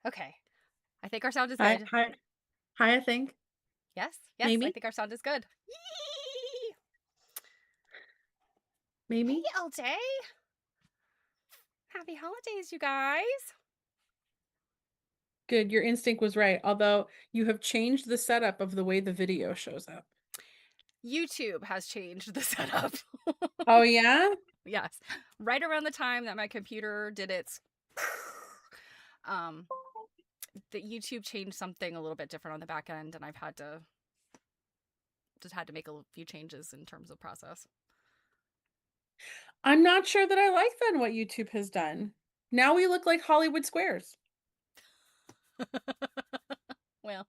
Okay. I think our sound is Hi, good. hi, hi, I think. Yes. Yes, I Maybe, think our sound is good. Yee! Hey, maybe. LJ. Happy holidays, you guys. Good. Your instinct was right. Although you have changed the setup of the way the video shows up. YouTube has changed the setup. Oh, yeah? Yes. Right around the time that my computer did its um the YouTube changed something a little bit different on the back end, and I've had to just had to make a few changes in terms of process. I'm not sure that I like then what YouTube has done. Now we look like Hollywood squares Well,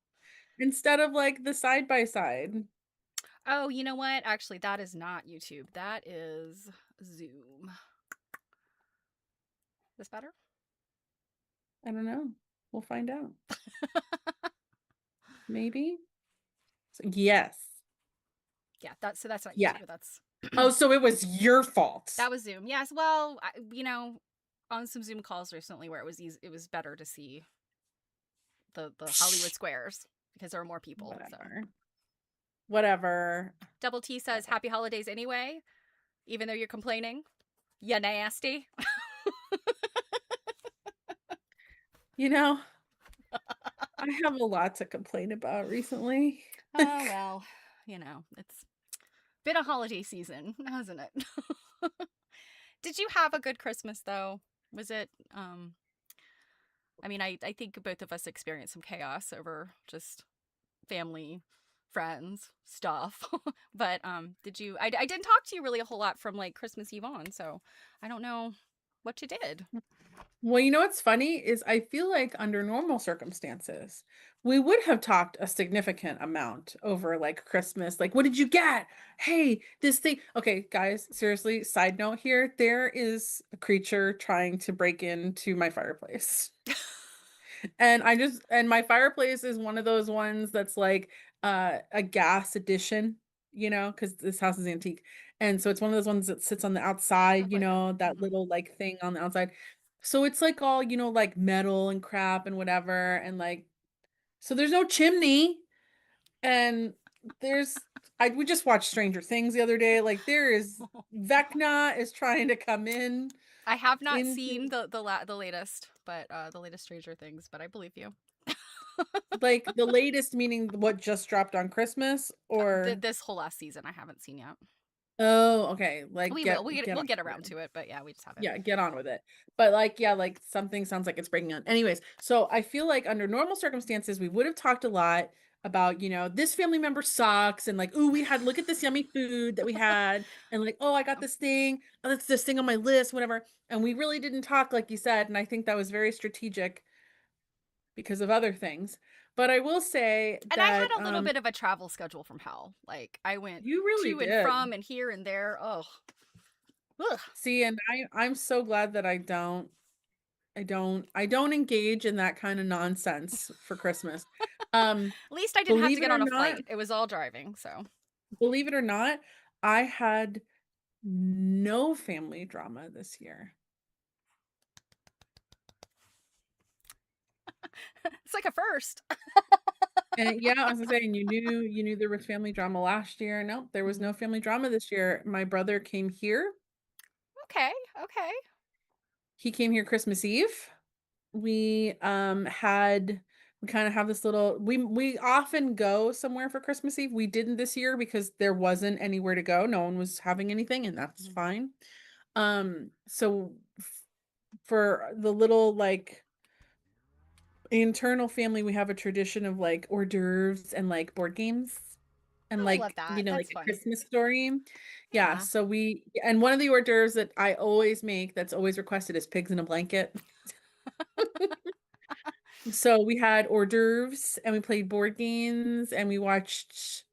instead of like the side by side. oh, you know what? Actually, that is not YouTube. That is Zoom. This better? I don't know. We'll find out. Maybe. Yes. Yeah, that's not Yeah. YouTube. That's Oh, so it was your that fault. was Zoom. Yes. Well, on some Zoom calls recently where it was better to see the Hollywood Psh, squares because there were more people. So whatever. Whatever. Double T says Whatever. happy holidays anyway, even though you're complaining. You nasty. You know, I have a lot to complain about recently. Oh well, it's been a holiday season, hasn't it? Did you have a good Christmas though? Was it I think both of us experienced some chaos over just family, friends, stuff. But did you I didn't talk to you really a whole lot from like Christmas Eve on, so I don't know what you did. Well, you know what's funny is I feel like under normal circumstances, we would have talked a significant amount over like Christmas. Like, what did you get? Hey, this thing. Okay, guys, seriously, side note here, there is a creature trying to break into my fireplace. And my fireplace is one of those ones that's like a gas addition, because this house is antique. And so it's one of those ones that sits on the Oh outside, my god. that Mhm. little like thing on the outside. So it's like all, like metal and crap and whatever. And like, so there's no chimney. And there's we just watched Stranger Things the other day. Like there is Vecna is trying to come I have not seen into the latest, but the latest Stranger Things, but I believe you. like the latest, meaning what just dropped on Christmas, or This whole last season I haven't seen yet. oh, okay, like We will. get We'll on get with around it. to it, but yeah, we just haven't. Yeah, get on with it. But like, yeah, like something sounds like it's breaking on. Anyways, so I feel like under normal circumstances, we would have talked a lot about, this family member sucks, and like, ooh, look at this yummy food that we had, and like, oh, I got this thing, oh, that's this thing on my list, whatever. And we really didn't talk like you said, and I think that was very strategic because of other things. But I will say And I that had a little bit of a travel schedule from hell. Like I went you really to and did. from and here and there. Oh, ugh. See, and I'm so glad that I don't engage in that kind of nonsense for Christmas. Um, At least I didn't have to believe it get or on a not, flight. It was all driving, so believe it or not, I had no family drama this year. it's like a first. And yeah, I was gonna say, and you knew there was family drama last year. Nope, there was no Mhm. family drama this year. My brother came here. Okay, okay. He came here Christmas Eve. We kind of have this little we often go somewhere for Christmas Eve. We didn't this year because there wasn't anywhere to go. No one was having anything, and that's Mhm. fine. So for the little like internal family, we have a tradition of like hors d'oeuvres and like board games and Oh, I love like, that. That's like a fun. Christmas story. Yeah, Yeah. so and one of the hors d'oeuvres that I always make that's always requested is pigs in a blanket. So we had hors d'oeuvres and we played board games and we watched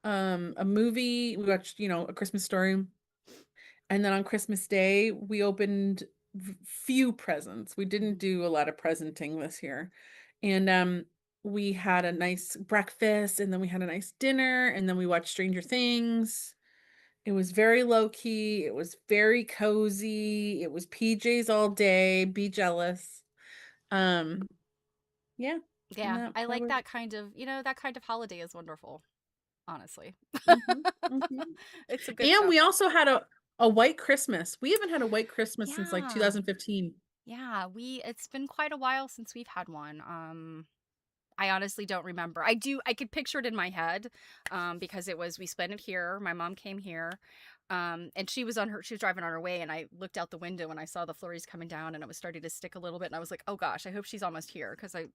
a movie. We watched, A Christmas Story. And then on Christmas Day, we opened few presents. We didn't Mhm. do a lot of presenting this year. And we had a nice breakfast and then we had a nice dinner and then we watched Stranger Things. It was very low key. It was very cozy. It was PJs all day. Be jealous. Um Yeah. And Yeah, that I that like was that kind of, that kind of holiday is wonderful, honestly. mhm, mhm. It's some good And stuff. we also had a white Christmas. We haven't had a white Christmas since like Yeah. 2015. Yeah, it's been quite a while since we've had one. I honestly don't remember. I could picture it in my head, because we spent it here. My mom came here, and she was driving on her way, and I looked out the window and I saw the flurries coming down, and it was starting to stick a little bit, and I was like, oh gosh, I hope she's almost here, because I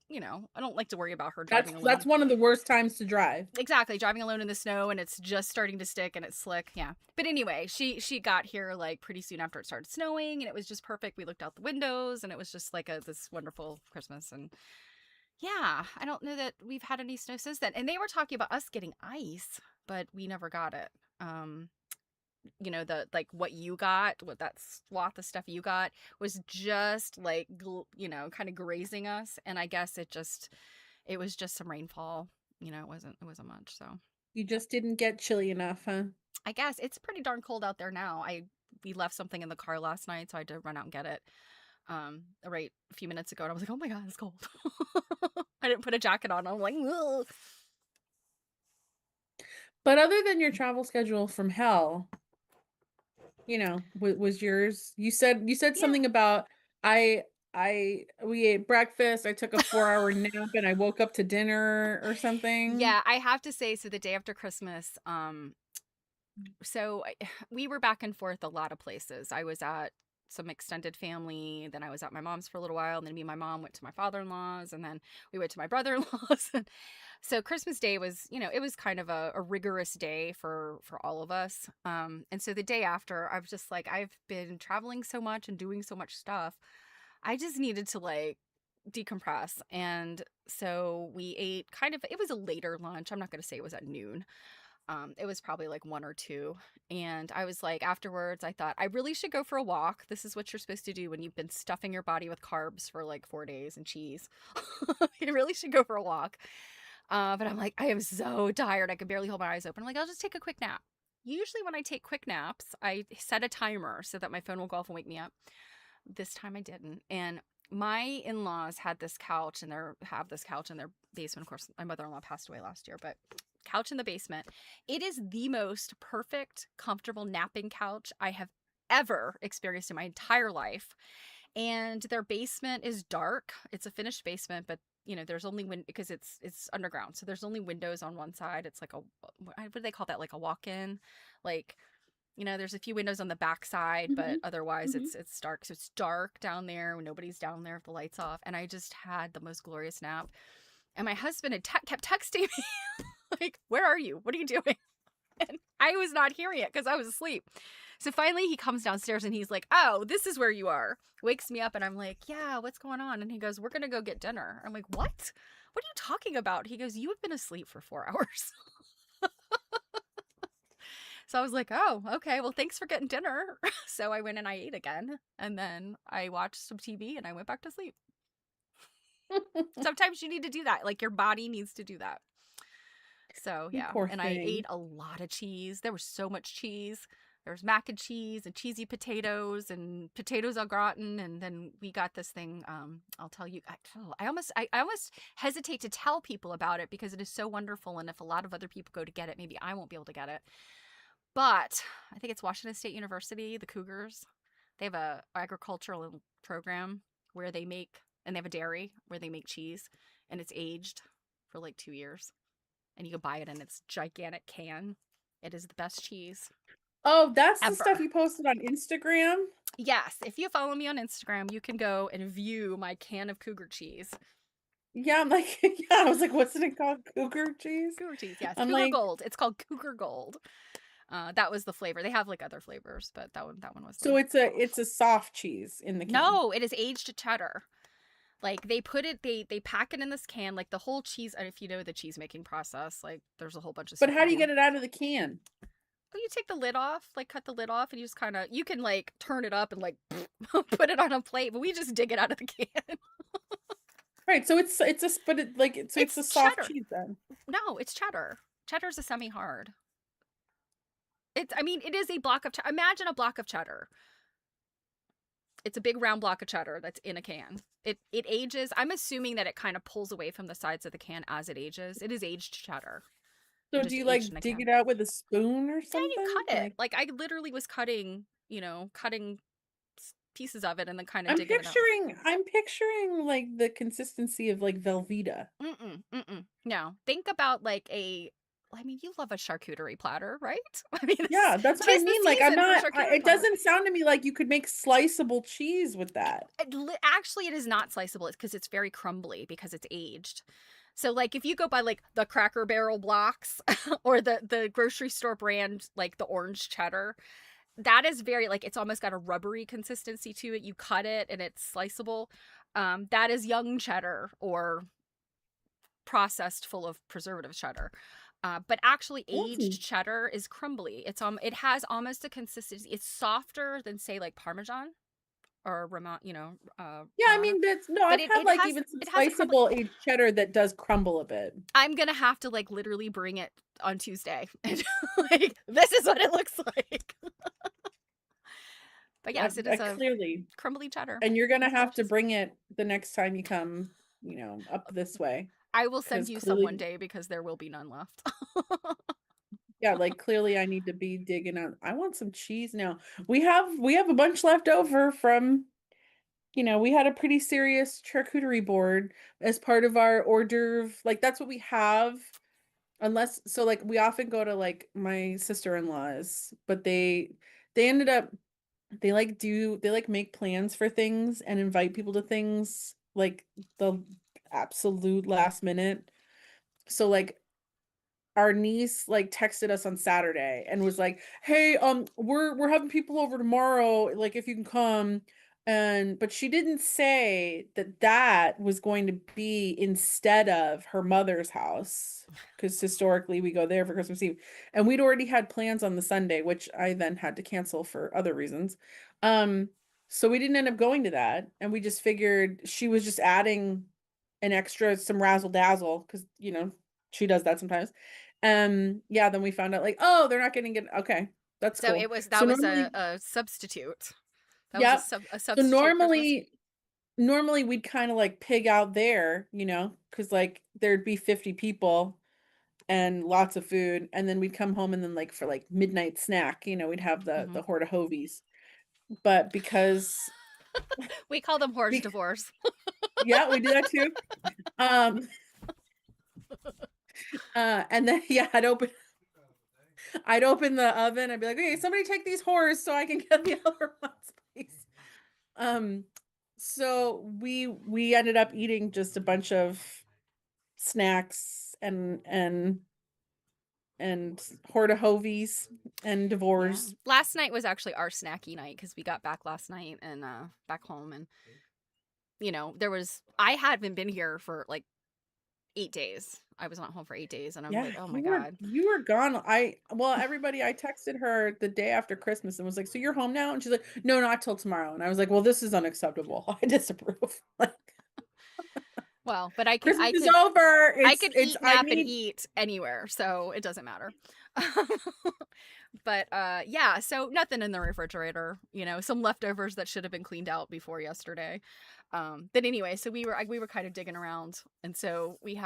don't like to worry about her That's driving that's alone. one of the worst times to drive. Exactly, driving alone in the snow, and it's just starting to stick and it's slick. Yeah, but anyway, she got here like pretty soon after it started snowing, and it was just perfect. We looked out the windows, and it was just like this wonderful Christmas. And yeah, I don't know that we've had any snow since then. And they were talking about us getting ice, but we never got it. Um, the like what you got, what that swath of stuff you got was just like kind of grazing us, and I guess it was just some rainfall. It wasn't much. So You just didn't get chilly enough, huh? I guess it's pretty darn cold out there now. We left something in the car last night, so I had to run out and get it. Right a few minutes ago, and I was like, oh my god, it's cold. I didn't put a jacket on. I'm like, ugh. But other than your travel schedule from hell, was yours? You said Yeah. something about I we ate breakfast, I took a 4-hour nap and I woke up to dinner or something. Yeah, I have to say, so the day after Christmas, we were back and forth a lot of places. I was at some extended family, then I was at my mom's for a little while, and then me and my mom went to my father-in-law's, and then we went to my brother-in-law's. So Christmas Day was, it was kind of a rigorous day for all of us. And so the day after, I was just like, I've been traveling so much and doing so much stuff. I just needed to like decompress. And so we ate it was a later lunch. I'm not going to say it was at noon. It was probably like 1 or 2. And I was like, afterwards, I thought I really should go for a walk. This is what you're supposed to do when you've been stuffing your body with carbs for like 4 days and cheese. You really should go for a walk. But I'm like, I am so tired. I can barely hold my eyes open. I'm like, I'll just take a quick nap. Usually, when I take quick naps, I set a timer so that my phone will go off and wake me up. This time I didn't. And my in-laws have this couch in their basement. Of course, my mother-in-law passed away last year, but couch in the basement. It is the most perfect, comfortable napping couch I have ever experienced in my entire life. And their basement is dark. It's a finished basement, but there's only because it's underground, so there's only windows on one side. It's like what do they call that? Like a walk-in, like there's a few windows on the back side, but Mhm. otherwise Mhm. it's dark. So it's dark down there. Nobody's down there with the lights off, and I just had the most glorious nap. And my husband had kept texting me like, "Where are you? What are you doing?" And I was not hearing it because I was asleep. So finally he comes downstairs and he's like, oh, this is where you are. Wakes me up and I'm like, yeah, what's going on? And he goes, we're going to go get dinner. I'm like, what? What are you talking about? He goes, you have been asleep for 4 hours. So I was like, oh, okay. Well, thanks for getting dinner. So I went and I ate again. And then I watched some TV and I went back to sleep. Sometimes you need to do that. Like your body needs to do that. So You yeah, poor and I ate thing. a lot of cheese. There was so much cheese. There was mac and cheese and cheesy potatoes and potatoes au gratin, and then we got this thing. I'll tell you. I almost hesitate to tell people about it because it is so wonderful, and if a lot of other people go to get it, maybe I won't be able to get it. But I think it's Washington State University, the Cougars. They have a agricultural program where they make, and they have a dairy where they make cheese, and it's aged for like 2 years, and you can buy it in its gigantic can. It is the best cheese Oh, that's the stuff ever. you posted on Instagram? Yes, if you follow me on Instagram, you can go and view my can of cougar cheese. Yeah, I'm like, yeah, I was like, what's it called? Cougar cheese? Cougar cheese, yes, I'm Cougar like, Gold. It's called Cougar Gold. That was the flavor. They have like other flavors, but that one was so the. it's a soft cheese in the can. No, it is aged cheddar. Like they pack it in this can, like the whole cheese. And if you know the cheese making process, like there's a whole bunch of But stuff how you do you do. get it out of the can? Oh, you take the lid off, like cut the lid off, and you just kind of you can like turn it up and like put it on a plate, but we just dig it out of the can. Right, so it's a but it like so it's It's a soft cheddar. cheese then. No, it's cheddar. Cheddar's a semi-hard. I mean, it is a block of cheddar. Imagine a block of cheddar. It's a big round block of cheddar that's in a can. It ages. I'm assuming that it kind of pulls away from the sides of the can as it ages. It is aged cheddar. It So do just you aged in like a dig can. it out with a spoon or Yeah, you something? cut it. Like I literally was cutting pieces of it and then kind of I'm digging it up. picturing I'm picturing like the consistency of like Velveeta. Mm-mm, mm-mm. No, think about like a. I mean, you love a charcuterie platter, right? I mean, Yeah, that's what I tis the mean. Like I'm season for not charcuterie it platter. doesn't sound to me like you could make sliceable cheese with that. Actually, it is not sliceable. It's because it's very crumbly because it's aged. So, like, if you go by like the Cracker Barrel blocks or the grocery store brand, like the orange cheddar, that is very like it's almost got a rubbery consistency to it. You cut it and it's sliceable. That is young cheddar or processed full of preservative cheddar. But actually, Awesome. aged cheddar is crumbly. It has almost a consistency. It's softer than say like Parmesan or Yeah, I Romano, mean that's no, but I've it had it like has even some it has a crumbly. sliceable aged cheddar that does crumble a bit. I'm gonna have to like literally bring it on Tuesday, and like this is what it looks like. But yes, it is a Clearly. crumbly cheddar. And you're gonna It's have to delicious. bring it the next time you come, up this way. I will send Because you some one clearly, day because there will be none left. yeah, like clearly I need to be digging out. I want some cheese now. We have a bunch left over from, we had a pretty serious charcuterie board as part of our hors d'oeuvre. Like that's what we have. Unless so like we often go to like my sister-in-laws, but they ended up they like make plans for things and invite people to things like the absolute last minute. So like our niece like texted us on Saturday and was like, "Hey, we're having people over tomorrow, like if you can come." And but she didn't say that that was going to be instead of her mother's house because historically we go there for Christmas Eve. And we'd already had plans on the Sunday, which I then had to cancel for other reasons. Um, so we didn't end up going to that, and we just figured she was just adding an extra some razzle dazzle because she does that sometimes. Yeah, then we found out like, oh, they're not getting it. Okay, that's So cool. that So was a, normally, a substitute. That was yep. a So substitute Christmas. normally we'd kind of like pig out there, because like there'd be 50 people and lots of food, and then we'd come home and then like for like midnight snack, we'd have the Hmm. the horde of hovies. But because We call them horse be, divorce. yeah, we do that too. Um and then yeah, I'd open the oven. I'd be like, "Hey, somebody take these whores so I can get the other ones, please." Um, so we ended up eating just a bunch of snacks and hortahovies and Yeah. divorce. Last night was actually our snacky night because we got back last night and back home and I hadn't been here for like 8 days. I was not home for 8 days and I'm Yeah, like, oh my you were God. you were gone. Everybody, I texted her the day after Christmas and was like, "So you're home now?" And she's like, "No, not till tomorrow." And I was like, "Well, this is unacceptable. I disapprove." Like Well, but I could Christmas I is could over. I It's could it's eat, I nap, and need eat anywhere, so it doesn't matter. But yeah, so nothing in the refrigerator, some leftovers that should have been cleaned out before yesterday. But anyway, so we were kind of digging around, and so we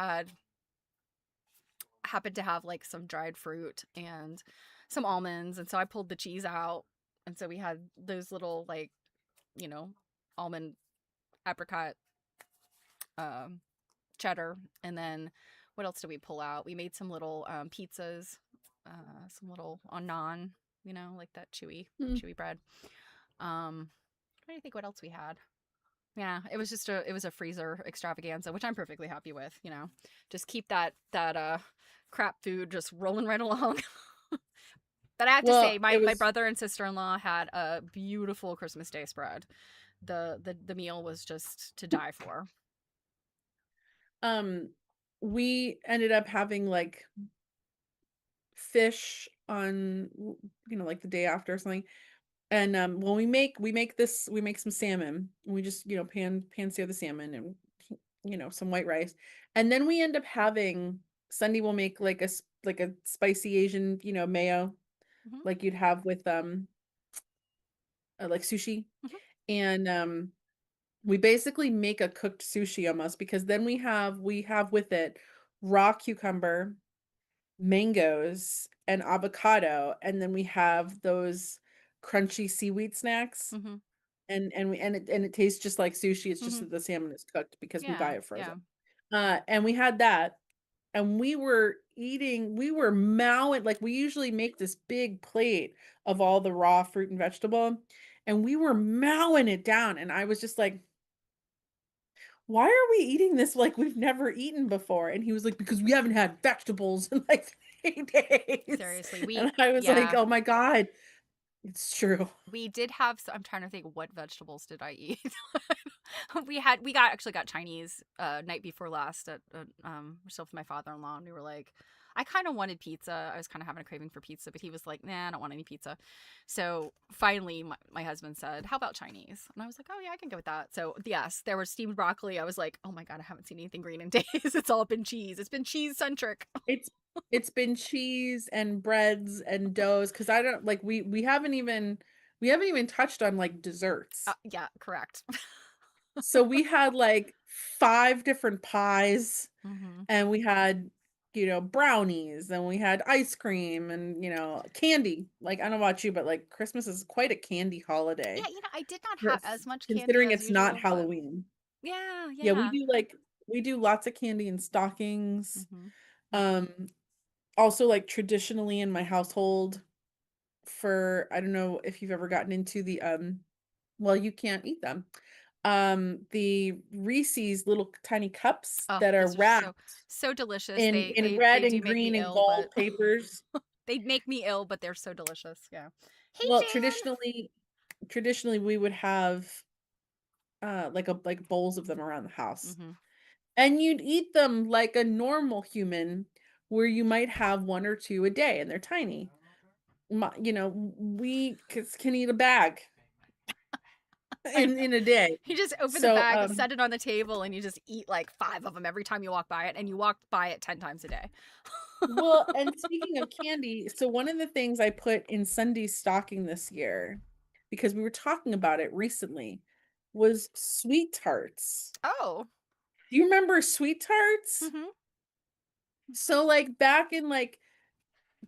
happened to have like some dried fruit and some almonds, and so I pulled the cheese out, and so we had those little like you know almond apricot um cheddar, and then what else did we pull out? We made some little pizzas, some little on naan, like that mm, chewy bread. Trying to think what else we had. Yeah, it was a freezer extravaganza, which I'm perfectly happy with. Just keep that crap food just rolling right along. But I have to say, well, my it my was brother and sister in law had a beautiful Christmas Day spread. The meal was just to die for. um we ended up having like fish on like the day after or something. And when we make some salmon. We just, pan sear the salmon and some white rice. And then we end up having Sunday will make like like a spicy Asian, mayo Hmm. like you'd have with like sushi. And we basically make a cooked sushi almost because then we have with it raw cucumber, mangoes, and avocado, and then we have those crunchy seaweed snacks. Mm-hmm. And it tastes just like sushi. It's just Mm-hmm. that the salmon is cooked because we buy Yeah. it Yeah. frozen. And we had that, and we were mowing, like, we usually make this big plate of all the raw fruit and vegetable, and we were mowing it down, and I was just like, "Why are we eating this like we've never eaten before?" And he was like, "Because we haven't had vegetables in, like, 3 days." Seriously, And I was like, yeah, "Oh my god, it's true." we did have. I'm trying to think, what vegetables did I eat? Actually got Chinese night before last at myself and my father-in-law, and we were like, I kind of wanted pizza. I was kind of having a craving for pizza, but he was like, nah, I don't want any pizza. So finally my husband said, how about Chinese? And I was like, oh yeah, I can go with that. So yes, there was steamed broccoli. I was like, oh my god, I haven't seen anything green in days. It's all been cheese. It's been cheese centric. It's it's been cheese and breads and doughs because I don't like we haven't even touched on, like, desserts. Yeah, correct. So we had, like, 5 different pies, Hmm. and we had, brownies, and we had ice cream and, candy. Like, I don't know about you, but, like, Christmas is quite a candy Yeah, holiday, I did not have yes, as much candy considering as it's not usual, but Halloween. yeah, Yeah, yeah. we do lots of candy and stockings. Hmm. Um, Also, like, traditionally in my household for I don't know if you've ever gotten into well, you can't eat them. The Reese's little tiny cups Oh, that are those are so wrapped so delicious. in They red they do and make me green and ill, but gold papers. they make me ill, but they're so delicious. Yeah. Hey, Well, Jan. traditionally we would have like bowls of them around the house. Hmm. And you'd eat them like a normal human where you might have 1 or 2 a day and they're tiny. We can eat a bag I in a day. You just open the So, bag, set it on the table, and you just eat like 5 of them every time you walk by it, and you walk by it 10 times a day. well, and speaking of candy, so one of the things I put in Sunday's stocking this year, because we were talking about it recently, was sweet tarts. Oh. Do you remember sweet tarts? Hmm. So, like, back in, like,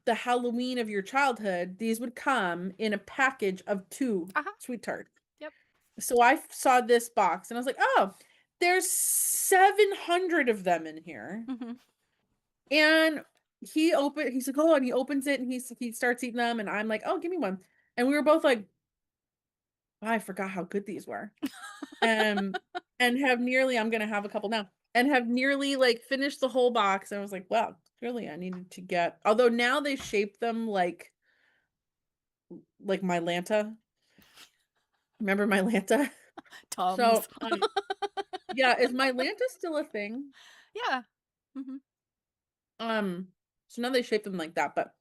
the Halloween of your childhood, these would come in a package of 2 Uh huh. sweet tarts. Yep. So I saw this box and I was like, "Oh, there's 700 of them in here." Hmm. And he's like, "Oh," and he opens it and he starts eating them and I'm like, "Oh, give me one." And we were both like, "Oh, I forgot how good these were." Um, and have nearly I'm gonna have a couple now, and have nearly, like, finished the whole box. And I was like, "Well, clearly I needed to get," although now they shape them like my Lanta. Remember my Lanta? Tums. So, yeah, is my Lanta still a thing? Yeah. Hmm. Um, so now they shape them like that, but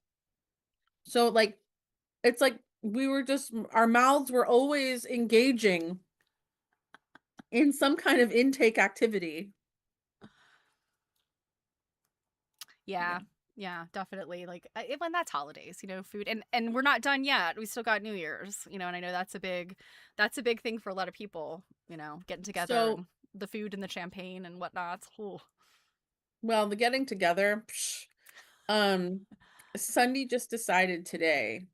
so, like, it's like we were just our mouths were always engaging in some kind of intake activity. Yeah. Yeah. Yeah, definitely. Like when that's holidays, food, and we're not done yet. We still got New Year's, and I know that's a big thing for a lot of people, getting together So, and the food and the champagne and whatnot. Ooh. well, the getting together, um, Sunday just decided today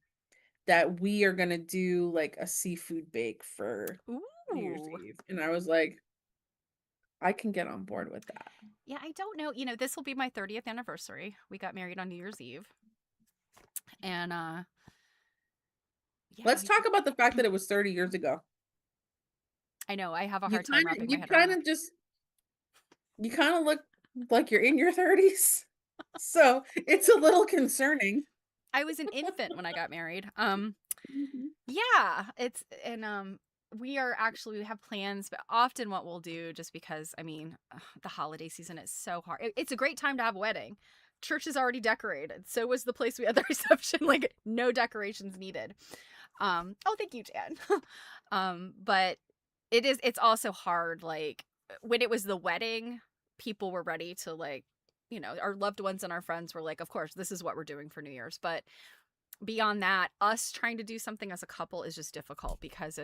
that we are gonna do, like, a seafood bake for New Year's Ooh. Eve, and I was like, "I can get on board with that." Yeah, I don't know. This will be my 30th anniversary. We got married on New Year's Eve. And yeah, Let's talk about the fact that it was 30 years ago. I know I have a You hard time kinda wrapping my you head around that. kinda just you kinda look like you're in your 30s. So, it's a little concerning. I was an infant when I got married. Mhm. Yeah, we have plans, but often what we'll do, just because the holiday season is so hard. It's a great time to have a wedding. Church is already decorated. So was the place we had the reception. Like no decorations needed. Oh, thank you, Jan. But it's also hard. Like when it was the wedding, people were ready to our loved ones and our friends were like, of course, this is what we're doing for New Year's. But beyond that, us trying to do something as a couple is just difficult because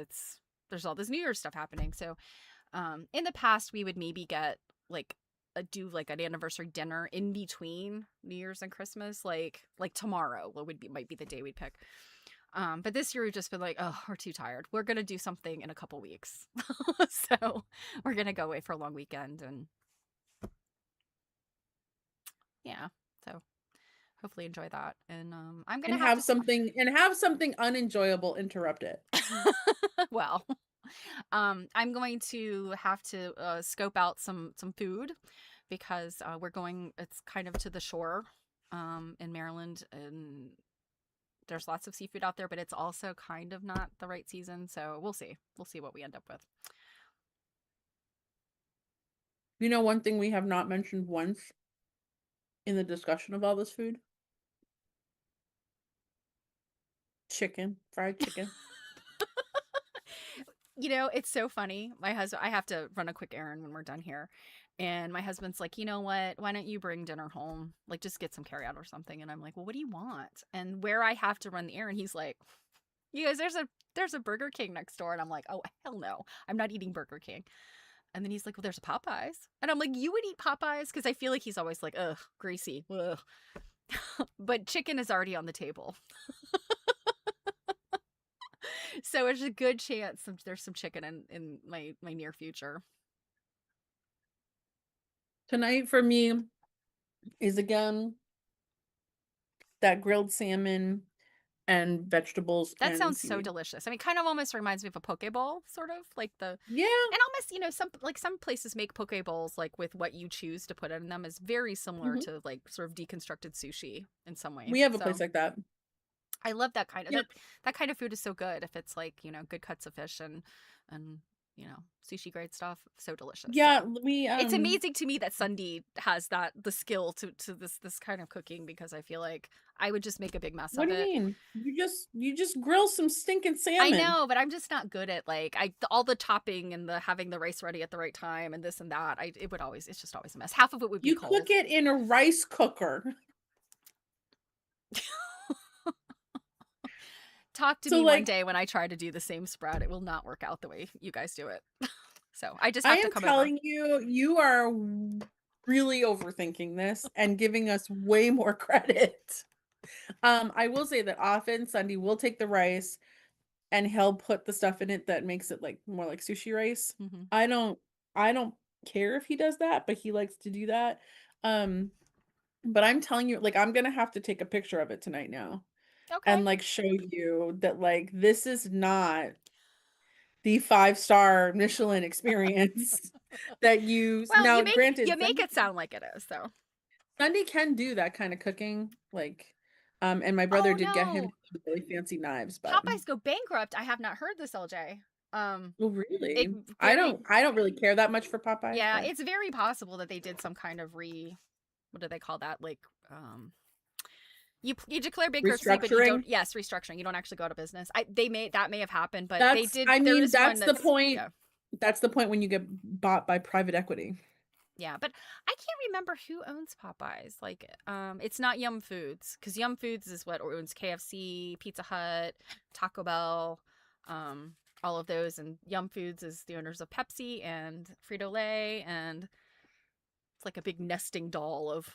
there's all this New Year's stuff happening. So in the past we would maybe get like do like an anniversary dinner in between New Year's and Christmas, like tomorrow would be might be the day we'd pick. But this year we've just been like, oh, we're too tired. We're gonna do something in a couple weeks. So we're gonna go away for a long weekend and yeah. So hopefully enjoy that. And I'm And gonna have have something unenjoyable interrupt it. well, I'm going to have to scope out some food because we're going. It's kind of to the shore in Maryland, and there's lots of seafood out there, but it's also kind of not the right season. So we'll see. We'll see what we end up with. You know, one thing we have not mentioned once in the discussion of all this food? Chicken, fried chicken. You know, it's so funny. My husband, I have to run a quick errand when we're done here. And my husband's like, you know what? Why don't you bring dinner home? Like, just get some carryout or something. And I'm like, well, what do you want? And where I have to run the errand, he's like, you guys, there's a Burger King next door. And I'm like, oh, hell no. I'm not eating Burger King. And then he's like, well, there's a Popeyes. And I'm like, you would eat Popeyes? Because I feel like he's always like, ugh, greasy. Ugh. But chicken is already on the table. So there's a good chance there's some chicken in my near future. Tonight for me is again that grilled salmon and vegetables That and sounds so seaweed. delicious. I mean, kind of almost reminds me of a poke bowl, sort of like Yeah. and almost, you know, some places make poke bowls like with what you choose to put in them is very similar Mhm. to like sort of deconstructed sushi in some ways. We have a place So like that. I love that kind of Yep. that kind of food is so good if it's like, you know, good cuts of fish and you know, sushi grade stuff, so delicious. Yeah, So we it's amazing to me that Sunday has the skill to this kind of cooking because I feel like I would just make a big mess what of do you it. mean? You just grill some stinking I salmon. know, but I'm just not good at like all the topping and the having the rice ready at the right time and this and that. It's just always a mess. Half of it would be You cold. cook it in a rice cooker. Talk to So me one like day when I try to do the same spread. It will not work out the way you guys do it. So I just I have to am come over. telling you, you are really overthinking this and giving us way more credit. I will say that often Sunday will take the rice and he'll put the stuff in it that makes it like more like sushi rice. Hmm. I don't I don't care if he does that, but he likes to do that. Um, but I'm telling you, like, I'm gonna have to take a picture of it tonight now Okay. and like show you that like this is not the 5-star Michelin experience that you Well, now granted you make it sound like it is, so. Sunday can do that kind of cooking, like, and my brother Oh did get him no. some really fancy knives, but Popeyes go bankrupt. I have not heard this, LJ. Um, oh, it really? very I don't really care that much for Popeyes, yeah, but it's very possible that they did some kind of what do they call that? Like you declare bankruptcy, but you restructuring. don't. Yes, restructuring. You don't actually go out of business. That may have happened, but they That's did. I There mean, is one that's yeah, that's the point when you get bought by private equity. yeah. But I can't remember who owns Popeyes. Like, it's not Yum Foods because Yum Foods is what owns KFC, Pizza Hut, Taco Bell, all of those, and Yum Foods is the owners of Pepsi and Frito Lay, and it's like a big nesting doll of.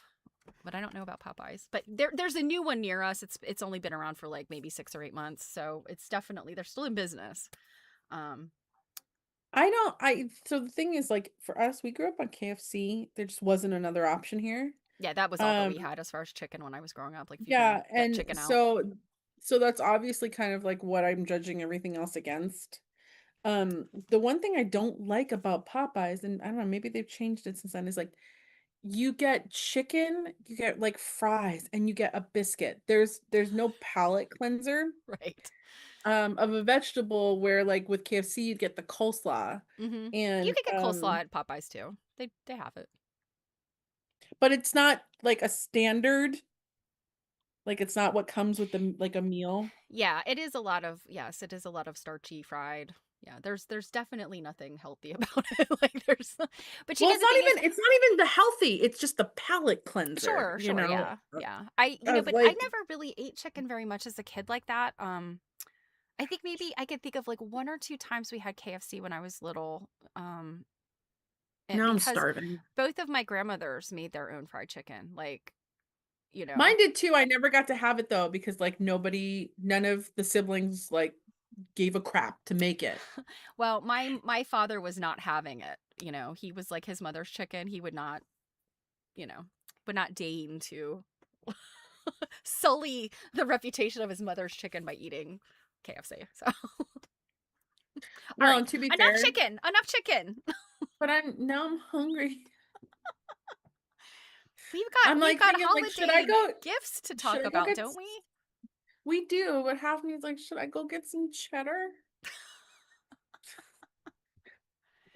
But I don't know about Popeyes. But there's a new one near us. It's only been around for like maybe 6 or 8 months, so it's definitely they're still in business. Um, I don't I so the thing is, like, for us, we grew up on KFC. There just wasn't another option here. yeah, that was all that Um, we had as far as chicken when I was growing up. Like if you can yeah, get and chicken out. so that's obviously kind of like what I'm judging everything else against. The one thing I don't like about Popeyes, and I don't know, maybe they've changed it since then, is like you get chicken, you get like fries, and you get a biscuit. There's no palate cleanser Right. of a vegetable where like with KFC you'd get the coleslaw Mm-hmm. You and could get coleslaw at Popeyes too. They have it. but it's not like a standard, like it's not what comes with the like a meal. Yeah, it is a lot of yes, it is a lot of starchy fried. Yeah, there's definitely nothing healthy about it. Like but you Well, know the thing is it's not even the healthy, it's just the palate cleanser, sure, you sure, know? yeah. Yeah. I Of but I like never really ate chicken very much as a kid like that. I think maybe I could think of like one or two times we had KFC when I was little. And Now I'm because starving. both of my grandmothers made their own fried chicken, like, you know. Mine did too. I never got to have it though because like none of the siblings like gave a crap to make it. Well, my father was not having it. You know, he was like his mother's chicken. He would not, you know, would not deign to sully the reputation of his mother's chicken by eating KFC. So, all Well, right, and to be enough fair, chicken, enough chicken. but I'm hungry. We've I'm we've like got thinking like holiday gifts to should talk I go about, get don't we? we do, but half me is like, should I go get some cheddar?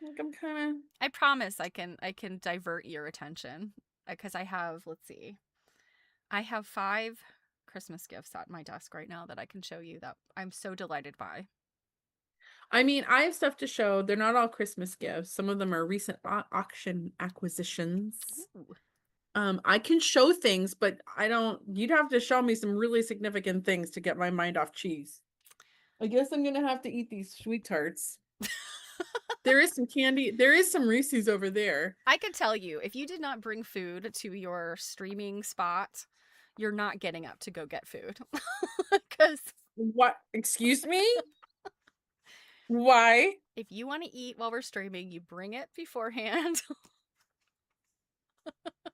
Like I'm kind of I promise I can divert your attention because I have, let's see. I have 5 Christmas gifts at my desk right now that I can show you that I'm so delighted by. I mean, I have stuff to show. They're not all Christmas gifts. Some of them are recent auction acquisitions. Ooh. I can show things, but I don't, you'd have to show me some really significant things to get my mind off cheese. I guess I'm gonna have to eat these sweet tarts. There is some candy. There is some Reese's over there. I can tell you, if you did not bring food to your streaming spot, you're not getting up to go get food. Because What? Excuse me? Why? if you want to eat while we're streaming, you bring it beforehand.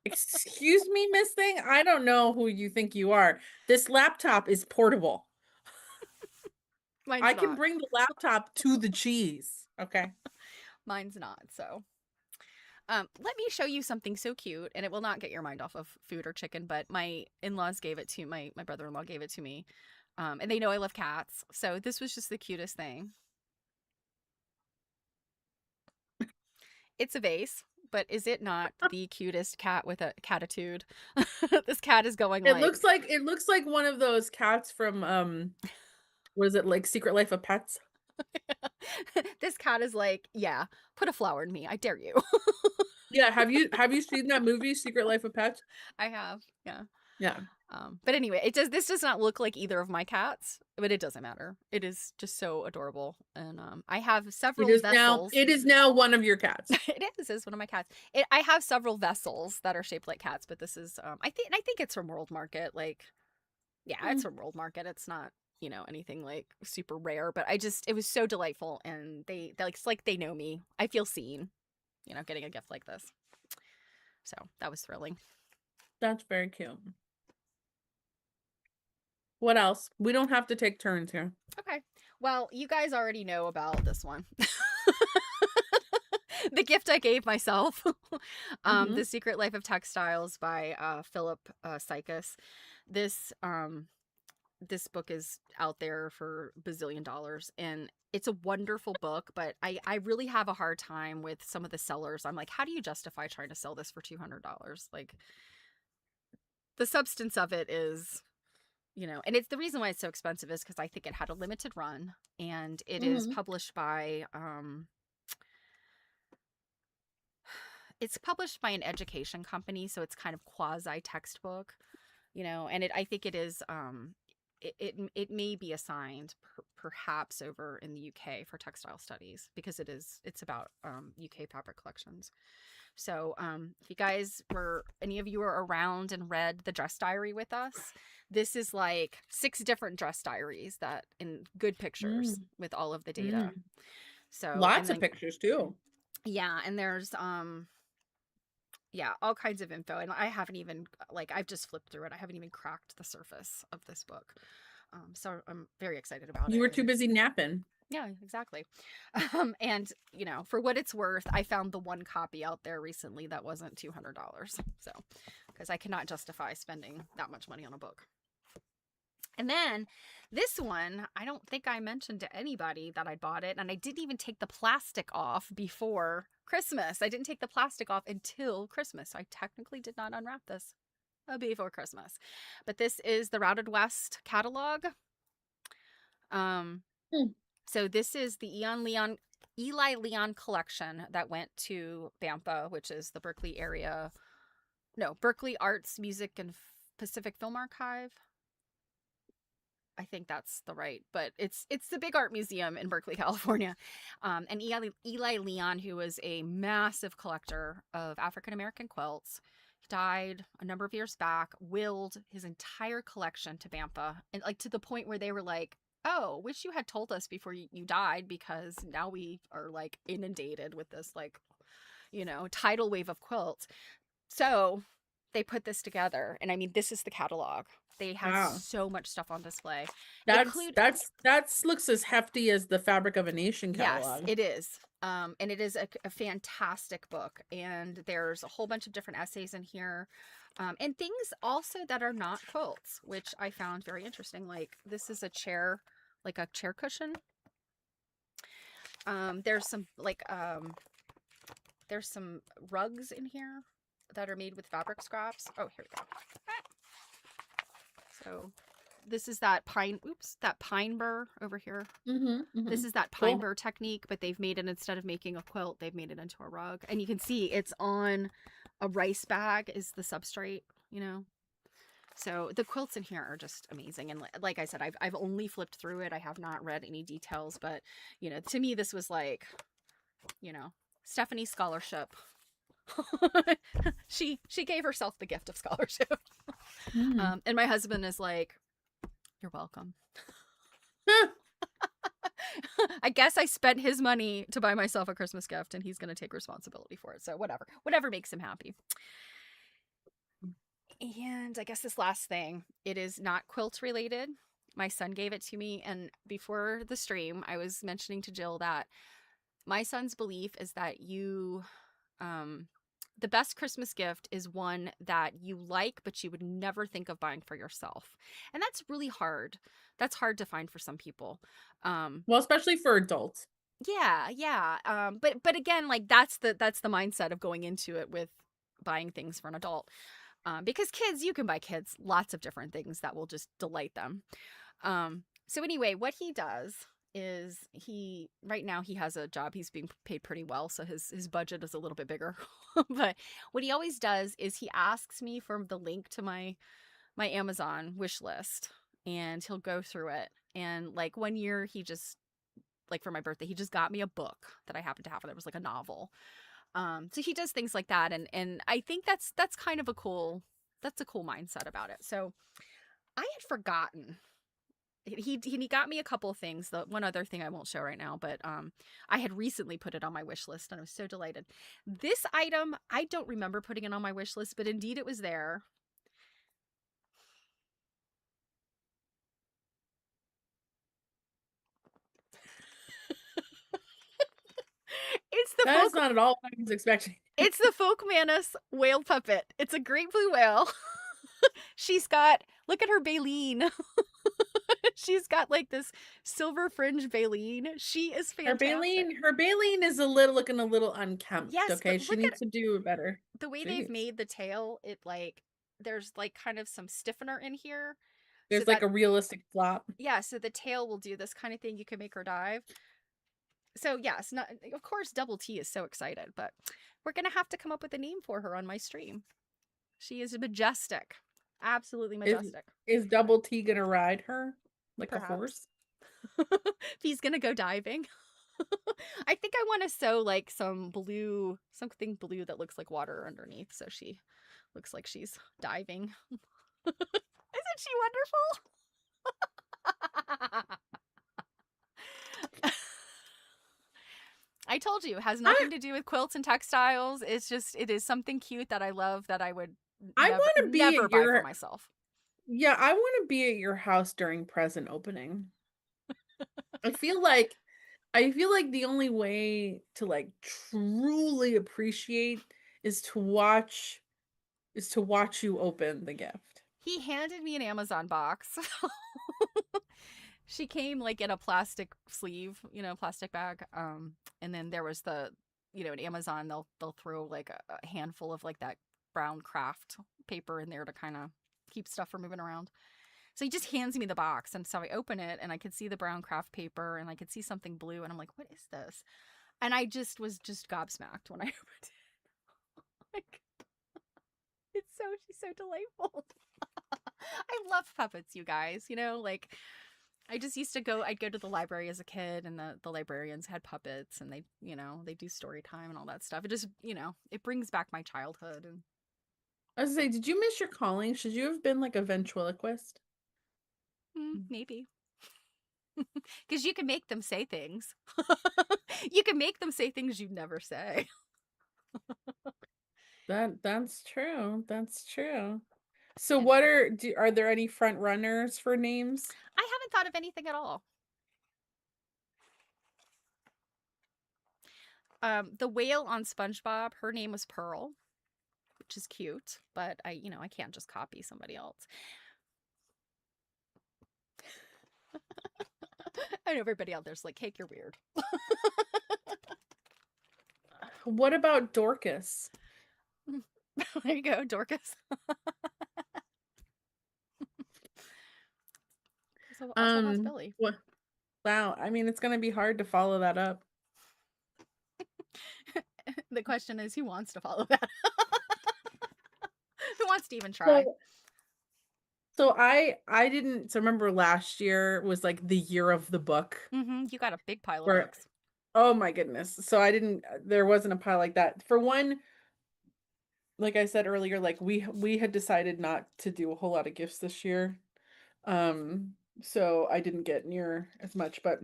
Excuse me, Miss Thing? I don't know who you think you are. This laptop is portable. Mine's I can not. bring the laptop to the cheese. Okay. Mine's not. So, let me show you something so cute, and it will not get your mind off of food or chicken. But my in-laws gave it to my brother-in-law gave it to me, and they know I love cats. So this was just the cutest thing. It's a vase, but is it not the cutest cat with a catitude? This cat is going like, It looks like one of those cats from what is it like Secret Life of Pets? this cat is like, yeah, put a flower in me. I dare you. Yeah, have you seen that movie Secret Life of Pets? I have, yeah. Yeah. But anyway, this does not look like either of my cats, but it doesn't matter. It is just so adorable, and I have several vessels. It is now one of your cats. It is one of my cats. I have several vessels that are shaped like cats, but this is I think it's from World Market. Like, yeah, it's Mm, from World Market. It's not, anything like super rare, but it was so delightful, and they like, it's like they know me. I feel seen, getting a gift like this. So that was thrilling. that's very cute. What else? We don't have to take turns here. Okay. Well, you guys already know about this one. The gift I gave myself. Mhm. The Secret Life of Textiles by Philip Psychus. This this book is out there for bazillion dollars, and it's a wonderful book, but I really have a hard time with some of the sellers. I'm like, how do you justify trying to sell this for $200? Like, the substance of it is, and it's the reason why it's so expensive is because I think it had a limited run, and it is Mhm. published by it's published by an education company, so it's kind of quasi textbook, and I think it is it may be assigned perhaps over in the UK for textile studies because it's about UK fabric collections. So if you guys were any of you are around and read the dress diary with us, this is like 6 different dress diaries that in good pictures Mm. with all of the data. Mm. So, and Lots of then pictures too. yeah, and there's yeah, all kinds of info, and I haven't even like I've just flipped through it. I haven't even cracked the surface of this book. So I'm very excited about You it. were too And busy napping. yeah, exactly. And for what it's worth, I found the one copy out there recently that wasn't $200. So, because I cannot justify spending that much money on a book. And then this one, I don't think I mentioned to anybody that I bought it, and I didn't even take the plastic off before Christmas. I didn't take the plastic off until Christmas. So I technically did not unwrap this before Christmas. But this is the Routed West catalog. Um, Mm. so this is the Eli Leon collection that went to BAMPA, which is the Berkeley area. No, Berkeley Arts, Music, and Pacific Film Archive. I think that's the right, but it's the Big Art Museum in Berkeley, California. And Eli Leon, who was a massive collector of African American quilts, died a number of years back, willed his entire collection to Bampa, and like to the point where they were like, "Oh, wish you had told us before you died, because now we are like inundated with this like, tidal wave of quilts." So they put this together, and I mean, this is the catalog. They had Wow. so much stuff on display. That's Include that's looks as hefty as the Fabric of a Nation Yes, catalog. it is. And it is a fantastic book. And there's a whole bunch of different essays in here. And things also that are not quilts, which I found very interesting. Like this is a chair, like a chair cushion. There's some there's some rugs in here that are made with fabric scraps. Oh, here we go. So this is that pine burr over here. Mm-hmm. This is that pine Cool. burr technique, but they've made it, instead of making a quilt, they've made it into a rug. And you can see it's on a rice bag is the substrate. So the quilts in here are just amazing. And like I said, I've only flipped through it. I have not read any details, but to me this was like, Stephanie's scholarship. she gave herself the gift of scholarship. Mm. And my husband is like, "You're welcome." I guess I spent his money to buy myself a Christmas gift, and he's going to take responsibility for it. So whatever makes him happy. And I guess this last thing, it is not quilt related. My son gave it to me, and before the stream, I was mentioning to Jill that my son's belief is that the best Christmas gift is one that you like, but you would never think of buying for yourself. And that's really hard. That's hard to find for some people. Well, especially for adults. Yeah, yeah. But again, like that's the mindset of going into it with buying things for an adult. Because kids, you can buy kids lots of different things that will just delight them. So anyway, what he does is right now he has a job. He's being paid pretty well, so his budget is a little bit bigger. But what he always does is he asks me for the link to my Amazon wish list, and he'll go through it. And like one year he just, like for my birthday, he just got me a book that I happened to have, and it was like a novel. So he does things like that, and I think that's kind of a cool mindset about it. So I had forgotten. He got me a couple of things. The one other thing I won't show right now, but I had recently put it on my wish list, and I was so delighted. This item, I don't remember putting it on my wish list, but indeed it was there. It's the That is folk not at all what I was expecting. it's the Folk Manus whale puppet. It's a great blue whale. She's got, look at her baleen. She's got like this silver fringe baleen. She is fantastic. Her baleen is looking a little unkempt. Yes, Okay, but she look at needs to do better. the way they've Jeez, made the tail. It like there's like kind of some stiffener in here, so there's like that, a realistic flop. yeah, so the tail will do this kind of thing. You can make her dive. So yes, not, of course Double T is so excited, but we're gonna have to come up with a name for her on my stream. She is majestic, absolutely Is majestic. is Double T gonna ride her like a Perhaps. horse? If he's gonna go diving. I think I want to sew like something blue that looks like water underneath, so she looks like she's diving. Isn't she wonderful? I told you, it has I nothing to do with quilts and textiles. It is something cute that I love, that I would I never, want to be never at buy for your myself. yeah, I want to be at your house during present opening. I feel like the only way to like truly appreciate is to watch you open the gift. He handed me an Amazon box. She came like in a plastic sleeve, plastic bag. And then there was at Amazon they'll throw like a handful of like that brown craft paper in there to kind of keep stuff from moving around. So he just hands me the box, and so I open it, and I could see the brown craft paper, and I could see something blue, and I'm like, "What is this?" And I just was just gobsmacked when I opened it. Like, she's so delightful. I love puppets, you guys. Like I just used to go. I'd go to the library as a kid, and the librarians had puppets, and they do story time and all that stuff. It just, it brings back my childhood. And I was gonna say, did you miss your calling? Should you have been like a ventriloquist? maybe because you can make them say things. You can make them say things you'd never say. That's true. That's true. So Anyway, are there any front runners for names? I haven't thought of anything at all. The whale on SpongeBob, her name was Pearl, which is cute, but I can't just copy somebody else. I know everybody out there's like, "Cake, you're weird." What about Dorcas? There you go, Dorcas. So also Lost Billy. What? Wow. I mean, it's gonna be hard to follow that up. The question is, who wants to follow that? Who wants to even try? So, so I didn't. So remember last year was like the year of the book You got a big pile of where, books. oh my goodness. So I didn't. There wasn't a pile like that. For one, like I said earlier, like we had decided not to do a whole lot of gifts this year. So I didn't get near as much, but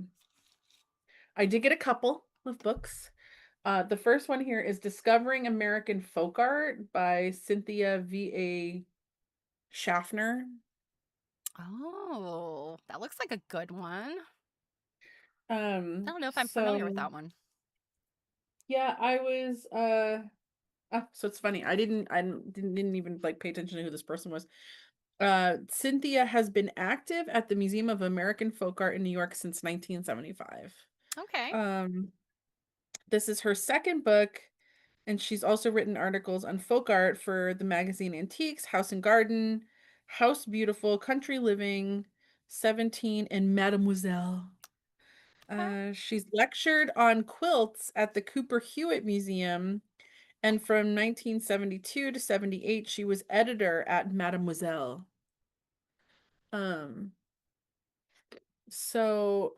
I did get a couple of books. The first one here is Discovering American Folk Art by Cynthia V.A. Schaffner. Oh, that looks like a good one. I don't know if I'm familiar with So that one. yeah, I was so it's funny. I didn't even like pay attention to who this person was. Cynthia has been active at the Museum of American Folk Art in New York since 1975. Okay. Um, this is her second book, and she's also written articles on folk art for the magazine Antiques, House and Garden, House Beautiful, Country Living, 17, and Mademoiselle. Okay. She's lectured on quilts at the Cooper Hewitt Museum, and from 1972 to 78, she was editor at Mademoiselle. Um, so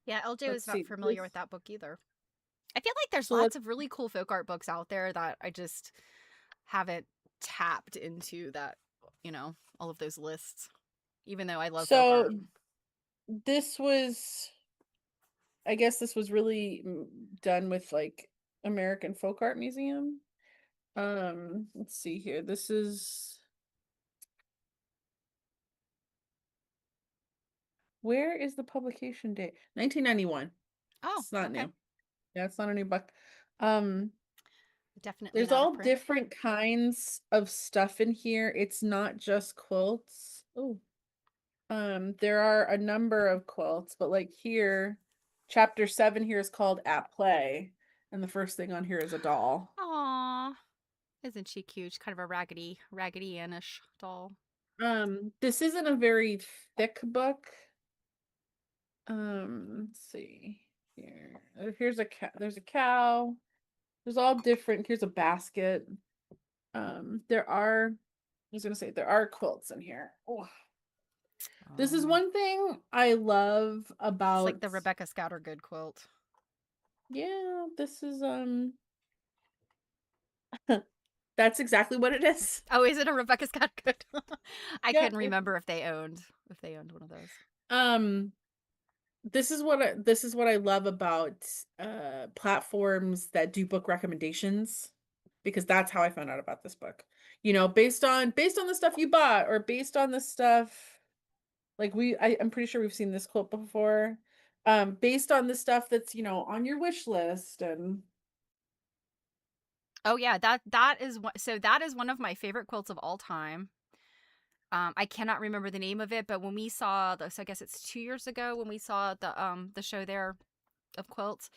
Yeah, LJ let's was not see familiar this. with that book either. I feel like there's So let's lots of really cool folk art books out there that I just haven't tapped into all of those lists, even though I love folk so art. this was, I guess this was really done with like American Folk Art Museum. Let's see here. This is, where is the publication date? 1991. Oh, It's not okay. new. Yeah, it's not a new book. Um, Definitely there's not a all print. different kinds of stuff in here. It's not just quilts. Oh, there are a number of quilts, but like here, chapter 7 here is called At Play, and the first thing on here is a doll. Aw, isn't she cute? She's kind of a Raggedy Annish doll. This isn't a very thick book. Let's see here. Here's a cow. There's a cow. There's all different. Here's a basket. There are, I was gonna say there are quilts in here. Oh, this is Oh, one thing I love it's like about, the Rebecca Scattergood quilt. yeah, this is that's exactly what it is. Oh, is it a Rebecca Scattergood? I Yeah. couldn't remember if they owned one of those. Um, this is what I love about platforms that do book recommendations, because that's how I found out about this book. You know, based on the stuff you bought, or based on the stuff like I'm pretty sure we've seen this quote before. Based on the stuff that's, on your wish list. And Oh yeah, that is that is one of my favorite quilts of all time. I cannot remember the name of it, but when we saw so I guess it's 2 years ago when we saw the show there of quilts,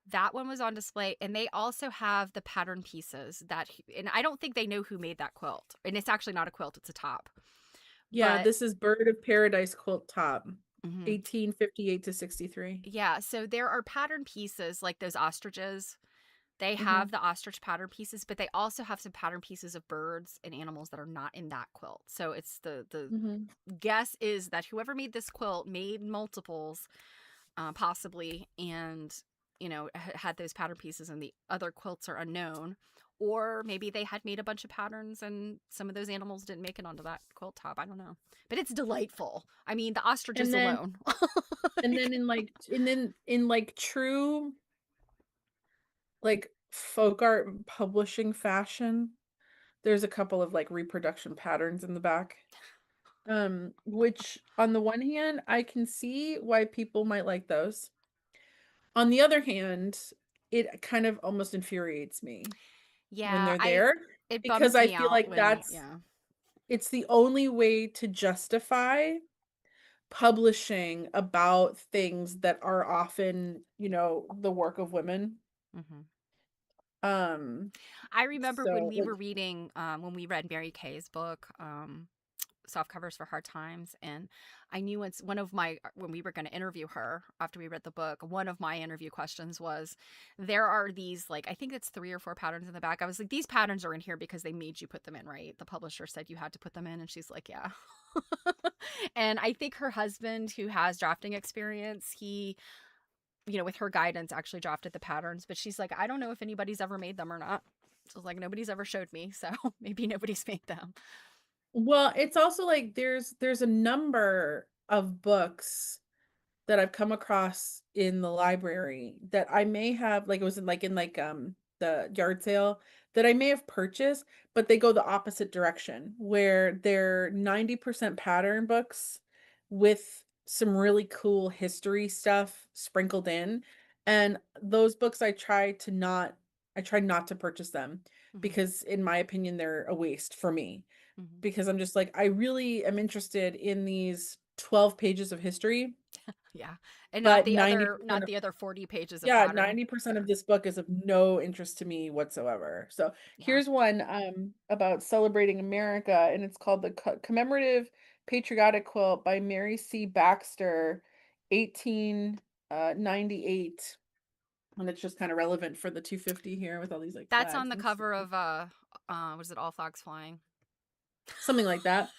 that one was on display, and they also have the pattern pieces and I don't think they know who made that quilt, and it's actually not a quilt; it's a top. yeah, But this is Bird of Paradise quilt top, mhm. 1858 to 63. Yeah, so there are pattern pieces like those ostriches. They Mm-hmm. have the ostrich pattern pieces, but they also have some pattern pieces of birds and animals that are not in that quilt. So it's the Mm-hmm. guess is that whoever made this quilt made multiples, possibly, and had those pattern pieces, and the other quilts are unknown. Or maybe they had made a bunch of patterns and some of those animals didn't make it onto that quilt top. I don't know. But it's delightful. I mean, the ostriches And then alone. and then in like true like folk art publishing fashion, there's a couple of like reproduction patterns in the back. Which on the one hand, I can see why people might like those. On the other hand, it kind of almost infuriates me when Yeah, they're I there it because bums I me feel out like when that's yeah. it's the only way to justify publishing about things that are often, the work of women. Mhm. Um, I remember when so we like were reading, when we read Mary Kay's book, Soft Covers for Hard Times, and I knew it's one of my, when we were going to interview her after we read the book, one of my interview questions was, there are these, like, I think it's 3 or 4 patterns in the back. I was like, these patterns are in here because they made you put them in, right? The publisher said you had to put them in, and she's like, yeah. And I think her husband, who has drafting experience, he, with her guidance, actually drafted the patterns. But she's like, I don't know if anybody's ever made them or not. So I was like, nobody's ever showed me. So maybe nobody's made them. well, it's also like there's a number of books that I've come across in the library that I may have like it was in the yard sale that I may have purchased, but they go the opposite direction where they're 90% pattern books with some really cool history stuff sprinkled in. And those books I try not to purchase them Mm-hmm. because in my opinion they're a waste for me Mm-hmm. because I'm just like I really am interested in these 12 pages of history, Yeah. And not but the other 90% not of the other 40 pages of yeah, pattern. 90% of this book is of no interest to me whatsoever. So Yeah. here's one about celebrating America, and it's called the Commemorative Patriotic Quilt by Mary C. Baxter, 1898. And it's just kind of relevant for the 250 here with all these like That's on flags the and stuff. cover of what is it, All Flags Flying? Something like that.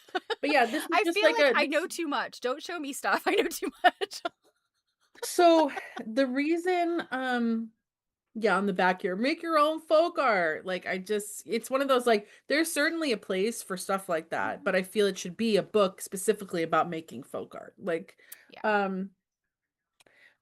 But yeah, this is I just feel like like a I this know too much. Don't show me stuff. I know too much. so the reason yeah, on the back here, make your own folk art. Like it's one of those like there's certainly a place for stuff like that, Mhm. but I feel it should be a book specifically about making folk art. Like Yeah. um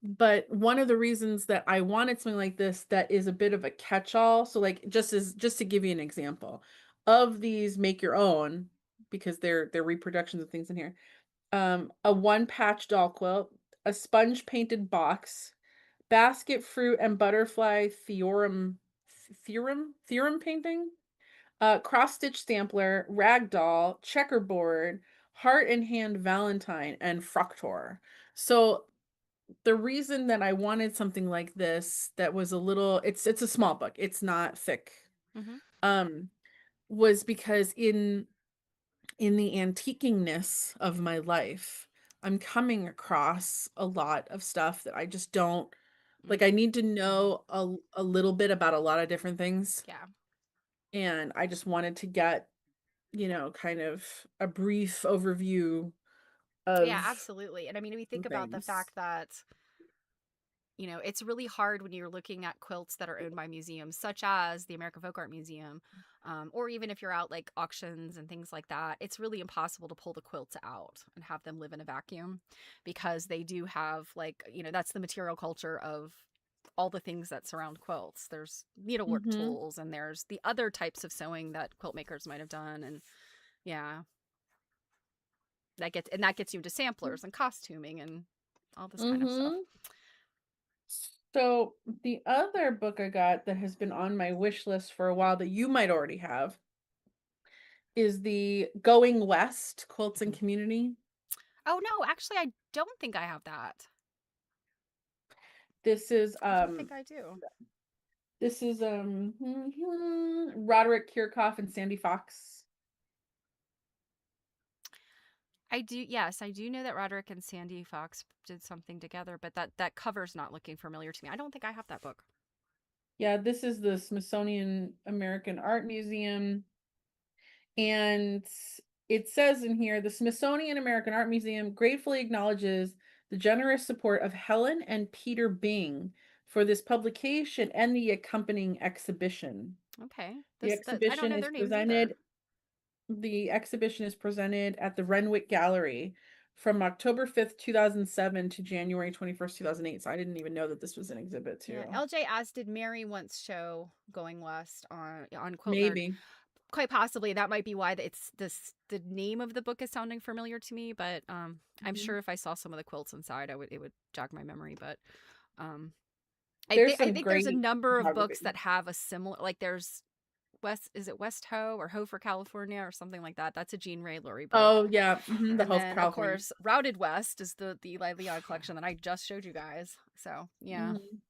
but one of the reasons that I wanted something like this that is a bit of a catch-all, so like just to give you an example of these make your own because they're reproductions of things in here. A one patch doll quilt, a sponge painted box, basket fruit and butterfly theorem painting, cross stitch sampler, rag doll, checkerboard, heart and hand valentine, and frocktor. So the reason that I wanted something like this that was a little it's a small book. It's not thick. Mhm. Um was because in the antiquingness of my life, I'm coming across a lot of stuff that I just don't like. I Mhm. need to know a little bit about a lot of different things. Yeah. And I just wanted to get, kind of a brief overview Yeah, of absolutely. And I mean, we some think about the things. fact that it's really hard when you're looking at quilts that are owned by museums, such as the American Folk Art Museum, or even if you're out like auctions and things like that. It's really impossible to pull the quilts out and have them live in a vacuum because they do have, like, that's the material culture of all the things that surround quilts. There's needlework Mhm. tools and there's the other types of sewing that quilt makers might have done. And yeah, that gets you into samplers and costuming and all this kind of stuff. Mhm. So the other book I got that has been on my wish list for a while that you might already have is the Going West Quilts and Mhm. Community. Oh no, actually, I don't think I have that. This is I don't think I do. this is Roderick Kirchhoff and Sandy Fox. I do, yes, I do know that Roderick and Sandy Fox did something together, but that cover's not looking familiar to me. I don't think I have that book. Yeah, this is the Smithsonian American Art Museum. And it says in here, the Smithsonian American Art Museum gratefully acknowledges the generous support of Helen and Peter Bing for this publication and the accompanying exhibition. Okay. The I don't exhibition know is their names either. presented the exhibition is presented at the Renwick Gallery from October 5th, 2007 to January 21st, 2008. So I didn't even know that this was an exhibit Yeah, too. LJ asked, did Mary once show Going West on Quilt Nerd? Maybe. Quite possibly that might be why it's this the name of the book is sounding familiar to me, but I'm Mhm. sure if I saw some of the quilts inside, it would jog my memory. But um, There's I some think there's a great number of books photography. that have a similar, like there's West, is it West Ho or Ho for California or something like that? That's a Jean Ray Laurie book. Oh yeah, the And Health then of California. course Routed West is the Eli Leon collection that I just showed you guys. So yeah. Mhm.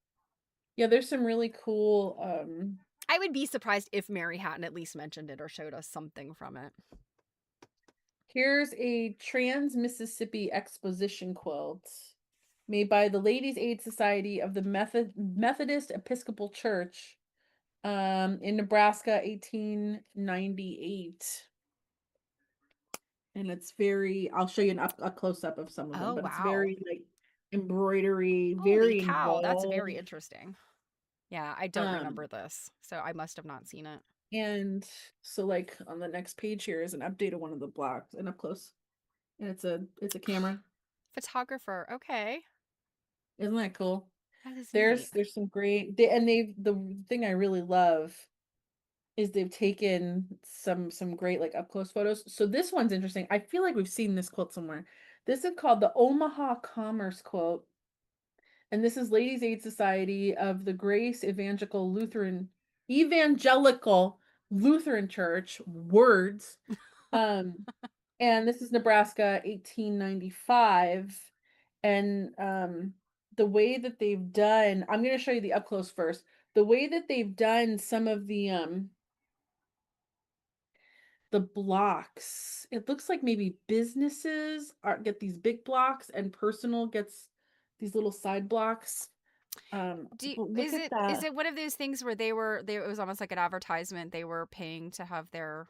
Yeah, there's some really cool. I would be surprised if Mary hadn't at least mentioned it or showed us something from it. Here's a Trans Mississippi exposition quilt made by the Ladies Aid Society of the Methodist Episcopal Church in Nebraska, 1898. And it's very, I'll show you a close up of some of them, Oh but it's wow. very like embroidery, Holy very cow, that's very involved. interesting. Yeah, I don't remember Um, this, so I must have not seen it. and so like on the next page here is an update of one of the blocks and up close. And it's a camera. Photographer, okay. Isn't that cool? That is neat. There's some great the thing I really love is they've taken some great like up close photos. So this one's interesting. I feel like we've seen this quote somewhere. This is called the Omaha Commerce quote. And this is Ladies Aid Society of the Grace Evangelical Lutheran Church words. Um and this is Nebraska 1895. And the way that they've done, I'm going to show you the up close first. The way that they've done some of the blocks, it looks like maybe businesses are get these big blocks and personal gets these little side blocks. But look at is that. it one of those things where they it was almost like an advertisement, they were paying to have their,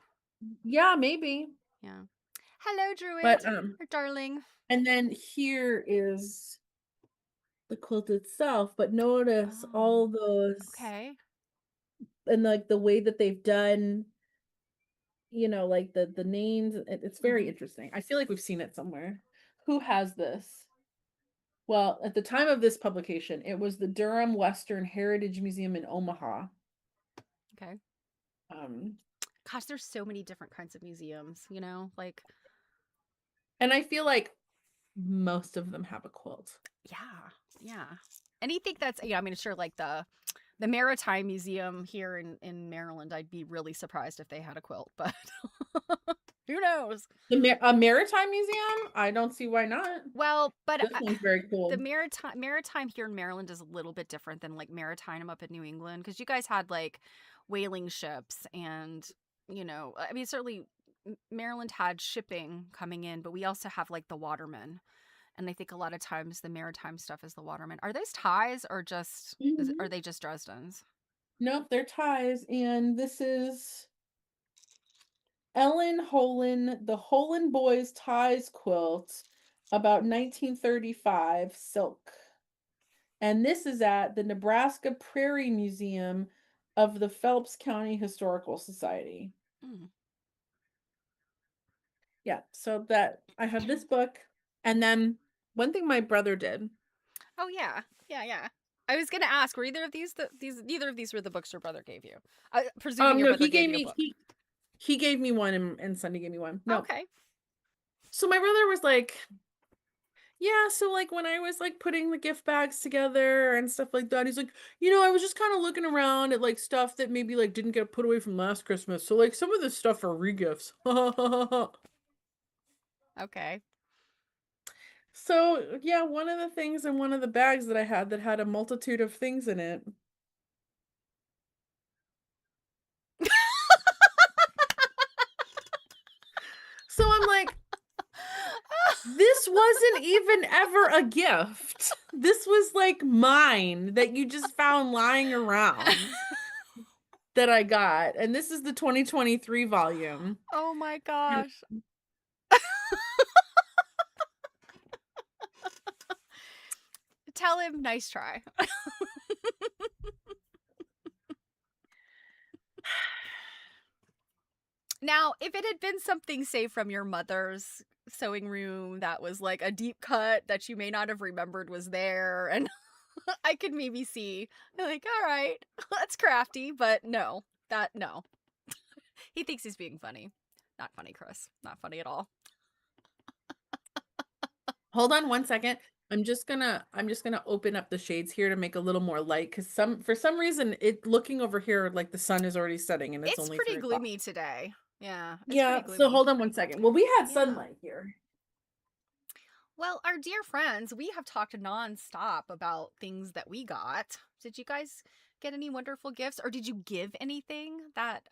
Yeah, maybe. yeah. Hello, Druid, But or darling. and then here is the quilt itself, but notice Oh, all those okay. and like the way that they've done, like the names. It's very Hmm. interesting. I feel like we've seen it somewhere. Who has this? Well, at the time of this publication, it was the Durham Western Heritage Museum in Omaha. Okay. Um, Gosh, there's so many different kinds of museums, like, and I feel like most of them have a quilt. yeah, yeah. Anything that's, yeah, I mean, sure, like the Maritime Museum here in Maryland, I'd be really surprised if they had a quilt, but who knows? A maritime museum? I don't see why not. Well, but This one's very the cool. maritime here in Maryland is a little bit different than like maritime up in New England, because you guys had like whaling ships and, I mean, certainly Maryland had shipping coming in, but we also have like the watermen. And I think a lot of times the maritime stuff is the watermen. Are those ties or are Mhm. they just Dresdens? Nope, they're ties, and this is Ellen Holen, the Holen Boys Ties quilt, about 1935 silk. And this is at the Nebraska Prairie Museum of the Phelps County Historical Society. Mm. Yeah, so that I have this book. And then one thing my brother did. Oh yeah, yeah, yeah. I was gonna ask, were either of these neither of these were the books your brother gave you? Presuming your No, brother gave you a book. he gave me one and Sunday gave me one. No. Okay. So my brother was like, yeah, so like when I was like putting the gift bags together and stuff like that, he's like, I was just kind of looking around at like stuff that maybe like didn't get put away from last Christmas. So like some of this stuff are regifts. Okay. So yeah, one of the things in one of the bags that I had that had a multitude of things in it. So I'm like, this wasn't even ever a gift. This was like mine that you just found lying around that I got. And this is the 2023 volume. Oh my And gosh. Tell him nice try. Now, if it had been something, say, from your mother's sewing room that was like a deep cut that you may not have remembered was there, and I could maybe see, like, all right, that's crafty, but no, no. He thinks he's being funny. Not funny, Chris. Not funny at all. hold on one second. I'm just gonna open up the shades here to make a little more light because for some reason it looking over here like the sun is already setting and it's It's only pretty 3 o'clock. gloomy today. Yeah, it's pretty Yeah, so gloomy. hold on one second. Well, we had Yeah. sunlight here. Well, our dear friends, we have talked nonstop about things that we got. Did you guys get any wonderful gifts, or did you give anything that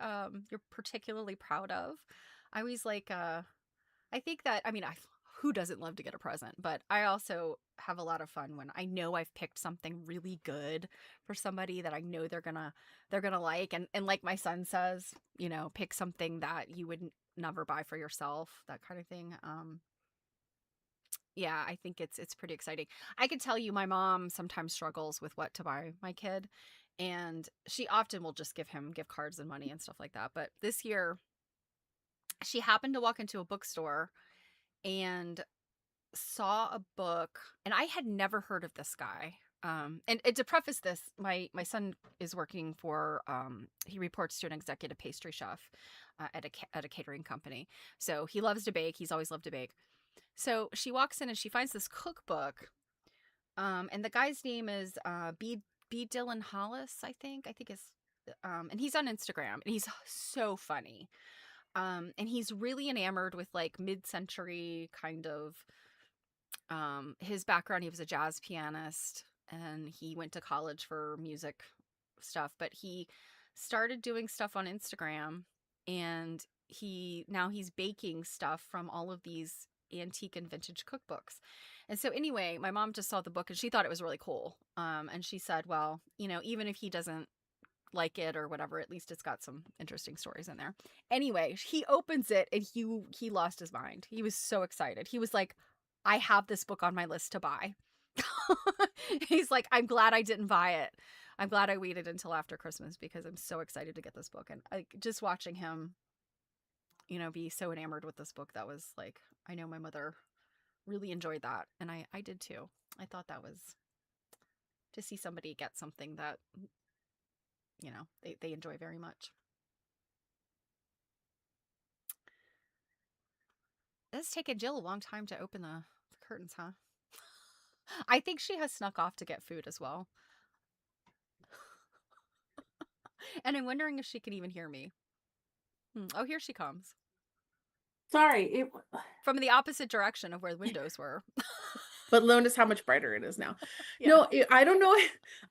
you're particularly proud of? I always like I think that I mean I who doesn't love to get a present, but I also have a lot of fun when I know I've picked something really good for somebody that I know they're gonna like, and like my son says, pick something that you would never buy for yourself, that kind of thing. Yeah, I think it's pretty exciting. I can tell you my mom sometimes struggles with what to buy my kid, and she often will just give him gift cards and money and stuff like that. But this year, she happened to walk into a bookstore and saw a book, and I had never heard of this guy. And to preface this, my son is working for he reports to an executive pastry chef at a catering company. So he loves to bake. He's always loved to bake. So she walks in and she finds this cookbook. And the guy's name is B. Dylan Hollis, I think. I think is and he's on Instagram and he's so funny. And he's really enamored with like mid-century kind of his background. He was a jazz pianist and he went to college for music stuff, but he started doing stuff on Instagram, and he's baking stuff from all of these antique and vintage cookbooks. And so anyway, my mom just saw the book and she thought it was really cool. And she said, well, even if he doesn't like it or whatever, at least it's got some interesting stories in there. Anyway, he opens it and he lost his mind. He was so excited. He was like, I have this book on my list to buy. He's like, I'm glad I didn't buy it. I'm glad I waited until after Christmas because I'm so excited to get this book. And just watching him, be so enamored with this book, that was like, I know my mother really enjoyed that. And I did too. I thought that was to see somebody get something that, they enjoy very much. It's taken Jill a long time to open the curtains, huh? I think she has snuck off to get food as well. And I'm wondering if she can even hear me. Oh, here she comes. Sorry, From the opposite direction of where the windows were. but notice how much brighter it is now. Yeah. No, I don't know.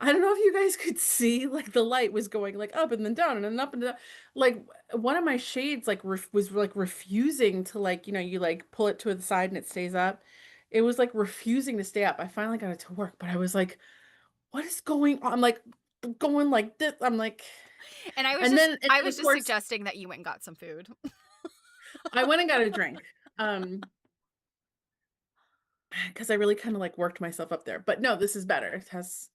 I don't know if you guys could see like the light was going like up and then down and then up and down. Like one of my shades like was like refusing to like, you like pull it to the side and it stays up. It was like refusing to stay up. I finally got it to work, but I was like, what is going on? I'm like going like this. I'm like, And and I then was of just course suggesting that you went and got some food. I went and got a drink. Because I really kind of like worked myself up there. But no, this is better. It has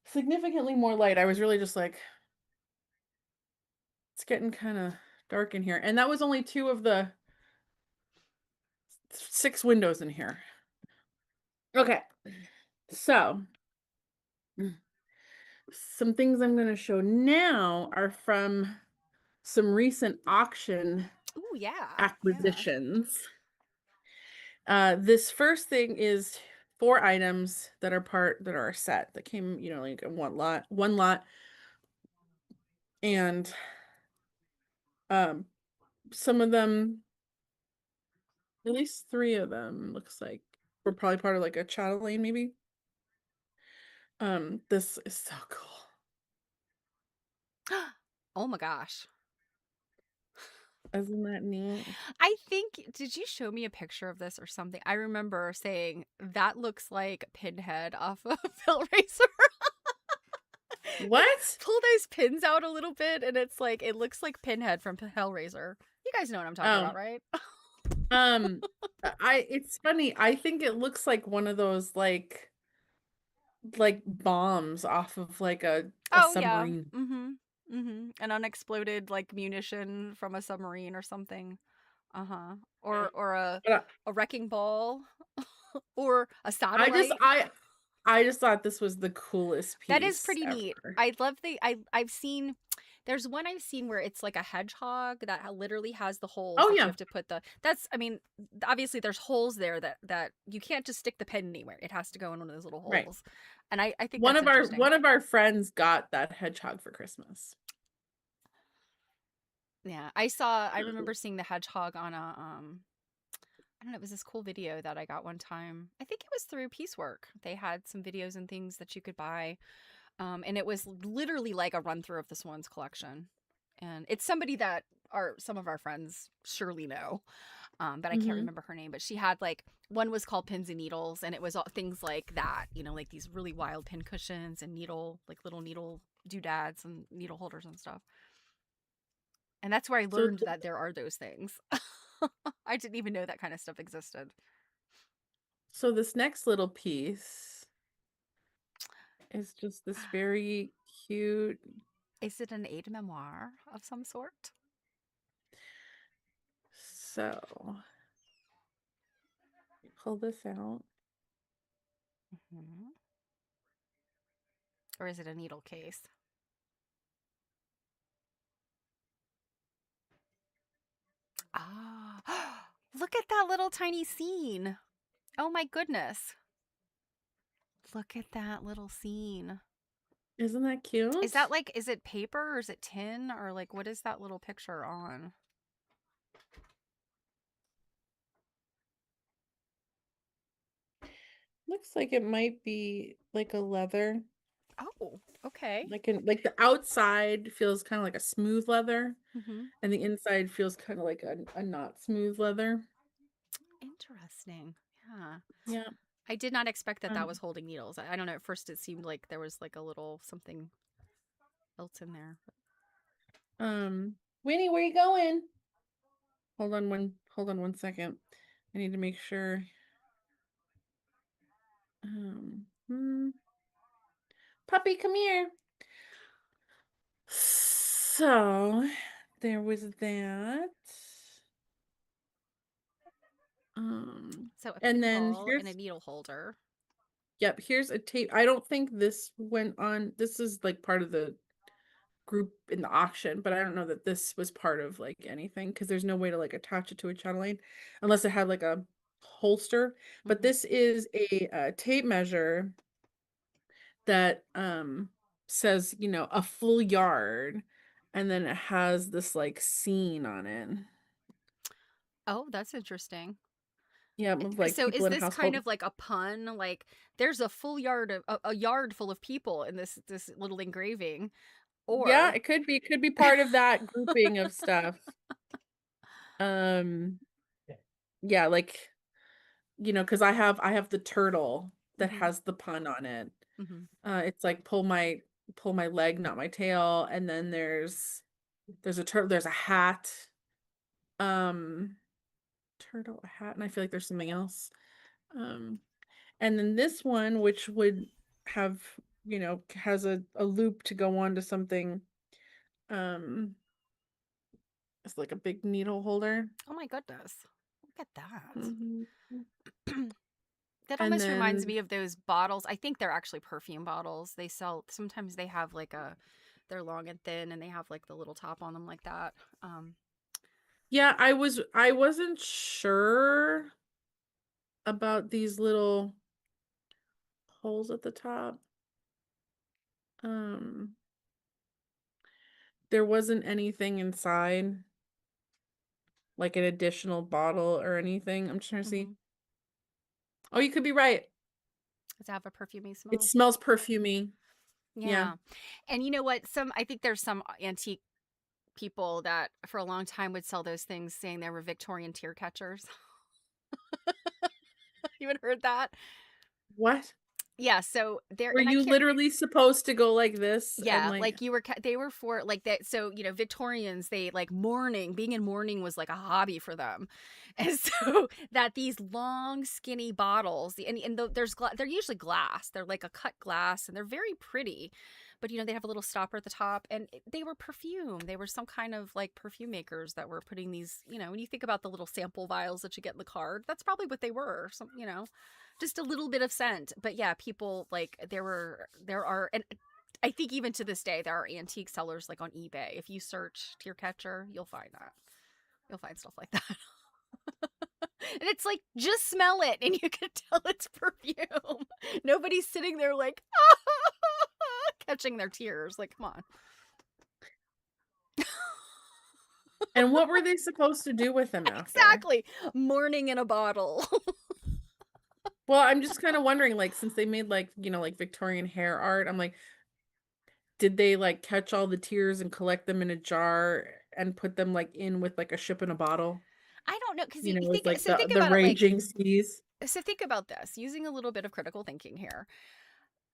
significantly more light. I was really just like, it's getting kind of dark in here. And that was only 2 of the 6 windows in here. Okay. So, some things I'm going to show now are from some recent auction Oh, yeah. Yeah. acquisitions. This first thing is 4 items that are a set that came, like in one lot. And some of them, at least 3 of them, looks like were probably part of like a chatelaine, maybe. This is so cool. Oh my gosh. Isn't that neat? I think, did you show me a picture of this or something? I remember saying that looks like Pinhead off of Hellraiser. What? Pull those pins out a little bit, and it's like it looks like Pinhead from Hellraiser. You guys know what I'm talking Oh, about, right? um, it's funny. I think it looks like one of those like bombs off of like a Oh yeah. submarine. Mm-hmm. Mm-hmm. An unexploded like munition from a submarine or something. Uh-huh. Yeah. Or But a wrecking ball or a I just satellite. I I just thought this was the coolest That is piece pretty neat. ever. I love I've seen there's one I've seen where it's like a hedgehog that literally has the holes Oh that you yeah, have to put the that's I mean obviously there's holes there that you can't just stick the pen anywhere. It has to go in one of those little right. holes. And I think that's interesting. One of our friends got that hedgehog for Christmas. Yeah. I Um, remember seeing the hedgehog on a I don't know, it was this cool video that I got one time. I think it was through Piecework. They had some videos and things that you could buy. And it was literally like a run through of the Swans collection. And it's somebody that some of our friends surely know. But I can't mhm. remember her name. But she had like one was called Pins and Needles, and it was all things like that, like these really wild pin cushions and needle, like little needle doodads and needle holders and stuff. And that's where I So learned that there are those things. I didn't even know that kind of stuff existed. so this next little piece is just this very cute. Is it an aide memoir of some sort? So pull this out. Hmm. Or is it a needle case? Ah, look at that little tiny scene. Oh my goodness. Look at that little scene. Isn't that Is that cute? like, is it paper or is it tin or like, what is that little picture on? Looks like it might be like a leather. Oh, okay. Like the outside feels kind of like a smooth leather, Mm-hmm. and the inside feels kind of like a not smooth leather. Interesting. Yeah. Yeah. I did not expect that that Um, was holding needles. I don't know. At first, it seemed like there was like a little something else in there. Winnie, where you going? Hold on one second. I need to make sure. Puppy, come here. So there was that. So a And pin then ball and a here's needle holder. yep, here's a tape. I don't think this went on. This is like part of the group in the auction, but I don't know that this was part of like anything because there's no way to like attach it to a chatelaine unless it had like a holster. But Mm-hmm. this is a, tape measure that says, a full yard, and then it has this like scene on it. Oh, that's interesting. Yeah, of like So people is in a this kind household. of like a pun? Like there's a full yard of a yard full of people in this little engraving, Yeah, or it could be part of that grouping of stuff. Um, yeah, like, because I have the turtle that hmm has the pun on it. hmm It's like pull my leg, not my tail, and then there's a turtle, there's a hat. Um, turtle, a hat, and I feel like there's something else. Um, and then this one, which would have, has a loop to go on to something. Um, it's like a big needle holder. oh my goodness, look at that. Mhm. That And almost reminds then me of those bottles. I think they're actually perfume bottles. They sell sometimes they have like they're long and thin and they have like the little top on them like that. Um, yeah, I wasn't sure about these little holes at the top. Um, there wasn't anything inside, like an additional bottle or anything. I'm trying to see. mhm. Oh, you could be right. Does it have a perfumey It smell? smells perfumey. Yeah. Yeah. And you know what? I think there's some antique people that for a long time would sell those things saying they were Victorian tear catchers. You haven't heard that? What? Yeah, so there Were and I you can't literally supposed to go like this and, yeah, like like you were they were for like that so, Victorians, they like mourning, being in mourning was like a hobby for them. And so that these long skinny bottles, they're usually glass. They're like a cut glass and they're very pretty. But they have a little stopper at the top and they were perfume. They were some kind of like perfume makers that were putting these, when you think about the little sample vials that you get in the card, that's probably what they were. Just a little bit of scent. But yeah, people like there are and I think even to this day there are antique sellers like on eBay. If you search tear catcher, you'll find that. You'll find stuff like that. And it's like, just smell it and you can tell it's perfume. Nobody's sitting there like catching their tears. Like, come on. and what were they supposed to do with them after? Exactly. Morning in a bottle. Well, I'm just kinda wondering, like, since they made, like, like, Victorian hair art, I'm like, did they, like, catch all the tears and collect them in a jar and put them, like, in with, like, a ship in a bottle? I don't know because you With, think like, so. Think the about it like raging seas? so. Think about this using a little bit of critical thinking here.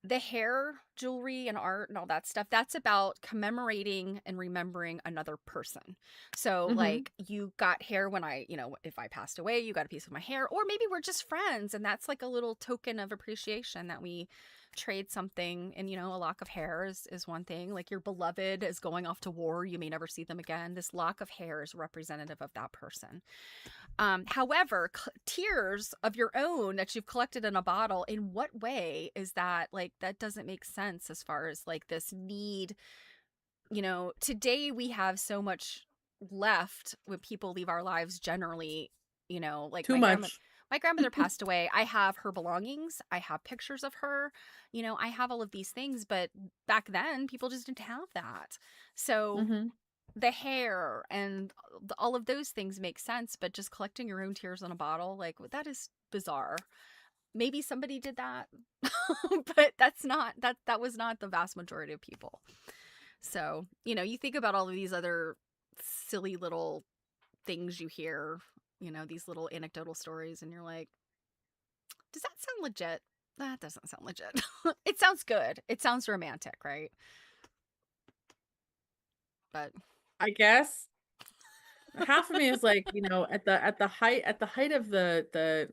The hair, jewelry, and art and all that stuff, that's about commemorating and remembering another person. So, Mhm. like, you got hair when if I passed away, you got a piece of my hair, or maybe we're just friends, and that's like a little token of appreciation that we trade something. And, a lock of hair is one thing. Like, your beloved is going off to war, you may never see them again. This lock of hair is representative of that person. However, tears of your own that you've collected in a bottle, in what way is that like that doesn't make sense as far as like this need, today we have so much left when people leave our lives generally, like Too much. my grandmother passed away. I have her belongings, I have pictures of her, I have all of these things, but back then people just didn't have that. So Mhm. the hair and all of those things make sense, but just collecting your own tears in a bottle, like that is bizarre. Maybe somebody did that, but that was not the vast majority of people. So, you think about all of these other silly little things you hear, these little anecdotal stories, and you're like, does that sound legit? That doesn't sound legit. It sounds good. It sounds romantic, right? But I guess. Half of me is like, at the height of the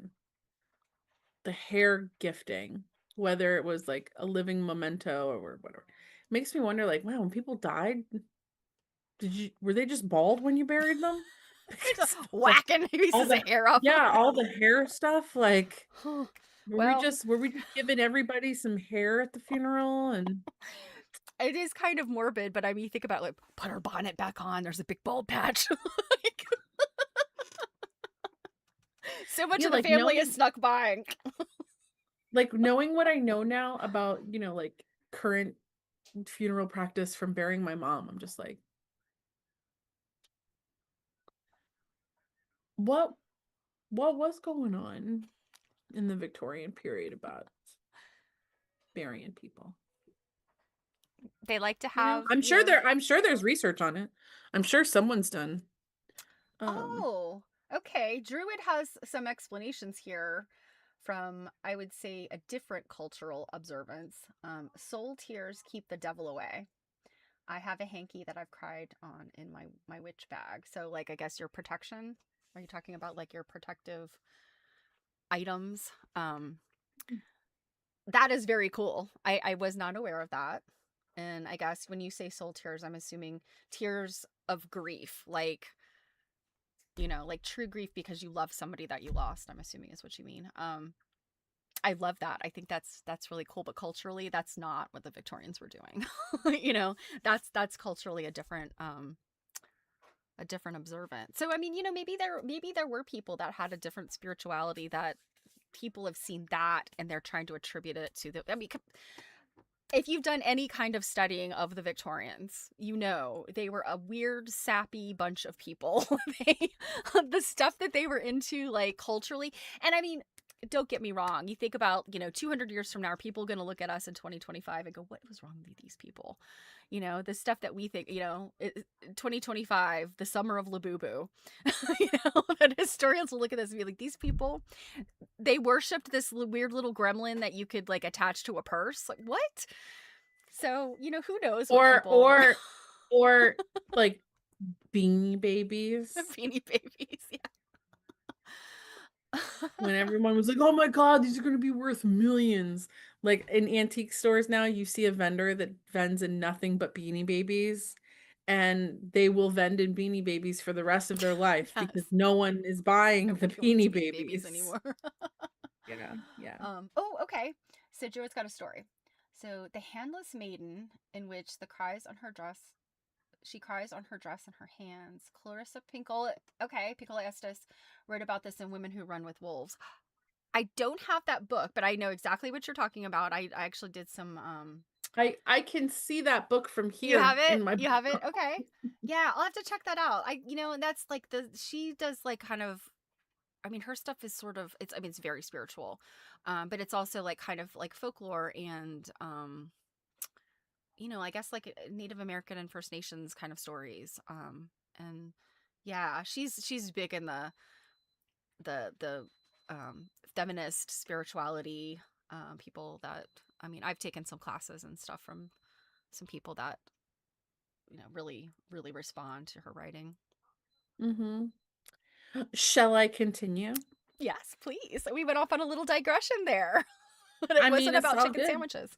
hair gifting, whether it was, like, a living memento or whatever, makes me wonder, like, wow, when people died, were they just bald when you buried them? Because, like, whacking all pieces of the hair off of yeah, all the hair stuff, like, well, were we just giving everybody some hair at the funeral and it is kind of morbid, but I mean, think about like put her bonnet back on. There's a big bald patch. Like, so much yeah, of the like, family is snuck by. knowing what I know now about, like, current funeral practice from burying my mom, I'm just like, what what was going on in the Victorian period about burying people? They like to have, I'm sure there's research on it. I'm sure someone's done. Um, oh, okay. Druid has some explanations here from, I would say, a different cultural observance. Soul tears keep the devil away. I have a hanky that I've cried on in my witch bag. So, like, I guess your protection. Are you talking about like your protective items? That is very cool. I was not aware of that. And I guess when you say soul tears, I'm assuming tears of grief, like, like true grief because you love somebody that you lost, I'm assuming is what you mean. I love that. I think that's really cool, but culturally that's not what the Victorians were doing. That's culturally a different observance. So I mean, maybe there were people that had a different spirituality that people have seen that and they're trying to attribute it to the I mean, if you've done any kind of studying of the Victorians, they were a weird, sappy bunch of people. The stuff that they were into, like culturally, and I mean, don't get me wrong. You think about, 200 years from now, are people going to look at us in 2025 and go, what was wrong with these people? The stuff that we think, 2025, the summer of Labubu, that historians will look at this and be like, these people, they worshipped this weird little gremlin that you could like attach to a purse. Like, what? So, who knows what Or people, or or like Beanie Babies. beanie babies. Yeah. When everyone was like, "Oh my God, these are going to be worth millions." Like in antique stores now, you see a vendor that vends in nothing but Beanie Babies, and they will vend in Beanie Babies for the rest of their life because Yes. no one is buying the Nobody wants Beanie beanie babies Babies. anymore. Yeah, yeah. Oh, okay. So Joe's got a story. So the handless maiden, in which she cries on her dress and her hands. Clarissa Pinkel, okay, Pinkel Estes wrote about this in Women Who Run with Wolves. I don't have that book, but I know exactly what you're talking about. I actually did some. I can see that book from You have here it. in my You have it. book. Okay. Yeah, I'll have to check that out. And that's like she does like kind of. I mean, her stuff is sort of it's. I mean, it's very spiritual, but it's also like kind of like folklore and I guess like Native American and First Nations kind of stories. And yeah, she's big in the feminist spirituality. People that I mean, I've taken some classes and stuff from some people that really really respond to her writing. Mm-hmm. Shall I continue? Yes, please. We went off on a little digression there, but it I mean, wasn't it's about all chicken good. sandwiches.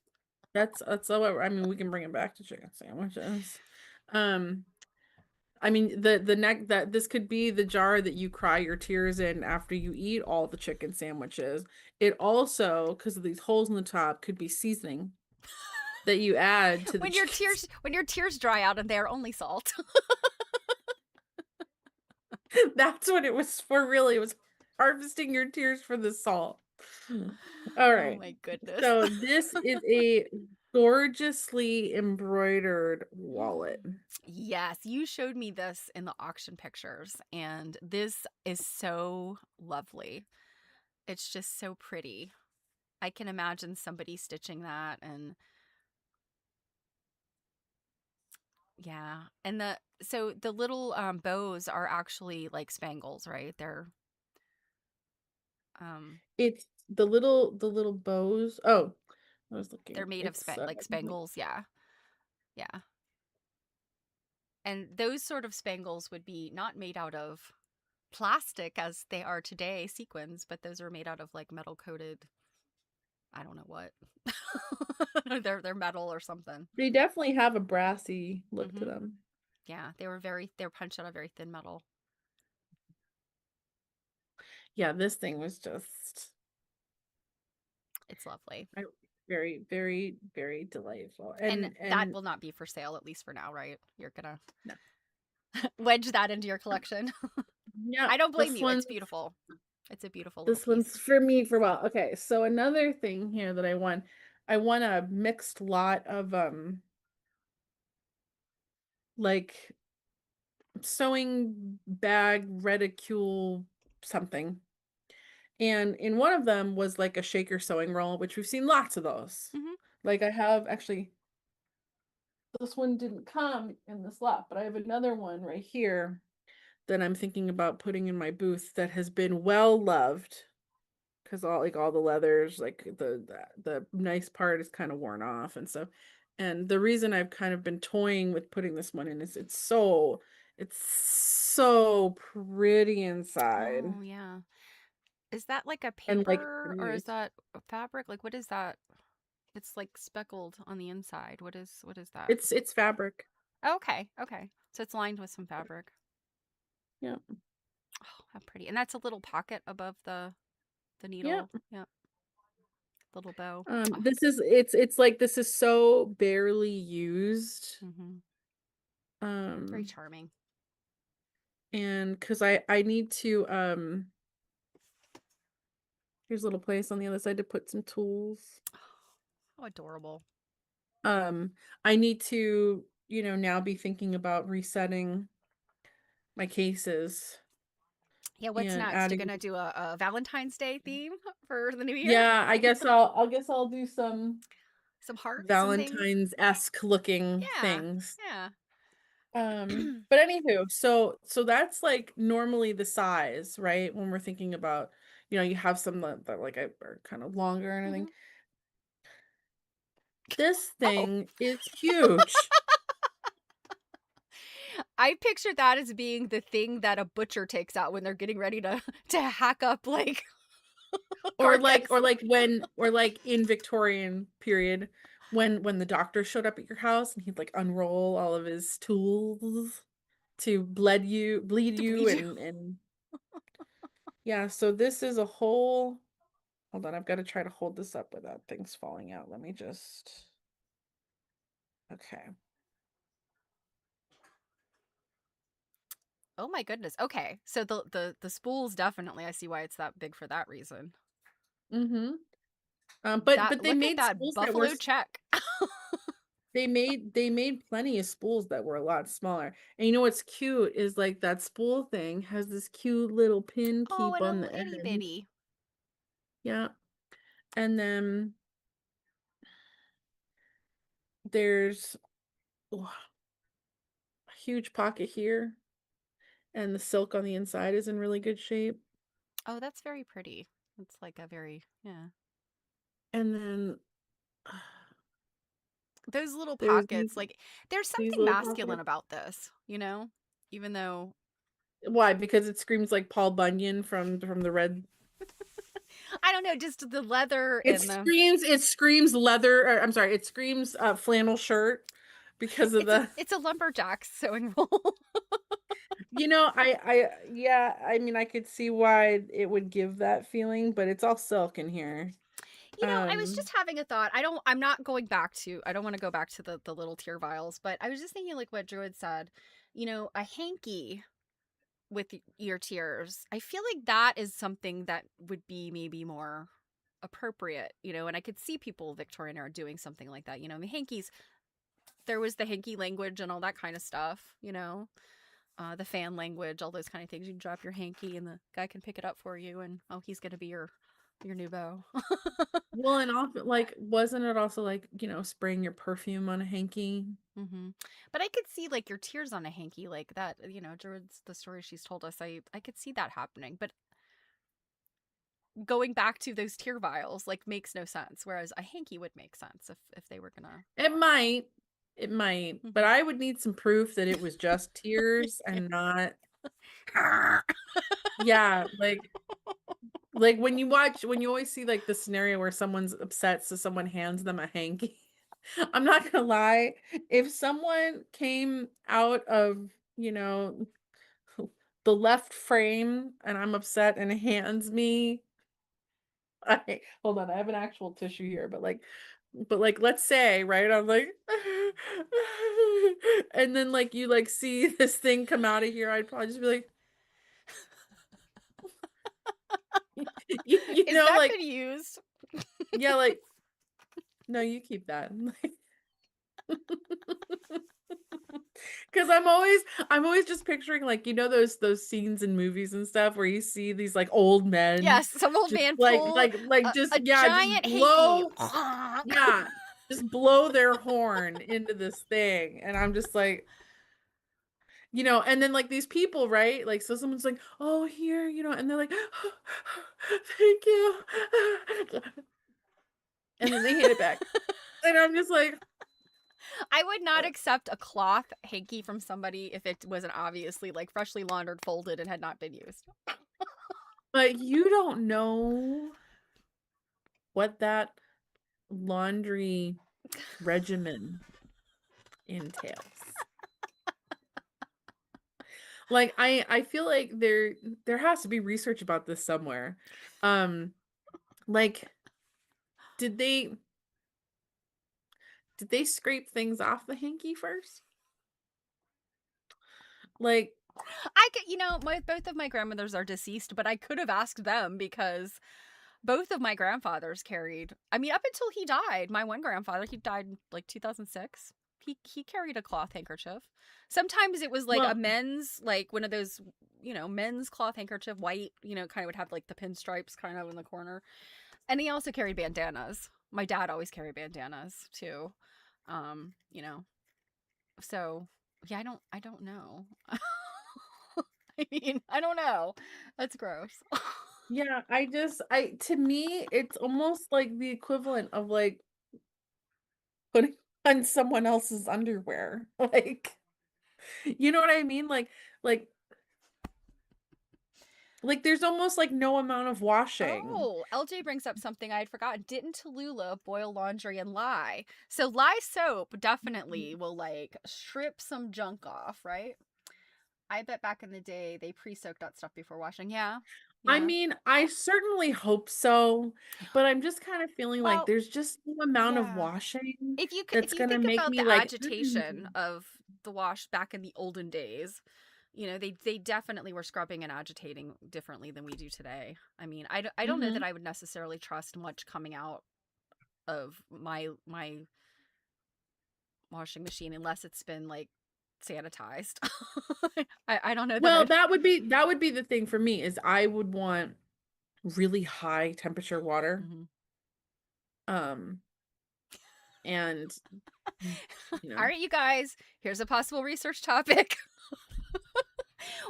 That's all. I mean, we can bring it back to chicken sandwiches. Um, I mean, the neck that this could be the jar that you cry your tears in after you eat all the chicken sandwiches. It also, because of these holes in the top, could be seasoning that you add to the When your chicken. tears dry out and they're only salt. That's what it was for, really. It was harvesting your tears for the salt. All Oh right. my goodness. So this is a gorgeously embroidered wallet. Yes, you showed me this in the auction pictures, and this is so lovely. It's just so pretty. I can imagine somebody stitching that, and yeah. And the little bows are actually like spangles, right? Um It's the little bows. Oh, I was they're looking. made of It's like spangles, yeah. Yeah. And those sort of spangles would be not made out of plastic as they are today, sequins, but those are made out of like metal coated, I don't know what. They're metal or something. they definitely have a brassy look to Mhm. them. Yeah, they're punched out of very thin metal. Yeah, this thing was just It's lovely. I, very, very, very delightful. And And that and will not be for sale at least for now, right? You're going to no, wedge that into your collection. yeah, I don't blame this you. It's one's beautiful. It's a beautiful little this piece. one's for me for well. Okay, so another thing here that I won a mixed lot of like sewing bag reticule something. And in one of them was like a shaker sewing roll, which we've seen lots of those. Mhm. Like I have actually, this one didn't come in this lot, but I have another one right here that I'm thinking about putting in my booth that has been well loved because all the leathers, like the nice part is kind of worn off and stuff. And the reason I've kind of been toying with putting this one in is it's so pretty inside Oh, yeah. Is that like a and like paper or is underneath. that a fabric? Like what is that? It's like speckled on the inside. What is that? It's fabric. Oh, okay. Okay. So it's lined with some fabric. Yeah. Oh, how pretty. And that's a little pocket above the Yeah. needle. Yeah. Little bow. Oh. This is it's like this is so barely used. Mhm. Very Um, charming. and because I need to here's a little place on the other side to put some tools. Oh, adorable. Um, I need to, now be thinking about resetting my cases Yeah, what's and next? You're adding. gonna do a Valentine's Day theme for the new year? Yeah, I guess I'll do some Some hearts and things? Valentine's-esque looking Yeah. things. Yeah. But anywho, so that's like normally the size, right? When we're thinking about, you have some that like are kind of longer and everything. Mhm. This Oh, thing is huge. I pictured that as being the thing that a butcher takes out when they're getting ready to to hack up like a Or carcass. like in Victorian period when the doctor showed up at your house and he'd like unroll all of his tools to bleed To you bleed you. and yeah, so this is a whole. Hold on, I've got to try to hold this up without things falling out. Let me just. Okay. Oh my goodness. Okay. So the spools definitely I see why it's that big for that reason. Mm-hmm. But That they look at made that spools that were buffalo check. they made plenty of spools that were a lot smaller. And you know what's cute is like that spool thing has this cute little pin Oh, keep and on a the itty end. bitty. Yeah. And then there's oh, a huge pocket here, and the silk on the inside is in really good shape. Oh, that's very pretty. It's like a very, yeah. And then Those little there's pockets, like there's these something little masculine pockets. about this, you know? Even though Why? Because it screams like Paul Bunyan from the red. I don't know, just the leather It and the screams it screams leather, or, I'm sorry, it screams flannel shirt because of the. it's a lumberjack sewing roll. Yeah, I mean I could see why it would give that feeling, but it's all silk in here. You know, I was Um just having a thought. I'm not going back to I don't want to go back to the little tear vials, but I was just thinking like what Druid said, a hanky with your tears. I feel like that is something that would be maybe more appropriate, and I could see people Victorian era doing something like that. The hankies, there was the hanky language and all that kind of stuff. The fan language, all those kind of things. You can drop your hanky and the guy can pick it up for you, and oh, he's gonna be your new beau. well, and often like wasn't it also like, spraying your perfume on a hanky? But I could see like your tears on a hanky like that. Druid's the story she's told us. I could see that happening, but going back to those tear vials like makes no sense. Whereas a hanky would make sense if they were gonna. It might. It might, but Mhm. I would need some proof that it was just tears Yeah. and not. Yeah, like when you always see like the scenario where someone's upset so someone hands them a hanky. I'm not gonna lie, if someone came out of, the left frame and I'm upset and hands me hold on, I have an actual tissue here, but like let's say, right? I'm like and then like you like see this thing come out of here, I'd probably just be like Is that like been used? yeah, like no, you keep that. Because I'm always just picturing like those scenes in movies and stuff where you see these like old men Yes, some old just man like pull like just a yeah just giant hanky. blow yeah just blow their horn into this thing, and I'm just like, and then like these people, right, like so someone's like, oh, here, and they're like, thank you, and then they hand it back, and I'm just like, I would not accept a cloth hanky from somebody if it wasn't obviously like freshly laundered, folded, and had not been used. but you don't know what that laundry regimen entails. Like I feel like there has to be research about this somewhere. Um like did they did they scrape things off the hanky first? Like I could, both of my grandmothers are deceased, but I could have asked them because both of my grandfathers carried. I mean, up until he died, my one grandfather, he died in like 2006. he carried a cloth handkerchief. Sometimes it was like a Well, men's, like one of those, men's cloth handkerchief, white, kind of would have like the pinstripes kind of in the corner. And he also carried bandanas. My dad always carried bandanas too. You know. So, yeah, I don't know. I mean, I don't know. That's gross. yeah, to me, it's almost like the equivalent of like putting on someone else's underwear. Like, you know what I mean? Like, like there's almost like no amount of washing. Oh, LJ brings up something I had forgotten. Didn't Tallulah boil laundry and lye? So lye soap definitely will like strip some junk off, right? I bet back in the day they pre-soaked that stuff before washing. Yeah. I Yeah. mean, I certainly hope so, but I'm just kind of feeling like Well, there's just no amount of yeah. washing If that's you gonna think make about me the like, agitation of the wash back in the olden days, they definitely were scrubbing and agitating differently than we do today. I mean, I don't know that Mhm. I would necessarily trust much coming out of my washing machine unless it's been like sanitized. I don't know that Well, I'd. that would be the thing for me is I would want really high temperature water. Mhm. Um, and you All know, right, you guys. Here's a possible research topic.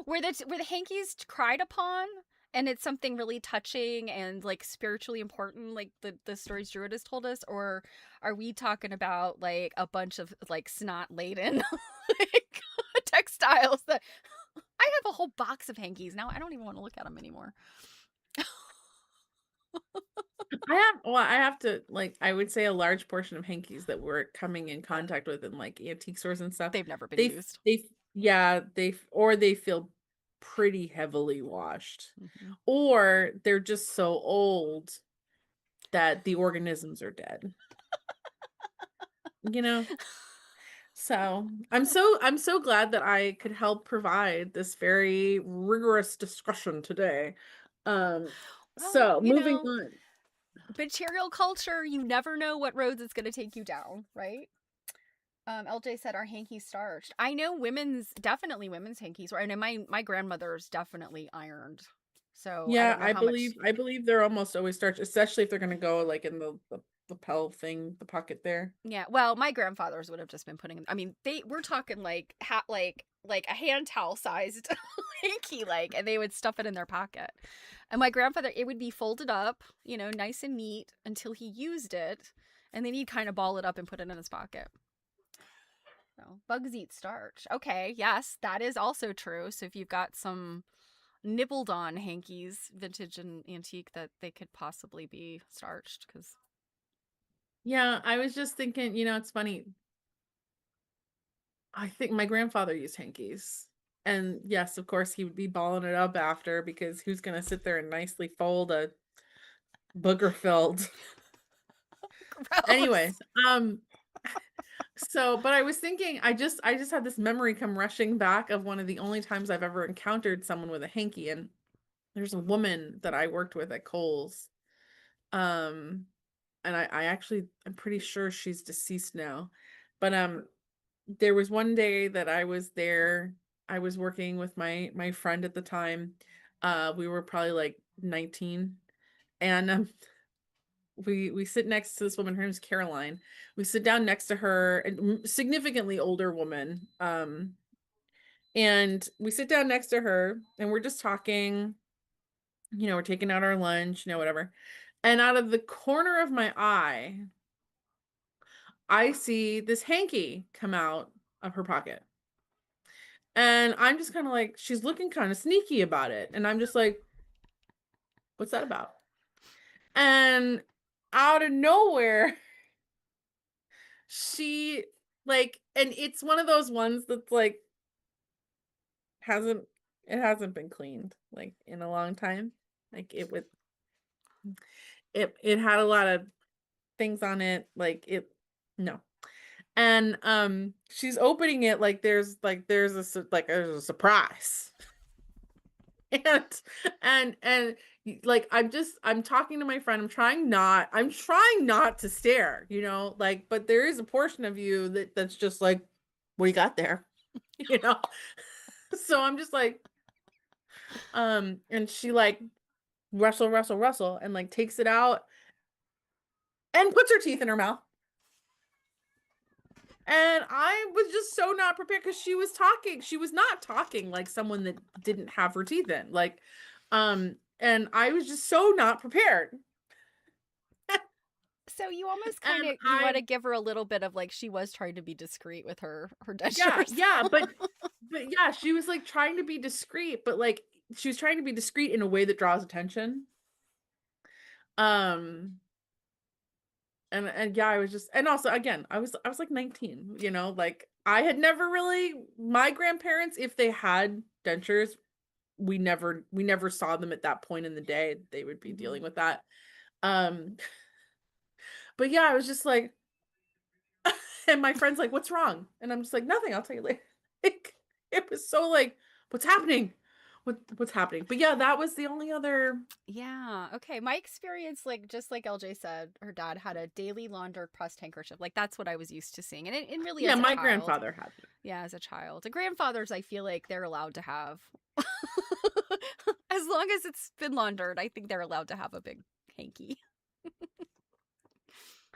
Where the hankies cried upon, and it's something really touching and like spiritually important, like the stories Druid has told us, or are we talking about like a bunch of like snot laden like textiles that I have a whole box of hankies now. I don't even want to look at them anymore. I have to like I would say a large portion of hankies that we're coming in contact with in like antique stores and stuff, They've never been they used. yeah, or they feel pretty heavily washed. Hmm. Or they're just so old that the organisms are dead. You know? So, I'm so glad that I could help provide this very rigorous discussion today. Um, Well, so moving on. material culture, you never know what roads it's going to take you down, right? LJ said our hankies starched. I know definitely women's hankies. Or I know my grandmother's definitely ironed. So I Yeah, don't know I how much. believe I believe they're almost always starch, especially if they're gonna go like in the lapel thing, the pocket there. Yeah, well, my grandfathers would have just been putting. I mean, we're talking like like a hand towel sized hanky, like, and they would stuff it in their pocket. And my grandfather, it would be folded up, nice and neat until he used it, and then he'd kind of ball it up and put it in his pocket. So bugs eat starch. Okay, yes, that is also true. So if you've got some nibbled on hankies, vintage and antique, that they could possibly be starched because Yeah, I was just thinking, it's funny. I think my grandfather used hankies. And yes, of course, he would be balling it up after because who's gonna sit there and nicely fold a booger filled. gross. Anyways, but I was thinking, I just had this memory come rushing back of one of the only times I've ever encountered someone with a hanky, and there's a woman that I worked with at Kohl's. Um, and I'm pretty sure she's deceased now. But there was one day that I was there. I was working with my friend at the time. We were probably like 19, and we sit next to this woman. Her name's Caroline. We sit down next to her, a significantly older woman. And we sit down next to her, and we're just talking. We're taking out our lunch, whatever. And out of the corner of my eye, I see this hanky come out of her pocket. And I'm just kind of like, she's looking kind of sneaky about it. And I'm just like, what's that about? And out of nowhere, she and it's one of those ones that's like, hasn't, it hasn't been cleaned like in a long time. Like it had a lot of things on it. No. And she's opening it like there's a surprise. And like I'm talking to my friend. I'm trying not to stare, like, but there is a portion of you that's just like, what do you got there? You know? So I'm just like, and she like rustle, and like takes it out and puts her teeth in her mouth. And I was just so not prepared because she was talking. She was not talking like someone that didn't have her teeth in. Like, and I was just so not prepared. So you almost kind And of you want to give her a little bit of like she was trying to be discreet with her yeah, dentures. yeah, but yeah, she was like trying to be discreet, but like she was trying to be discreet in a way that draws attention. Um, and yeah, I was just, and also again, I was like 19, like I had never really, my grandparents, if they had dentures, we never saw them at that point in the day. They would be Hmm. dealing with that. Um, but yeah, I was just like, and my friend's like, "What's wrong?" And I'm just like, "Nothing. I'll tell you later." Like, it was so like, "What's happening? What's happening?" But yeah, that was the only other. Yeah. Okay. My experience, like just like LJ said, her dad had a daily laundered pressed handkerchief. Like that's what I was used to seeing, and really Yeah, as a my child, grandfather had it. yeah, as a child, the grandfathers, I feel like they're allowed to have, as long as it's been laundered. I think they're allowed to have a big hanky.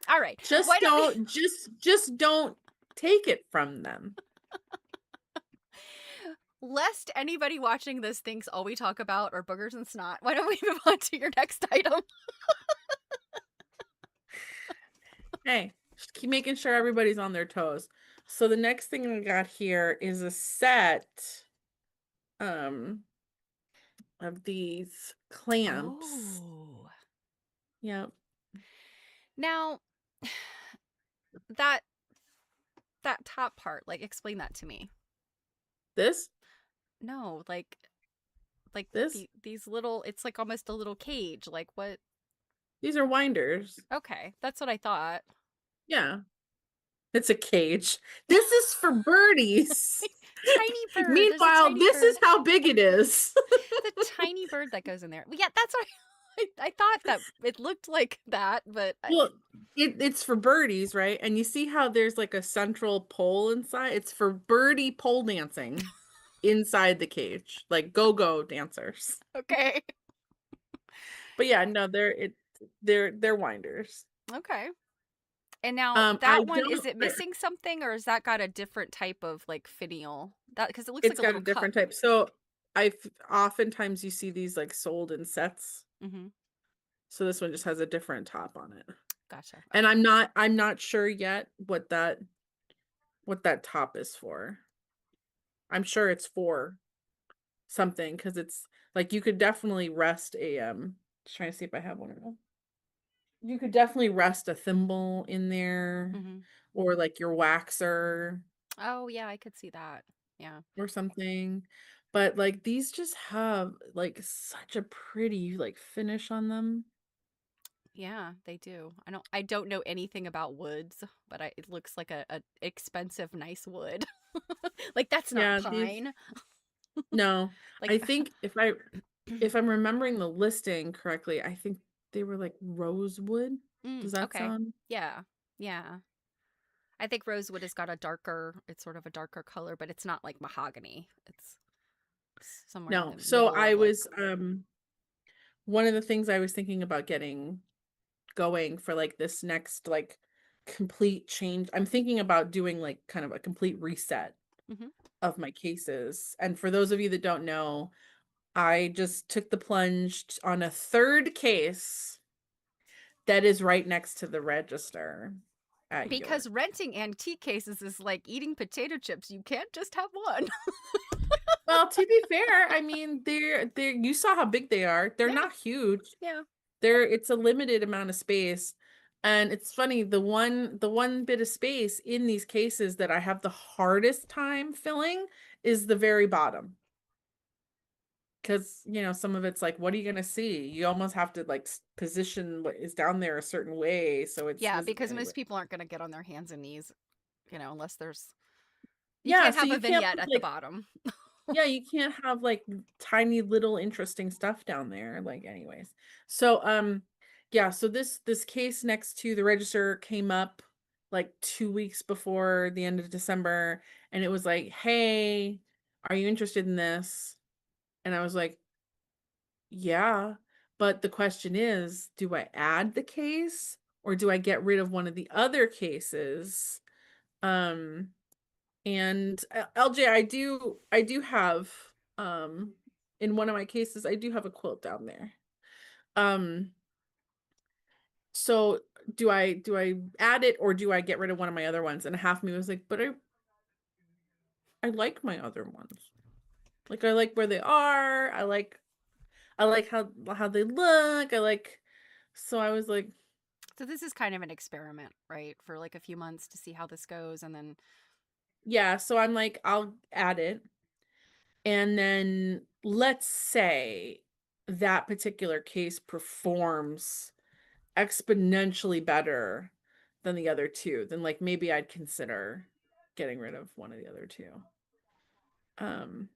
All right. Why Just don't we? don't, just don't take it from them. Lest anybody watching this thinks all we talk about are boogers and snot, why don't we move on to your next item? Hey, just keep making sure everybody's on their toes. So the next thing I got here is a set um of these clamps. Oh. Yeah. Now, that that top part, like explain that to me. This, No, like this, these little, it's like almost a little cage. Like what? these are winders. Okay, that's what I thought. Yeah. It's a cage. This is for birdies. Tiny bird. There's a Meanwhile, tiny this is bird. how big it is. The tiny bird that goes in there. Well, yeah, that's what I thought that it looked like that, but Well, it's for birdies, right? And you see how there's like a central pole inside? It's for birdie pole dancing inside the cage, like go-go dancers. okay. But yeah, no, they're winders. Okay. And now I that one, is don't it missing something or is that got a different type of like finial? That because it looks like It's a got a little cup. different type. So I've oftentimes you see these like sold in sets. Mm-hmm. So this one just has a different top on it. Gotcha. And Okay. I'm not sure yet what that top is for. I'm sure it's for something because it's like you could definitely rest a just trying to see if I have one or not. You could definitely rest a thimble in there Mm-hmm. or like your waxer Oh yeah, I could see that. Yeah. or something. But like these just have like such a pretty like finish on them. Yeah, they do. I don't know anything about woods, but it looks like a expensive, nice wood. Like that's not Yeah, these pine. no. Like I think if I'm remembering the listing correctly, I think they were like rosewood. Does that okay. sound? Yeah. Yeah. I think rosewood has got a darker, it's sort of a darker color, but it's not like mahogany. It's somewhere in No. the So middle I of like, was one of the things I was thinking about getting going for like this next like complete change. I'm thinking about doing like kind of a complete reset hmm of my cases. And for those of you that don't know, I just took the plunge on a third case that is right next to the register at because York. renting antique cases is like eating potato chips. You can't just have one. Well, to be fair, I mean, they're you saw how big they are. They're Yeah. not huge. Yeah. It's a limited amount of space. And it's funny, the one bit of space in these cases that I have the hardest time filling is the very bottom. Because, some of it's like, what are you gonna see? You almost have to like position what is down there a certain way so it's Yeah, visible because anyway. most people aren't going to get on their hands and knees, unless there's, you Yeah, can't so have a you can't vignette put at the like bottom. Yeah, you can't have like tiny little interesting stuff down there. Like, anyways. So yeah, so this case next to the register came up like 2 weeks before the end of December, and it was like, hey, are you interested in this? And I was like, yeah. But the question is, do I add the case or do I get rid of one of the other cases? Um and LJ, I do have um in one of my cases I do have a quilt down there. Um so do I add it or do I get rid of one of my other ones? And half me was like, but I like my other ones. Like I like where they are. I like how they look. I like, so I was like, So this is kind of an experiment, right? For like a few months to see how this goes, and then yeah, so I'm like, I'll add it. And then let's say that particular case performs exponentially better than the other two, then like maybe I'd consider getting rid of one of the other two. Um,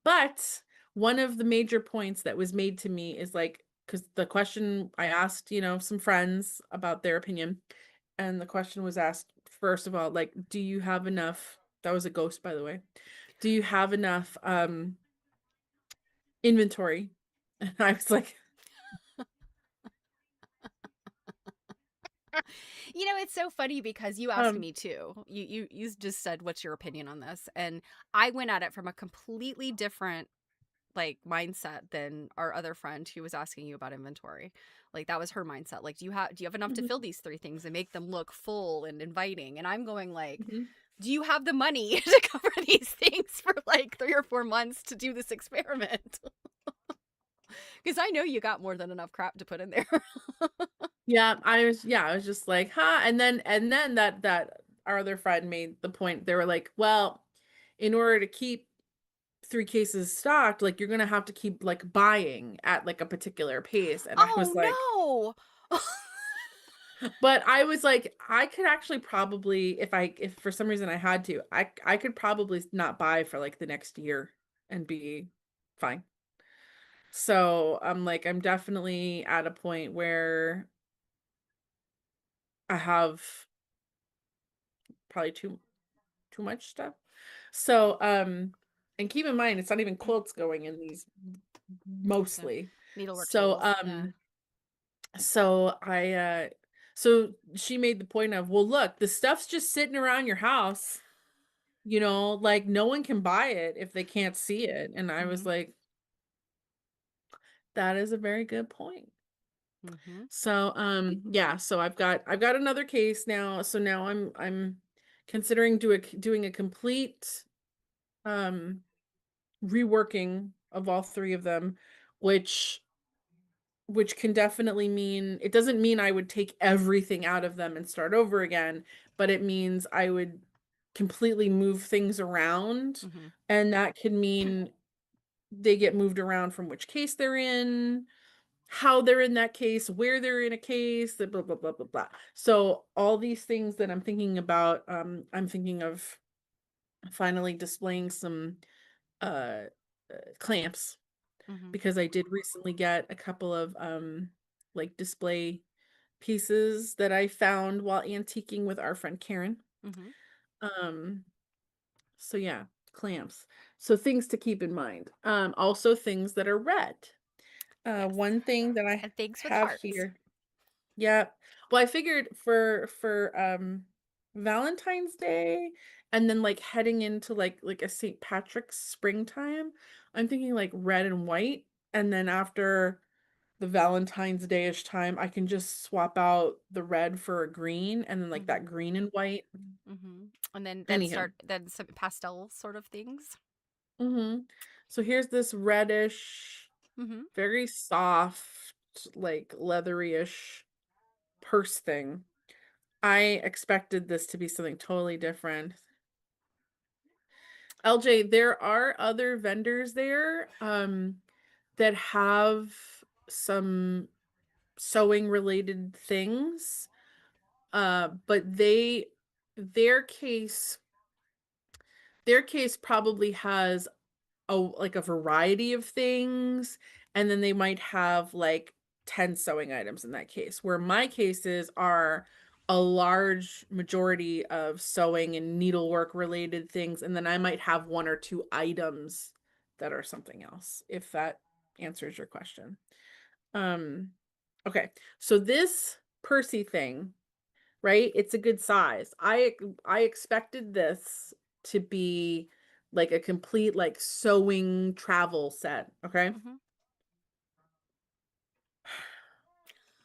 but one of the major points that was made to me is like, because the question I asked, some friends about their opinion, and the question was asked, first of all, like, do you have enough? That was a ghost, by the way. Do you have enough inventory? And I was like, it's so funny because you asked um, me too. You just said, "What's your opinion on this?" And I went at it from a completely different like mindset than our other friend who was asking you about inventory. Like that was her mindset. Like, do you have enough to mhm, fill these three things and make them look full and inviting? And I'm going like, mhm. do you have the money to cover these things for like 3 or 4 months to do this experiment? Because I know you got more than enough crap to put in there. Yeah, I was just like, huh. And then that our other friend made the point. They were like, well, in order to keep three cases stocked, like you're gonna have to keep like buying at like a particular pace. And I was like, Oh no. but I was like, I could actually probably, if for some reason I had to, I could probably not buy for like the next year and be fine. So I'm like, I'm definitely at a point where I have probably too much stuff. So, and keep in mind, it's not even quilts going in these So mostly. needlework So, tools. Yeah. so so she made the point of, well, look, the stuff's just sitting around your house, like no one can buy it if they can't see it. And I was Mhm. like, that is a very good point. Mhm. So, yeah, so I've got another case now. So now I'm considering doing a complete um reworking of all three of them, which can definitely mean, it doesn't mean I would take everything out of them and start over again, but it means I would completely move things around, Mhm. and that could mean they get moved around from which case they're in, how they're in that case, where they're in a case, blah blah blah blah blah. So all these things that I'm thinking about, I'm thinking of finally displaying some uh clamps, Mhm. because I did recently get a couple of like display pieces that I found while antiquing with our friend Karen. Mhm. Um so yeah, clamps. So things to keep in mind. Also things that are red. Yes. One thing that I And things with have hearts. here. Yeah. Well, I figured for Valentine's Day, and then like heading into like a St. Patrick's springtime, I'm thinking like red and white, and then after the Valentine's Day-ish time, I can just swap out the red for a green, and then like that Mhm. green and white. Mhm. And then Anyhow. start then some pastel sort of things. Mhm. So here's this reddish, Mhm. very soft, like leathery-ish purse thing. I expected this to be something totally different. LJ, there are other vendors there that have some sewing related things. But their case their case probably has a variety of things, and then they might have like 10 sewing items in that case, where my cases are a large majority of sewing and needlework related things, and then I might have one or two items that are something else, if that answers your question. Um, okay. So this Percy thing, right? It's a good size. I expected this to be like a complete like sewing travel set, okay? Mm-hmm.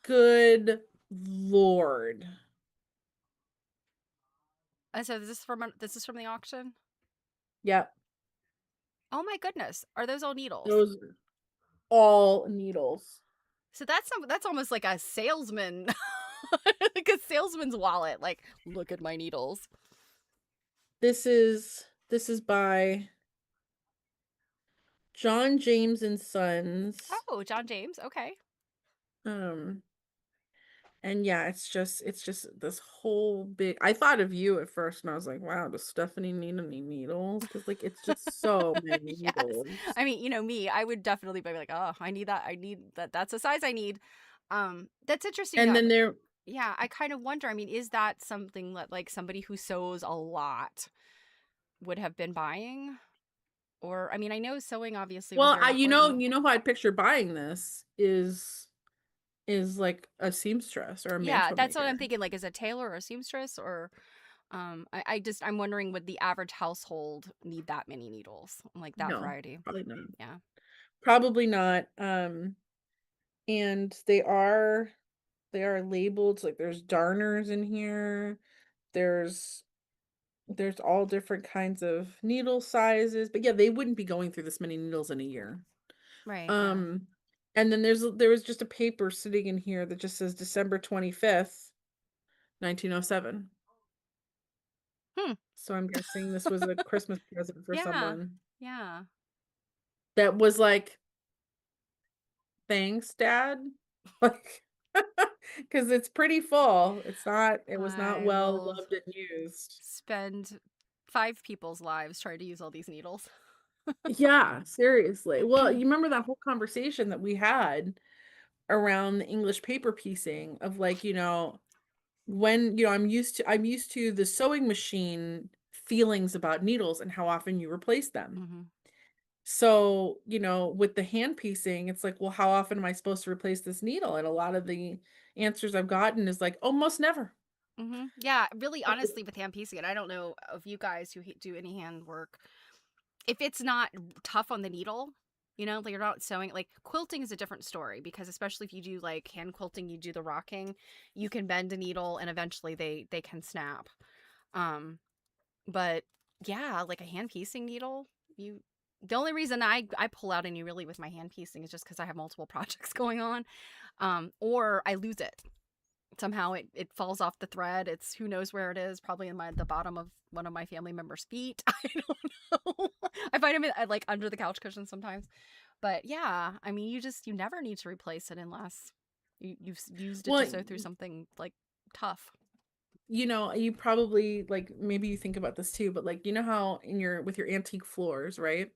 Good Lord. And so this is from the auction. Yep. Oh my goodness, are those all needles? Those are all needles. So that's almost like a salesman, like a salesman's wallet. Like, look at my needles. This is by John James and Sons. Oh, John James. Okay. Um And yeah, it's just this whole big I thought of you at first and I was like, wow, does Stephanie need any needles? Because like it's just so many Yes. needles. I mean, me, I would definitely be like, oh, I need that. I need that. That's the size I need. That's interesting And though. then there Yeah, I kind of wonder. I mean, is that something that like somebody who sews a lot would have been buying? Or I mean, I know sewing obviously was well, very I important. you know who I'd picture buying this is like a seamstress or a Yeah, mantua that's what I'm maker. thinking. Like, is a tailor or a seamstress or I'm wondering would the average household need that many needles? Like that No, variety. probably not. Yeah. Probably not. And they are labeled like there's darners in here. There's there's all different kinds of needle sizes, but yeah, they wouldn't be going through this many needles in a year. Right, yeah. Um, and then there was just a paper sitting in here that just says December 25th, 1907. Hmm. So I'm guessing this was a Christmas present for Yeah. someone Yeah. that was like, "Thanks, Dad." Like, because it's pretty full. It was not I well will loved and used. spend 5 people's lives trying to use all these needles. Yeah, seriously. Well, you remember that whole conversation that we had around the English paper piecing of like, when, I'm used to the sewing machine feelings about needles and how often you replace them. Mhm. So, with the hand piecing, it's like, well, how often am I supposed to replace this needle? And a lot of the answers I've gotten is like, almost never. Mhm. Yeah, really honestly with hand piecing, and I don't know of you guys who do any hand work, if it's not tough on the needle, like you're not sewing like quilting is a different story because especially if you do like hand quilting, you do the rocking, you can bend a needle and eventually they can snap. Um but yeah, like a hand piecing needle, you the only reason I pull out any really with my hand piecing is just because I have multiple projects going on. Or I lose it. Somehow it falls off the thread. It's who knows where it is, probably in the bottom of one of my family members' feet. I don't know. I find them like under the couch cushion sometimes. But yeah, I mean, you never need to replace it unless you've used it to Well, sew through something like tough. you probably like maybe you think about this too, but like how in your with your antique floors, right?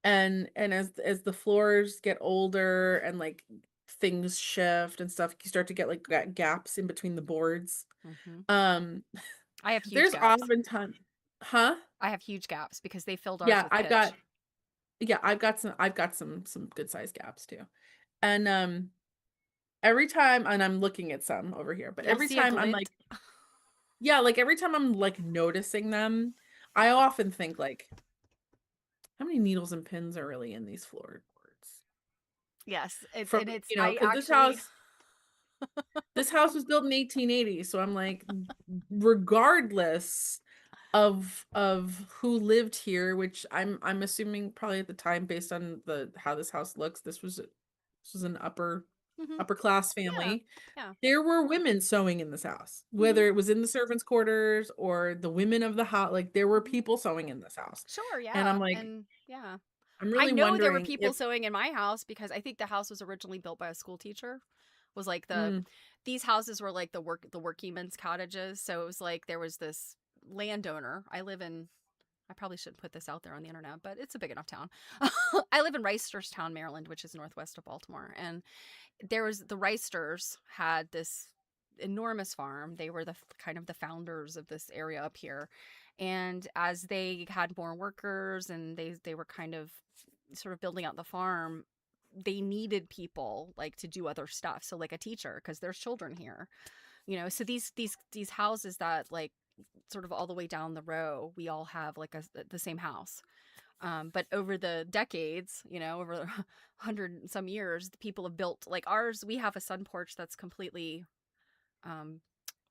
And as the floors get older and like things shift and stuff, you start to get like gaps in between the boards. Hmm. Um, I have huge there's gaps. oftentimes, huh? I have huge gaps because they filled ours Yeah, with pitch. I've got some good sized gaps too. And every time and I'm looking at some over here, but You'll every see a time I'm glint. like, yeah, like every time I'm like noticing them, I often think like, how many needles and pins are really in these floorboards? Yes, From, I because this actually. house this house was built in 1880, so I'm like, regardless of who lived here, which I'm assuming probably at the time based on the how this house looks, this was an Hmm. upper class Yeah, family. yeah. There were women sewing in this house, Hmm. whether it was in the servants' quarters or the women of the house, like there were Hmm. people sewing in this house. Sure, And I'm yeah, like, and yeah. I'm I really know there were wondering people if sewing in my house because I think the house was originally built by a school teacher. Was like mm, these houses were like the working men's cottages, so it was like there was this landowner. I live in I probably shouldn't put this out there on the internet, but it's a big enough town. I live in Reisterstown, Maryland, which is northwest of Baltimore, and there was the Reisters had this enormous farm. They were the kind of the founders of this area up here. And as they had more workers and they were kind of sort of building out the farm, they needed people like to do other stuff. So like a teacher, because there's children here. So these houses that like sort of all the way down the row, we all have like the same house. But over the decades, over 100 some years, the people have built like ours. We have a sun porch that's completely, um,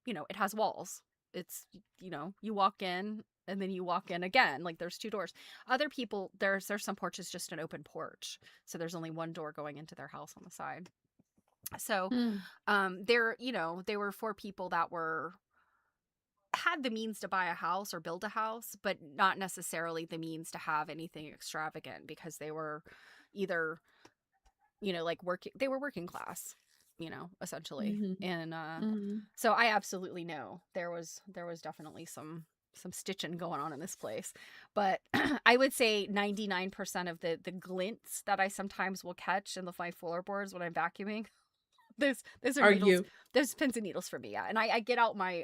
it has walls. It's, you walk in and then you walk in again. Like there's two doors. Other people, there's some porches just an open porch. So there's only one door going into their house on the side. So, Hmm. they were for people that were had the means to buy a house or build a house, but not necessarily the means to have anything extravagant because they were either, like they were working class, essentially. Mhm. And Mhm. so I absolutely know there was definitely some stitching going on in this place. But I would say 99% of the glints that I sometimes will catch in my floorboards when I'm vacuuming, those are Are needles. you? There's pins and needles for me, yeah. And I get out my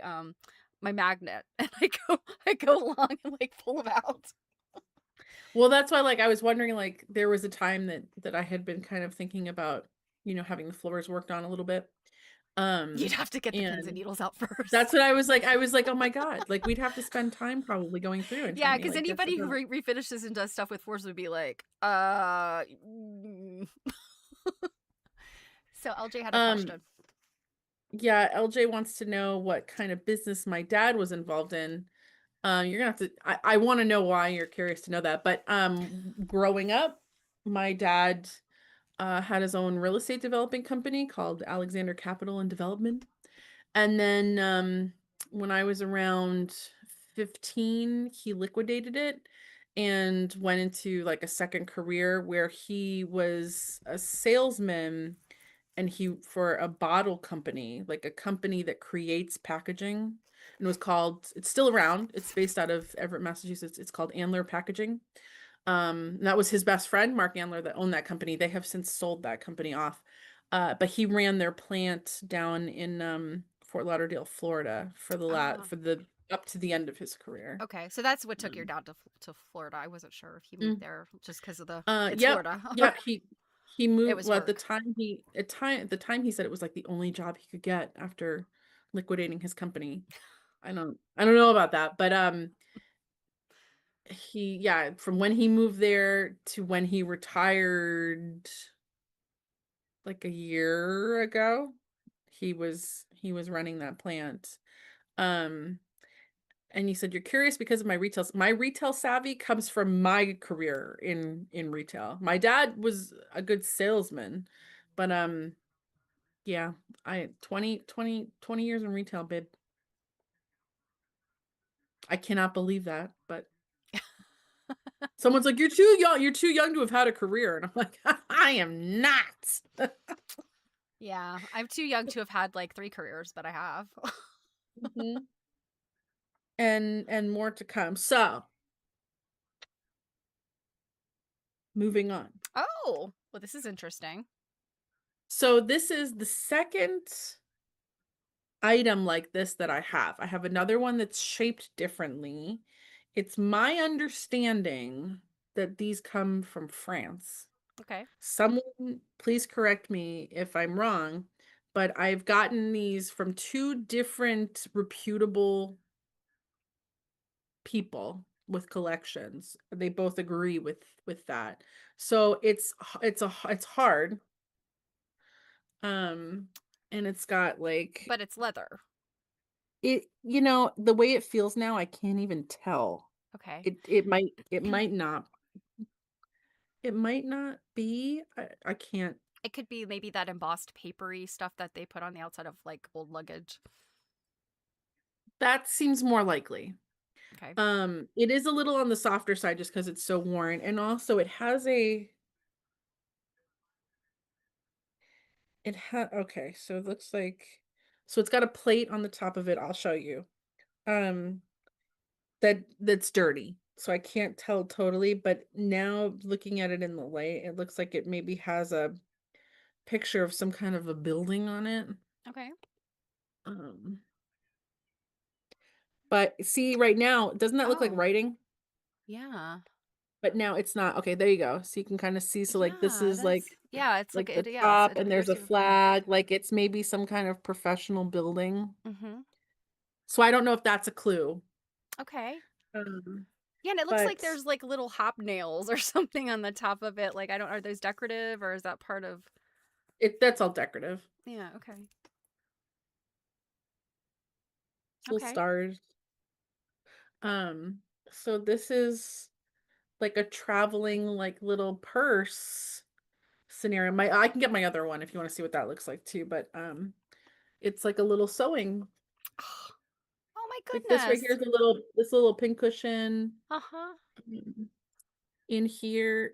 magnet and I go along and like pull them out. Well, that's why, like, I was wondering, like, there was a time that I had been kind of thinking about, having the floors worked on a little bit. You'd have to get the pins and And needles out that's first. what I was like. I was like, "Oh my god." Like, we'd have to spend time probably going through and Yeah, trying to, because like, get stuff anybody who out. refinishes and does stuff with floors would be like, So LJ had a Um, question. yeah, LJ wants to know what kind of business my dad was involved in. You're gonna have to I wanna know why you're curious to know that, but, growing up, my dad, had his own real estate developing company called Alexander Capital and Development. And then, when I was around 15, he liquidated it and went into, like, a second career where he was a salesman and he for a bottle company, like a company that creates packaging, and it's still around, it's based out of Everett, Massachusetts, it's called Andler Packaging. And that was his best friend, Mark Andler, that owned that company. They have since sold that company off. But he ran their plant down in, Fort Lauderdale, Florida Ah, for the up to the end of his career. okay. So that's what took your Um, dad to Florida. I wasn't sure if he moved mm, there just because of it's yep, Florida. yep, he It moved was well, work. at the time he said it was, like, the only job he could get after liquidating his company. I don't know about that, but, from when he moved there to when he retired, like, a year ago, he was running that plant. Um, and you said you're curious because of my retail savvy comes from my career in retail. My dad was a good salesman, but, yeah, I 20 years in retail, babe. I cannot believe that, but someone's like, "You're too young to have had a career," and I'm like, "I am not." Yeah, I'm too young to have had like three careers, but I have. Mhm. And more to come. So, moving on. Oh, well, this is interesting. So this is the second item like this that I have. I have another one that's shaped differently. It's my understanding that these come from France. Okay. Someone please correct me if I'm wrong, but I've gotten these from two different reputable people with collections. They both agree with that. So it's hard. Um and it's got like But it's leather. the way it feels now, I can't even tell. Okay. It might not be. I can't. It could be maybe that embossed papery stuff that they put on the outside of like old luggage. That seems more likely. Okay. It is a little on the softer side just because it's so worn, and also okay, so it looks like so it's got a plate on the top of it. I'll show you. Um, that's dirty. so I can't tell totally, but now looking at it in the light, it looks like it maybe has a picture of some kind of a building on it. Okay. Um, but see right now, doesn't that look like Oh, writing? yeah. But now it's not. Okay, there you go. So you can kind of see. So like this Yeah, is that's yeah, it's like like the it yes, top it and there's appears a to have been. flag, like it's maybe some kind of professional building. Mhm. So I don't know if that's a clue. Okay. Um, Yeah, and it looks like but there's like little hobnails or something on the top of it. Like I don't are those decorative or is that part of that's all decorative. yeah, okay. Little Okay. stars. Um, so this is like a traveling like little purse scenario. My I can get my other one if you want to see what that looks like too, but it's like a little sewing. Oh my Like this right here goodness. is a little this little pin cushion Uh-huh. um, in here,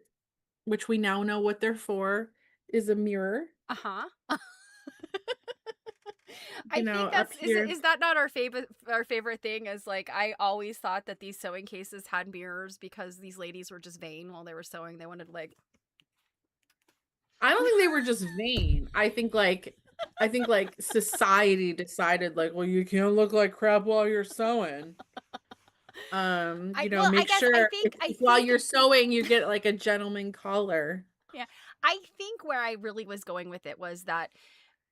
which we now know what they're for, is a mirror. Uh-huh. You I know, think up that's here. is that not our favorite thing is like I always thought that these sewing cases had mirrors because these ladies were just vain while they were sewing. They wanted like I don't think they were just vain. I think like society decided like, well, you can't look like crap while you're sewing. I I Make guess sure I if while think you're sewing you get like a gentleman collar. yeah. I think where I really was going with it was that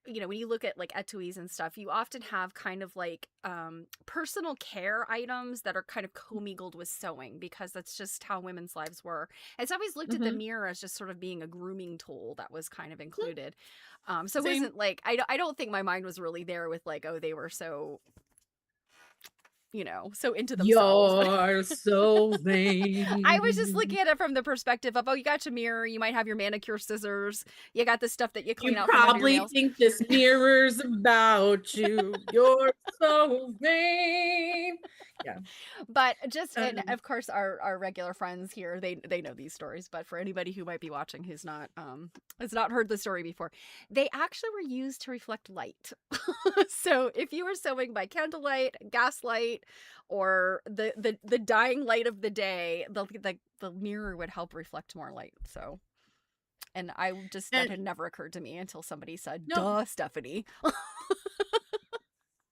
when you look at like etuis and stuff, you often have kind of like personal care items that are kind of commingled with sewing because that's just how women's lives were. And so I always looked at the Mhm. mirror as just sort of being a grooming tool that was kind of included. So it Same. wasn't like I don't think my mind was really there with like, oh, they were so so into themselves. But You're so I was just vain. looking at it from the perspective of, oh, you got your mirror, you might have your manicure scissors, you got the stuff that you clean You out from under your probably nails. think this mirror's about you. You're so vain. Yeah. But just and Um, of course our regular friends here, they know these stories, but for anybody who might be watching who's not has not heard the story before, they actually were used to reflect light. So if you were sewing by candlelight, gaslight, or the dying light of the day, the mirror would help reflect more light. So and that and had never occurred to me until somebody said, no, "Duh, Stephanie."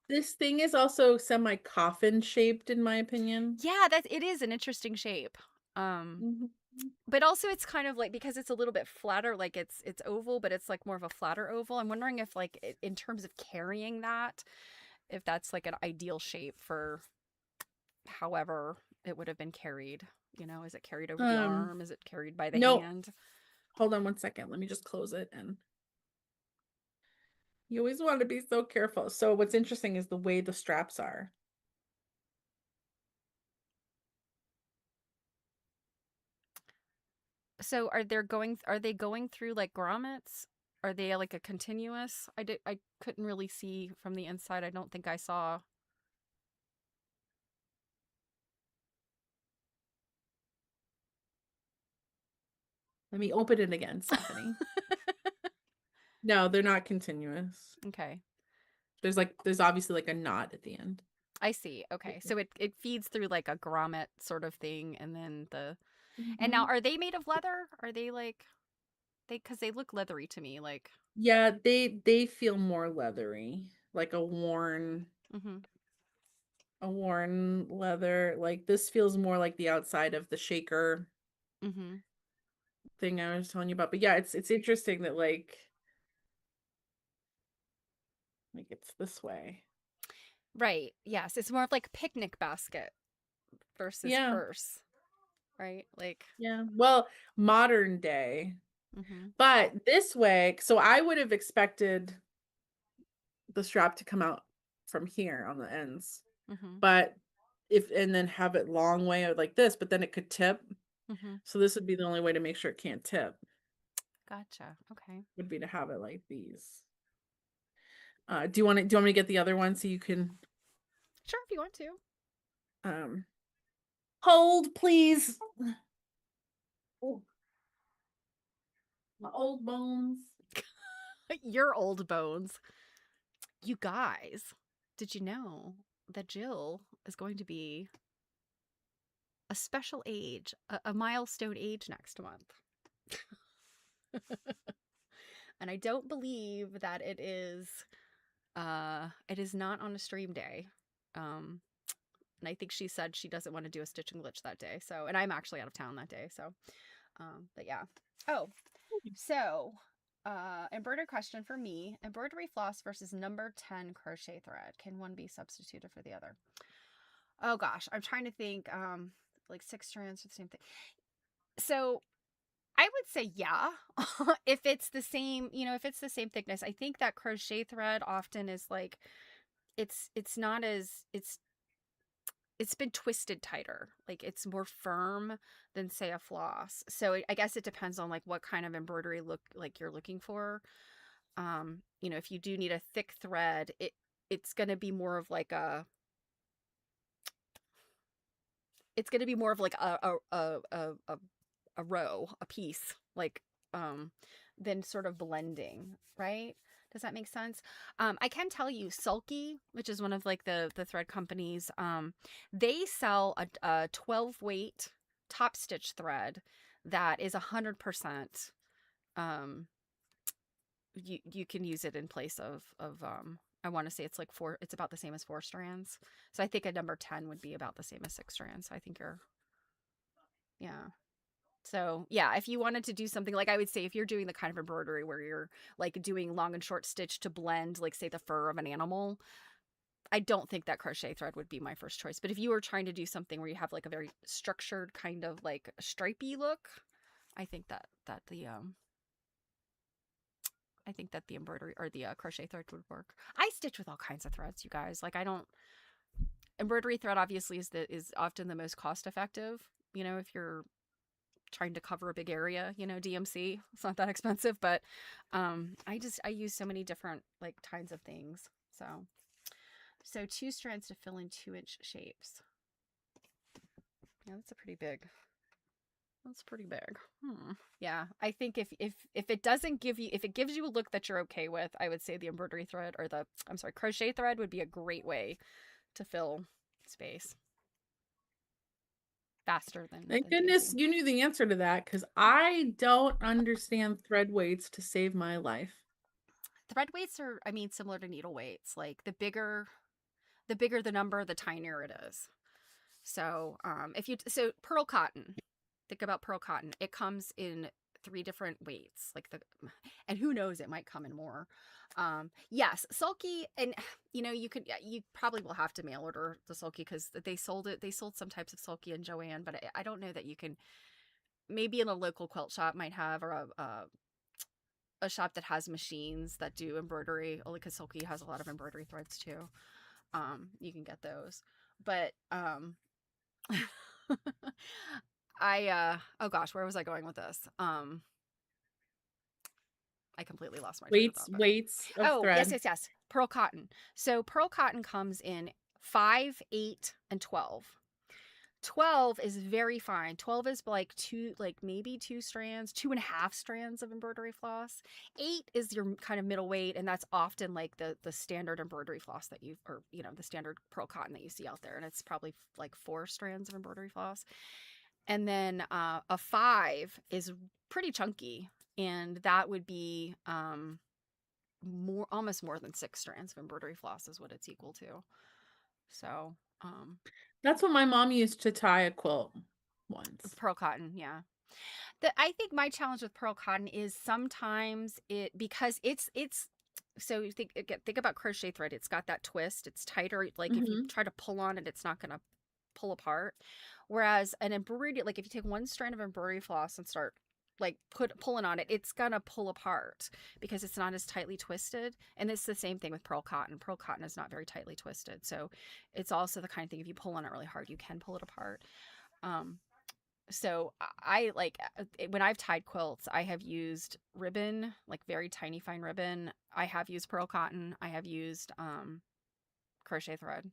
this thing is also semi-coffin shaped, in my opinion. Yeah, it is an interesting shape. Um Mhm. But also it's kind of like because it's a little bit flatter, like it's oval, but it's like more of a flatter oval. I'm wondering if like in terms of carrying that, if that's like an ideal shape for however it would have been carried. Is it carried over the Um, arm? Is it carried by the no, hand? hold on one second. Let me just close it. And you always want to be so careful. So what's interesting is the way the straps are. So are they going through like grommets? Are they like a continuous? I couldn't really see from the inside. I don't think I saw. Let me open it again, Stephanie. No, they're not continuous. Okay. There's obviously like a knot at the end. I see. Okay. So it feeds through like a grommet sort of thing and then the and now Mhm. are they made of leather? Are they like cuz they look leathery to me like Yeah, they feel more leathery, like mhm. a worn leather. Like this feels more like the outside of the shaker Mhm. thing I was telling you about. But yeah, it's interesting that like it's this way. Right. Yes, it's more of like picnic basket versus Yeah, purse, right? Like yeah. Well, modern day. mhm. But this way, so I would have expected the strap to come out from here on the ends. Mhm. But if and then have it long way out like this, but then it could tip. Mhm. So this would be the only way to make sure it can't tip, Gotcha. Okay. would be to have it like these. Do you want me to get the other one so you can Sure if you want to. um hold please? Oh, my old bones. Your old bones. You guys, did you know that Jill is going to be a special age, a milestone age next month. And I don't believe that it is not on a stream day. Um and I think she said she doesn't want to do a stitch and glitch that day. So, and I'm actually out of town that day. So, but yeah. Oh, so, embroidery question for me: embroidery floss versus number 10 crochet thread. Can one be substituted for the other? Oh gosh, I'm trying to think. Like 6 strands, the same thing. So I would say yeah. If it's the same, if it's the same thickness. I think that crochet thread often is like it's not as it's been twisted tighter. Like it's more firm than say a floss. So I guess it depends on like what kind of embroidery look like you're looking for. If you do need a thick thread, it's going to be more of like a row, a piece, like than sort of blending, right? Does that make sense? I can tell you, Sulky, which is one of like the thread companies, they sell a 12 weight top stitch thread that is 100%. Um, you can use it in place of I want to say it's like four. It's about the same as 4 strands. So I think a number 10 would be about the same as 6 strands. So I think you're yeah. So yeah, if you wanted to do something like I would say if you're doing the kind of embroidery where you're like doing long and short stitch to blend like say the fur of an animal, I don't think that crochet thread would be my first choice. But if you were trying to do something where you have like a very structured kind of like stripey look, I think that the embroidery or the crochet thread would work. I stitch with all kinds of threads, you guys. Like I don't embroidery thread obviously is often the most cost effective. If you're trying to cover a big area, DMC. It's not that expensive, but I use so many different like kinds of things. So 2 strands to fill in 2-inch shapes. Yeah, that's pretty big. That's pretty big. Yeah, I think if it doesn't give you if it gives you a look that you're okay with, I would say the embroidery thread or crochet thread would be a great way to fill space faster Thank than goodness DMC. you knew the answer to that because I don't understand thread weights to save my life. Thread weights are, I mean, similar to needle weights. Like the bigger the number, the tinier it is. So, pearl cotton. Think about pearl cotton. It comes in 3 different weights. And who knows, it might come in more. Yes, sulky, and you probably will have to mail order the sulky because they sold it. They sold some types of sulky in Joann, but I don't know that you can. Maybe in a local quilt shop might have, or a shop that has machines that do embroidery. Only because sulky has a lot of embroidery threads too. You can get those, but oh gosh, where was I going with this? I completely lost my train of Weights, thought. But weights of oh, yes, thread. yes, yes. Pearl cotton. So pearl cotton comes in 5, 8, and 12. 12 is very fine. 12 is like maybe 2 strands, 2.5 strands of embroidery floss. 8 is your kind of middle weight, and that's often like the standard embroidery floss that the standard pearl cotton that you see out there, and it's probably like 4 strands of embroidery floss. And then a 5 is pretty chunky, and that would be almost more than 6 strands of embroidery floss is what it's equal to. So That's what my mom used to tie a quilt once. pearl cotton, yeah. I think my challenge with pearl cotton is sometimes because it's so you think about crochet thread. It's got that twist. It's tighter. Like if you Mhm. try to pull on it, it's not gonna pull apart. Whereas an embroidery, like if you take 1 strand of embroidery floss and start like pulling on it, it's gonna pull apart because it's not as tightly twisted. And it's the same thing with pearl cotton. Pearl cotton is not very tightly twisted, so it's also the kind of thing if you pull on it really hard, you can pull it apart. Um, so I like when I've tied quilts, I have used ribbon, like very tiny fine ribbon. I have used pearl cotton. I have used crochet thread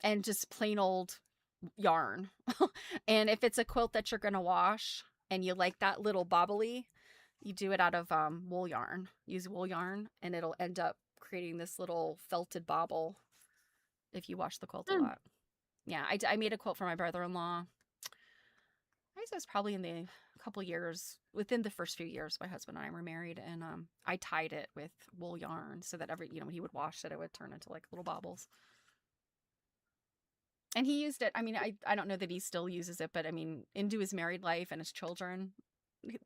and just plain old yarn. And if it's a quilt that you're gonna wash and you like that little bobbly, you do it out of wool yarn. Use wool yarn, and it'll end up creating this little felted bobble if you wash the quilt a Hmm. lot. Yeah, I made a quilt for my brother-in-law. I guess it was probably in the couple years within the first few years my husband and I were married, and I tied it with wool yarn so that every when he would wash it, it would turn into like little baubles. And he used it. I mean, I don't know that he still uses it, but I mean, into his married life and his children,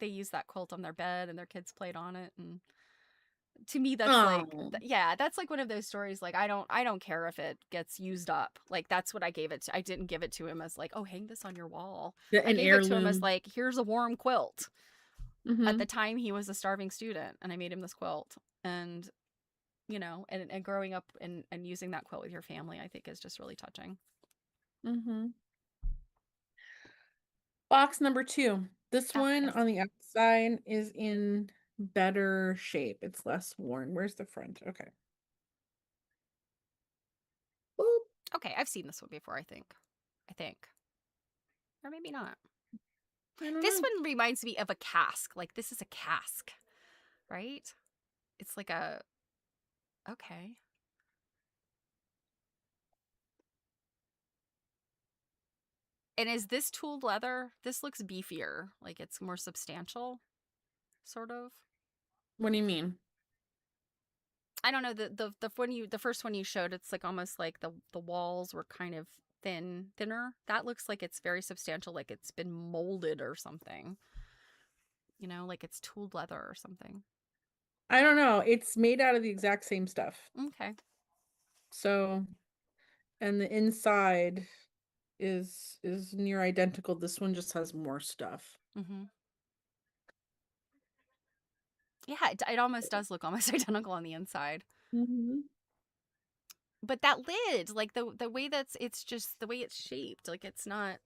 they use that quilt on their bed, and their kids played on it. And to me, that's like, Oh, yeah, that's like one of those stories. Like, I don't care if it gets used up. Like, that's what I gave it to. I didn't give it to him as like, oh, hang this on your wall. I an gave it to him as heirloom. like, here's a warm quilt. At the Mm-hmm. time, he was a starving student, and I made him this quilt. And and growing up and using that quilt with your family, I think is just really touching. Mm-hmm. Box number 2. This Oh, one yes. on the outside is in better shape. It's less worn. Where's the front? Okay. Boop. Okay, I've seen this one before, I think. I think. Or maybe not. I don't This know. one reminds me of a cask. Like, this is a cask, right? It's like a. Okay. And is this tooled leather? This looks beefier. Like, it's more substantial, sort of. What do you mean? I don't know. The first one you showed, it's like almost like the walls were kind of thinner. That looks like it's very substantial, like it's been molded or something. Like it's tooled leather or something. I don't know. It's made out of the exact same stuff. Okay. So, and the inside is near identical. This one just has more stuff. Mm-hmm. Yeah, it almost does look almost identical on the inside. Mm-hmm. But that lid, like the way it's just the way it's shaped, like it's not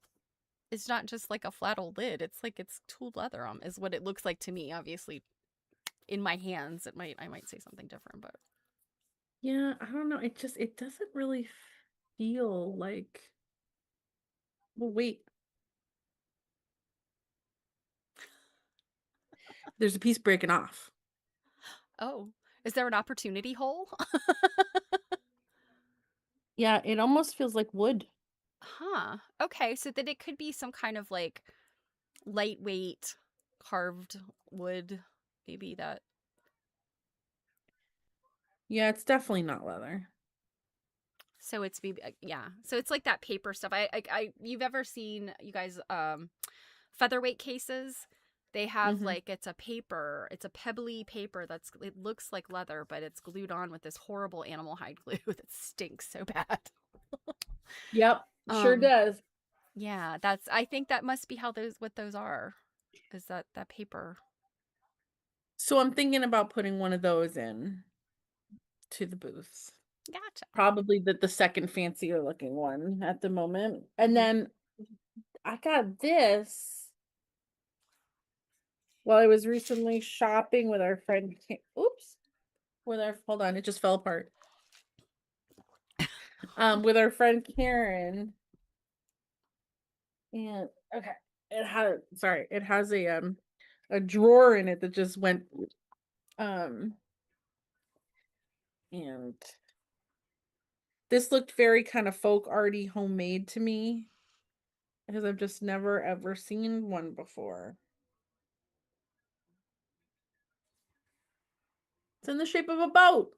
just like a flat old lid. It's like it's tooled leather is what it looks like to me. Obviously, in my hands, I might say something different, but Yeah, I don't know. It doesn't really feel like. Well, wait. There's a piece breaking off. oh, is there an opportunity hole? Yeah, it almost feels like wood. Huh. Okay, so then it could be some kind of like lightweight carved wood, maybe that. Yeah, it's definitely not leather. So it's maybe yeah. So it's like that paper stuff. You've ever seen you guys featherweight cases? They have Mm-hmm. like it's a pebbly paper it looks like leather, but it's glued on with this horrible animal hide glue that stinks so bad. Yep, sure Um does. yeah, I think that must be how those are. Is that paper. So I'm thinking about putting one of those in to the booth. Gotcha. Probably the second fancier looking one at the moment. And Mhm. then I got this while I was recently shopping with our friend. Oops, with our hold on, it just fell apart. With our friend Karen, and okay, it has a drawer in it that just went um and this looked very kind of folk arty homemade to me because I've just never ever seen one before. It's in the shape of a boat.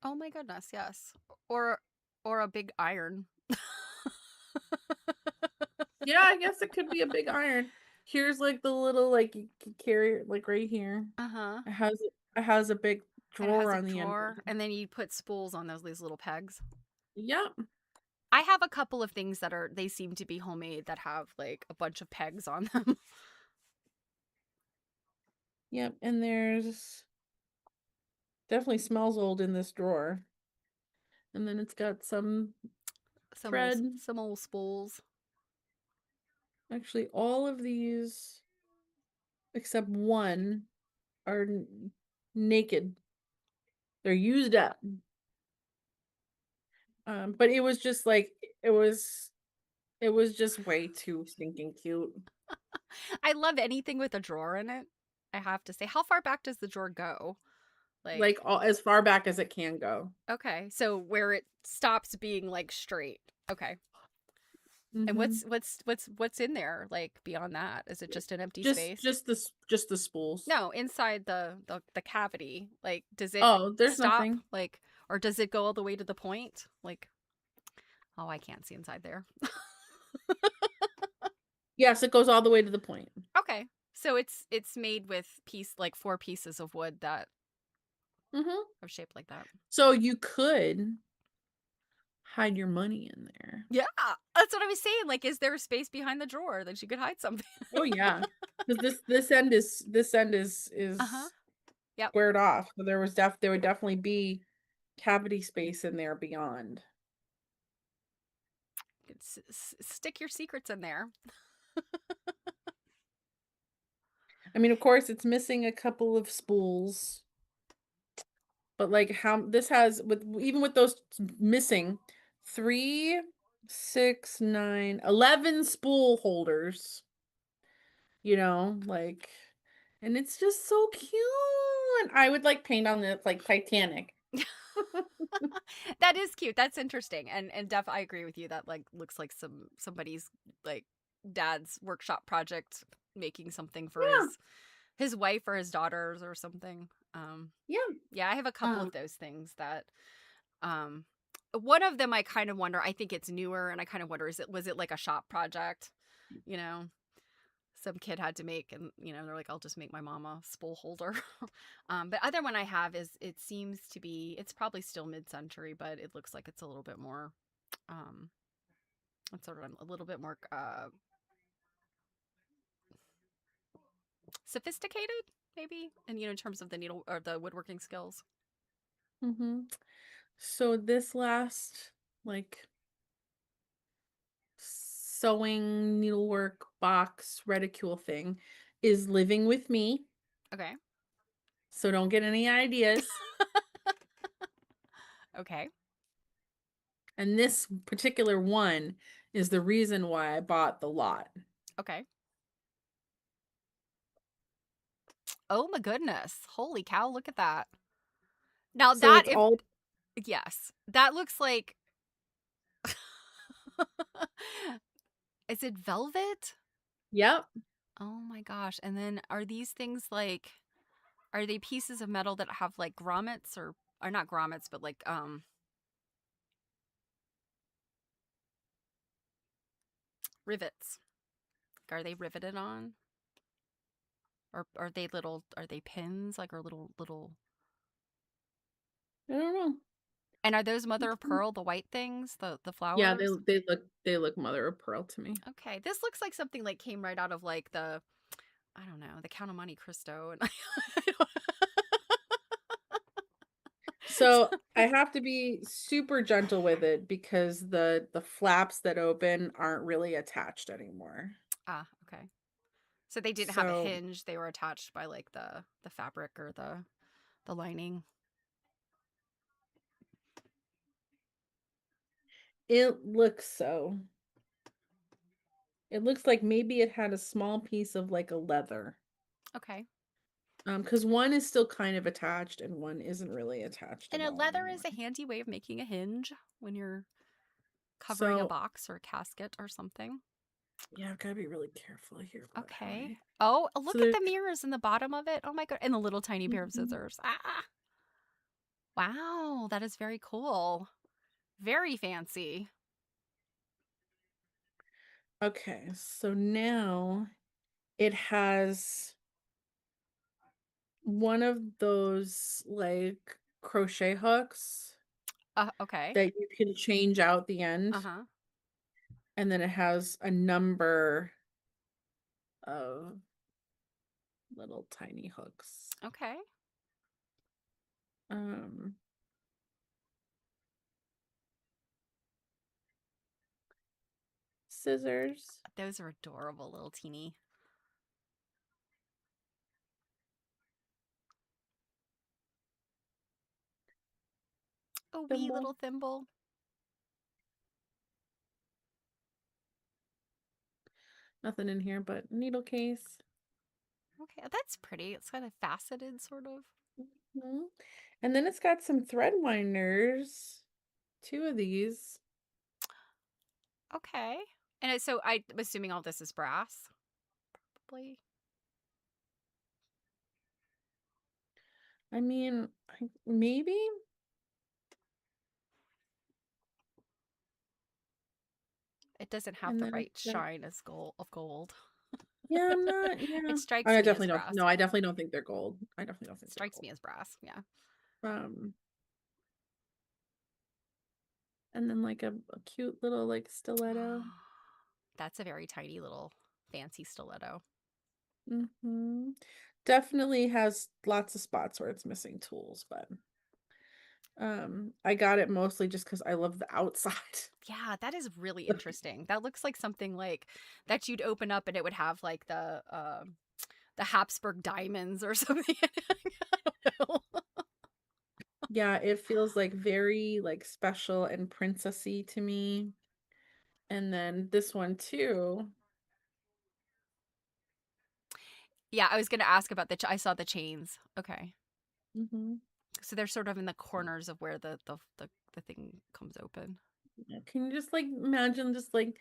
Oh my goodness, yes. Or or a big iron. Yeah, I guess it could be a big iron. Here's like the little like you could carry it like right here. Uh-huh. It has a big And it has drawer a on the end. drawer, and then you put spools on these little pegs. Yep. I have a couple of things they seem to be homemade that have like a bunch of pegs on them. Yep. And there's definitely smells old in this drawer. And then it's got some thread. Some old spools. Actually, all of these except one are naked. They're used up. But it was just like it was just way too stinking cute. I love anything with a drawer in it. I have to say, how far back does the drawer go? Like Like, all as far back as it can go. okay, so where it stops being like straight. Okay. And Mm-hmm. what's in there like beyond that? Is it just an empty Just space? just this just the spools. No, inside the cavity. Like, does it Oh, there's stop? nothing. Like, or does it go all the way to the point? Like, oh, I can't see inside there. Yes, it goes all the way to the point. Okay. So it's made with like 4 pieces of wood that Mm-hmm. are shaped like that. So you could hide your money in there. Yeah, that's what I was saying. Like, is there a space behind the drawer that you could hide something? Oh yeah. Because this end is Uh-huh. Yep. squared off. So there would definitely be cavity space in there beyond. Stick your secrets in there. I mean, of course, it's missing a couple of spools, but like how this has with even with those missing 3, 6, 9, 11 spool holders, like, and it's just so cute. I would like paint on it like Titanic. That is cute. That's interesting. And Def, I agree with you. That like looks like somebody's like dad's workshop project making something for Yeah, his wife or his daughters or something. yeah. Yeah, I have a couple Um, of those things that um one of them I kind of wonder, I think it's newer and I kind of wonder, was it like a shop project? You know, some kid had to make, and they're like, I'll just make my mom a spool holder. But other one I have is, it seems to be, it's probably still mid-century, but it looks like it's a little bit more um it's sort of a little bit more sophisticated, maybe, and in terms of the needle or the woodworking skills. mhm. So this last like sewing needlework box reticule thing is living with me. Okay. So don't get any ideas. Okay. And this particular one is the reason why I bought the lot. Okay. Oh my goodness, holy cow, look at that. Now So that, it's if all, yes, that looks like is it velvet? yep. Oh my gosh. And then are these things like, are they pieces of metal that have like grommets, or not grommets, but like rivets? Like, are they riveted on? Or are they pins, like, or little, I don't know. and are those mother of pearl, the white things, the Yeah, flowers? they look mother of pearl to me. Okay. This looks like something like came right out of like the, I don't know, the Count of Monte Cristo, and So I have to be super gentle with it because the flaps that open aren't really attached anymore. ah, okay. So they didn't have a So hinge, they were attached by like the fabric or the lining. it looks so. It looks like maybe it had a small piece of like a leather. Okay. Because one is still kind of attached and one isn't really attached And at a all leather is anymore. a handy way of making a hinge when you're covering a So box or a casket or something. yeah, I've got to be really careful here about how Okay. I. Oh, So look at there's. the mirrors in the bottom of it. Oh my god. And the little tiny pair of Mhm. scissors. Ah. Wow, that is very cool. Very fancy. Okay, so now it has one of those like crochet hooks Okay. that you can change out the end, Uh-huh. and then it has a number of little tiny hooks. Okay. Um, Scissors, Those are adorable, little teeny a wee thimble, little thimble. nothing in here but needle case. Okay, that's pretty. It's kind of faceted, sort of. Mhm. And then it's got some thread winders, two of these. Okay. And so I'm assuming all this is brass, probably. I mean, maybe. It doesn't have And the then right it's got, shine as gold. yeah, I'm not, yeah. It strikes I me as definitely don't, brass. no, I definitely don't think they're gold. I definitely don't think they're Strikes gold. me as brass. Yeah. Um, and then like a cute little like stiletto. That's a very tiny little fancy stiletto. Hmm. Definitely has lots of spots where it's missing tools, but I got it mostly just because I love the outside. Yeah, that is really interesting. That looks like something like that you'd open up and it would have like the Habsburg diamonds or something. I don't know. Yeah, it feels like very like special and princessy to me. And then this one too. Yeah, I was gonna ask about I saw the chains. Okay, Hmm. so they're sort of in the corners of where the thing comes open. Can you just like imagine just like,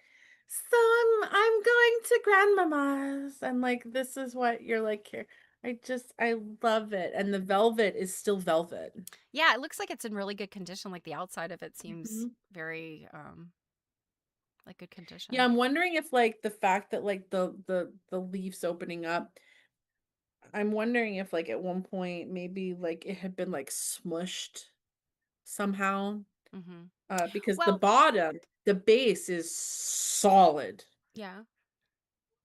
so I'm going to grandmama's and like this is what you're like here. I love it. And the velvet is still velvet. Yeah, it looks like it's in really good condition. Like the outside of it seems Mhm. very like good Yeah, condition. I'm wondering if like the fact that like the leaves opening up, I'm wondering if like at one point maybe like it had been like smushed somehow. Mm-hmm. Because the Well, bottom, the base is solid. yeah.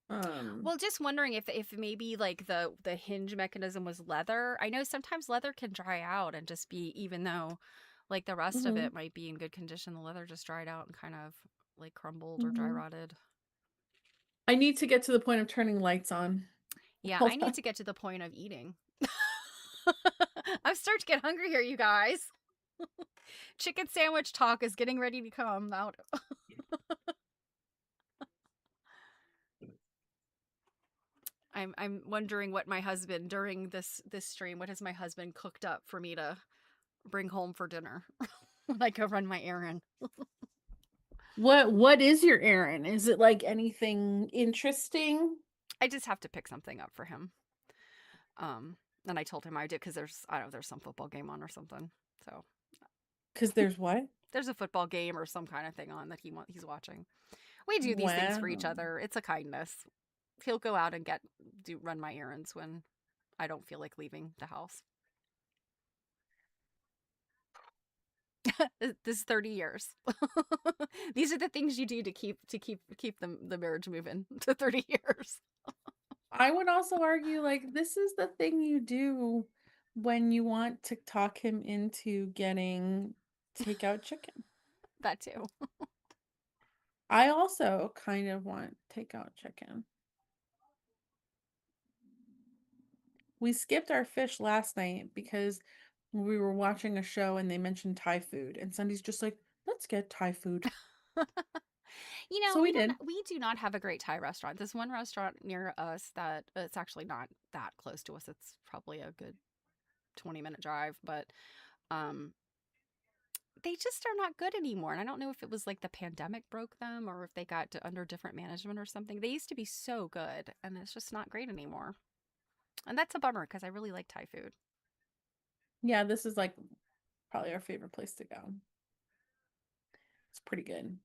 Um, Well, just wondering if maybe like the hinge mechanism was leather. I know sometimes leather can dry out and just be even though like the rest of mhm, it might be in good condition, the leather just dried out and kind of like crumbled or dry mhm. rotted. I need to get to the point of turning lights on. Yeah, I Hold need on. to get to the point of eating. I'm starting to get hungry here, you guys. Chicken sandwich talk is getting ready to come out. I'm wondering what my husband during this stream, what has my husband cooked up for me to bring home for dinner when I go run my errand. What is your errand? Is it like anything interesting? I just have to pick something up for him. Um, and I told him I did because there's I don't know there's some football game on or something. So Because there's what? there's a football game or some kind of thing on that he's watching. We do these things for each Wow. other. It's a kindness. He'll go out and run my errands when I don't feel like leaving the house. This is 30 years. These are the things you do to keep the marriage moving to 30 years. I would also argue like this is the thing you do when you want to talk him into getting takeout chicken. That too. I also kind of want takeout chicken. We skipped our fish last night because we were watching a show and they mentioned Thai food, and Sundy's just like, let's get Thai food. You know, So we did. we do not have a great Thai restaurant. There's one restaurant near us that it's actually not that close to us. It's probably a good 20-minute drive, but um they just are not good anymore. And I don't know if it was like the pandemic broke them or if they got under different management or something. They used to be so good and it's just not great anymore. And that's a bummer because I really like Thai food. Yeah, this is like probably our favorite place to go. It's pretty good.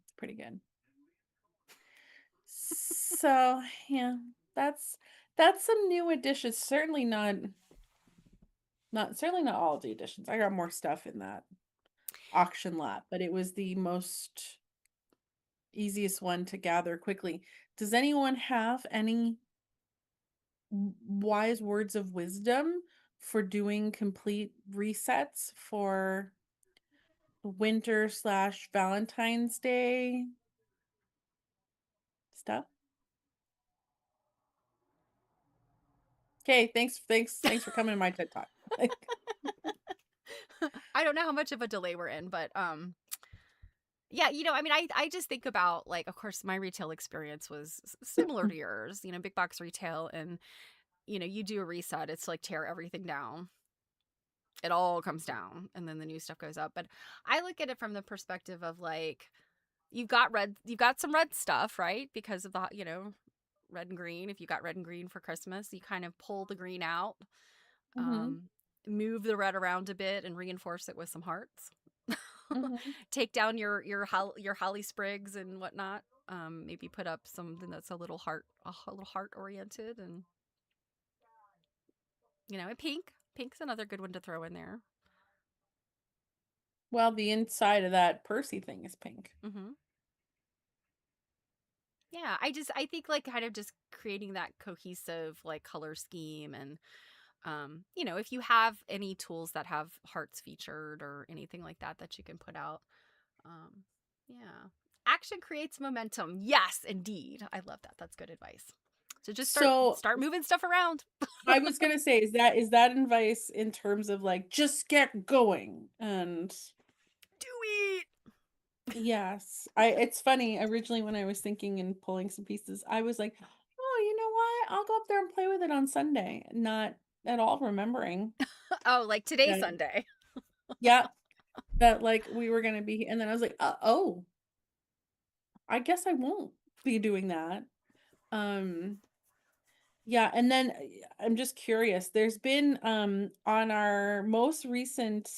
It's pretty good. So yeah, that's some new additions. Certainly not certainly not all of the additions. I got more stuff in that auction lot, but it was the most easiest one to gather quickly. Does anyone have any wise words of wisdom for doing complete resets for winter/Valentine's Day stuff? Okay, thanks for coming to my TED Talk. Like, I don't know how much of a delay we're in, but yeah, I mean I just think about like of course my retail experience was similar to yours, big box retail and you do a reset, it's like tear everything down. It all comes down and then the new stuff goes up. But I look at it from the perspective of like you've got some red stuff, right? Because of the, red and green. If you got red and green for Christmas, you kind of pull the green out, Mm-hmm. um, move the red around a bit, and reinforce it with some hearts. Mm-hmm. Take down your holly sprigs and whatnot. Maybe put up something that's a little heart oriented, and and pink. Pink's another good one to throw in there. Well, the inside of that Percy thing is pink. Hmm. Yeah, I think like kind of just creating that cohesive like color scheme, and if you have any tools that have hearts featured or anything like that that you can put out. Um, yeah. Action creates momentum. Yes, indeed. I love that. That's good advice. So just So start moving stuff around. I was gonna say, is that advice in terms of like just get going? And Do it. yes, it's funny. Originally, when I was thinking and pulling some pieces, I was like, oh, you know what? I'll go up there and play with it on Sunday. Not at all remembering Oh, like today's that. Sunday. Yeah, that like we were gonna be, and then I was like, oh, I guess I won't be doing that. Um, yeah, and then I'm just curious. There's been on our most recent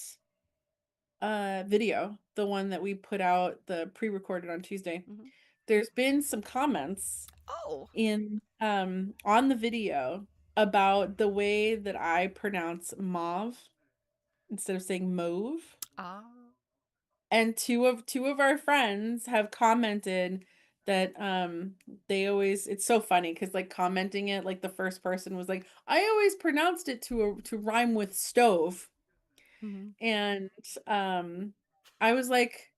video, the one that we put out, the pre-recorded on Tuesday, Hmm. there's been some comments Oh. in on the video about the way that I pronounce mauve instead of saying mauve. Ah. And two of our friends have commented that they always, it's so funny because like commenting it, like the first person was like, I always pronounced it to rhyme with stove. Hmm. And um I was like,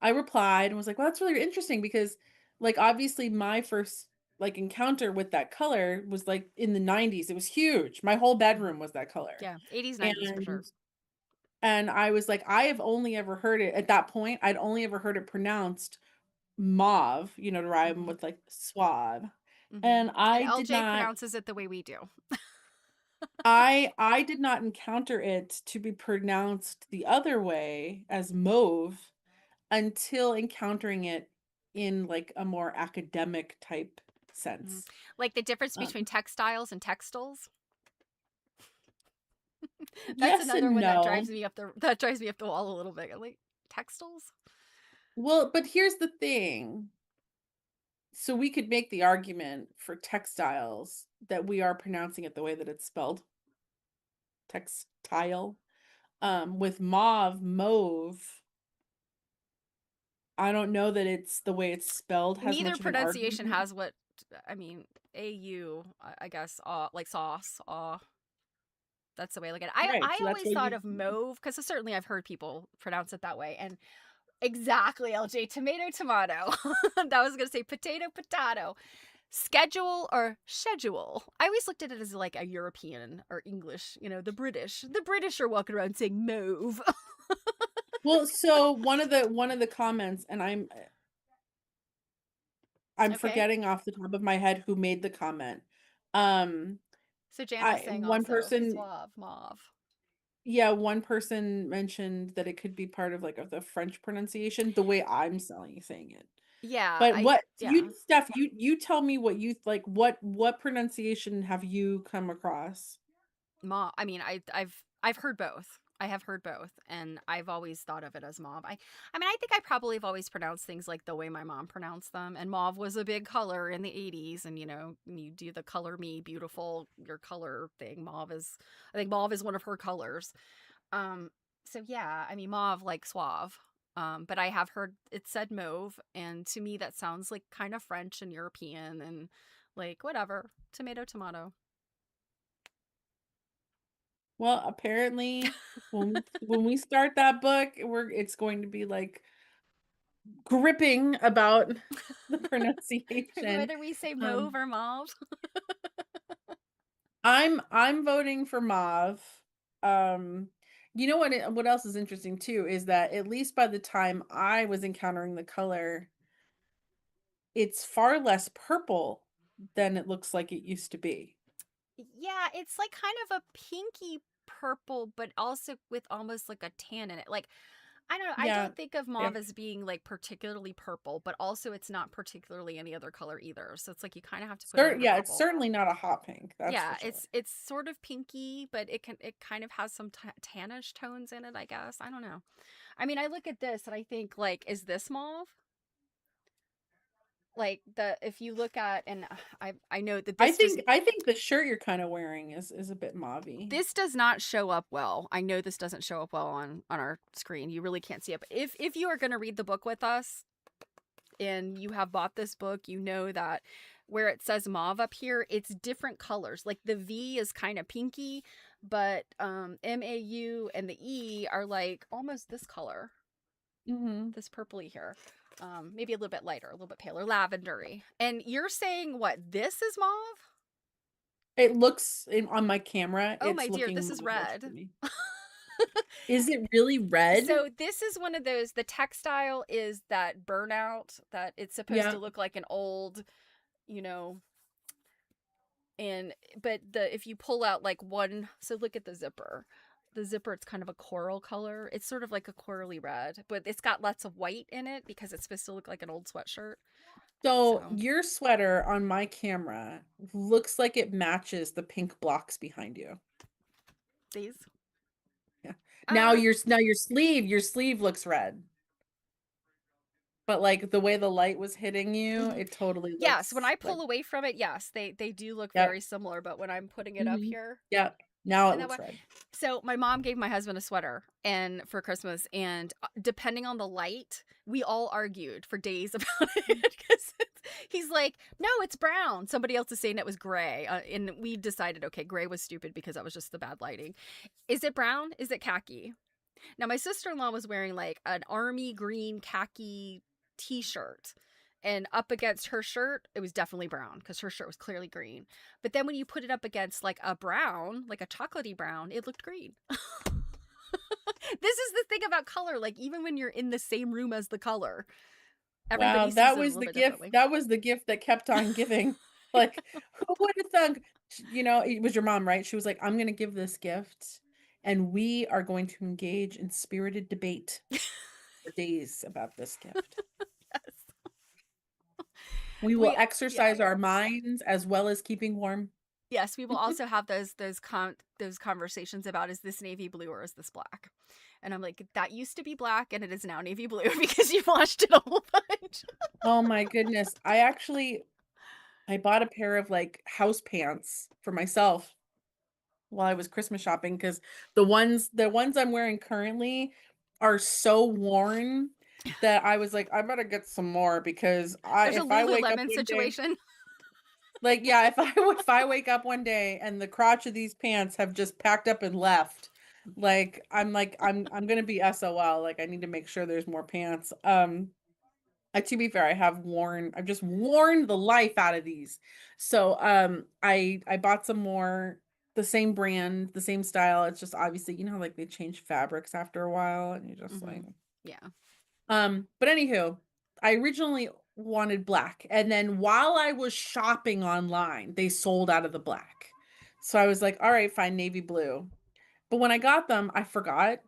I replied and was like, well, that's really interesting because like obviously my first like encounter with that color was like in the 90s. It was huge. My whole Hmm. bedroom was that color. Yeah, 80s, 90s for sure. And I was like, I have only ever heard it at that point, I'd only ever heard it pronounced mauve, to rhyme Hmm. with like suave. Hmm. And And LJ pronounces it the way we do. I did not encounter it to be pronounced the other way as mauve until encountering it in like a more academic type Mhm. sense. Like the difference between Um, textiles and textiles. That's yes another and one no. that drives me up the wall a little bit. I'm like, textiles? Well, but here's the thing. So we could make the argument for textiles that we are pronouncing it the way that it's spelled, textile. With mauve, I don't know that it's the way it's spelled has Neither much of an pronunciation argument. has what I mean. AU, I guess, like sauce. That's the way I look at it. Right. I So that's always why thought you of mauve because certainly I've heard people pronounce it that way. And exactly, LJ, tomato, tomato. That was gonna say potato, potato. Schedule or schedule. I always looked at it as like a European or English, the British. The British are walking around saying mauve. well, so one of the comments, and I'm Okay. forgetting off the top of my head who made the comment. Um, So Jan was I saying one also person suave, mauve. Yeah, one person mentioned that it could be part of the French pronunciation, the way I'm saying it. Yeah, But what yeah. Steph, you tell me what you like, what pronunciation have you come across? I mean, I've heard both. I have heard both, and I've always thought of it as mauve. I mean, I think I probably have always pronounced things like the way my mom pronounced them. And mauve was a big color in the '80s, and you do the color me beautiful your color thing. I think mauve is one of her colors. Um, so yeah, I mean mauve like suave. But I have heard it said mauve, and to me that sounds like kind of French and European and like whatever. Tomato, tomato. Well, apparently when we start that book, it's going to be like gripping about the pronunciation. Whether we say mauve Um, or mauve. I'm voting for mauve. Um, you know what else is interesting too is that at least by the time I was encountering the color, it's far less purple than it looks like it used to be. Yeah, it's like kind of a pinky purple, but also with almost like a tan in it. Like I don't know. I Yeah. don't think of Yeah. mauve as being like particularly purple, but also it's not particularly any other color either. So it's like you kind of have to put it in a Yeah, it's couple. certainly not a hot pink, that's for Yeah, sure. it's sort of pinky, but it kind of has some tannish tones in it, I guess. I don't know. I mean, I look at this and I think like, is this mauve? Like the if you look at and I know that I think the shirt you're kind of wearing is a bit mauvey. this does not show up well. I know this doesn't show up well on our screen. You really can't see it. But if you are going to read the book with us and you have bought this book, you know that where it says mauve up here, it's different colors. Like the V is kind of pinky, but MAU and the E are like almost this color, Mm-hmm. this purpley here. Maybe a little bit lighter, a little bit paler, lavendery. And you're saying what? This is mauve? It looks on my camera, Oh my it's dear, looking this is mauve-ish to red. me. Is it really red? So this is one of those, the textile is that burnout that it's supposed Yeah. to look like an old, you know, and but the if you pull out like one, so look at the zipper. The zipper, it's kind of a coral color. It's sort of like a corally red, but it's got lots of white in it because it's supposed to look like an old sweatshirt. So So your sweater on my camera looks like it matches the pink blocks behind you. these, Yeah. uh, Now your sleeve looks red. But like the way the light was hitting you, mhm. it totally Yes, when looks I like pull away from it, yes, they do look yep. very similar. But when I'm putting it up Hmm. here, Yep. Now it and that looks way, red. so my mom gave my husband a sweater and for Christmas, and depending on the light, we all argued for days about it because he's like, "No, it's brown." Somebody else is saying it was gray, and we decided, okay, gray was stupid because that was just the bad lighting. Is it brown? Is it khaki? Now my sister-in-law was wearing like an army green khaki t-shirt. And up against her shirt, it was definitely brown because her shirt was clearly green. But then when you put it up against like a brown, like a chocolatey brown, it looked green. This is the thing about color. Like, even when you're in the same room as the color, Wow, everybody sees it a little bit differently. that was the gift that kept on giving. Like, who would have thunk, it was your mom, right? She was like, "I'm gonna give this gift, and we are going to engage in spirited debate for days about this gift. Yes. We will Yeah. exercise our minds as well as keeping warm." Yes, we will also have those conversations about, is this navy blue or is this black? And I'm like, that used to be black and it is now navy blue because you've washed it a whole bunch. Oh my goodness. I bought a pair of like house pants for myself while I was Christmas shopping because the ones I'm wearing currently are so worn that I was like, I better get some more because I There's a if I wake up Lululemon one day situation. like yeah, if I wake up one day and the crotch of these pants have just packed up and left, I'm gonna be SOL. Like I need to make sure there's more pants. To be fair, I've just worn the life out of these. So, I bought some more, the same brand, the same style. It's just obviously, like they change fabrics after a while and you're just Hmm. like, Yeah. but anywho, I originally wanted black. And then while I was shopping online, they sold out of the black. So I was like, all right, fine, navy blue. But when I got them, I forgot.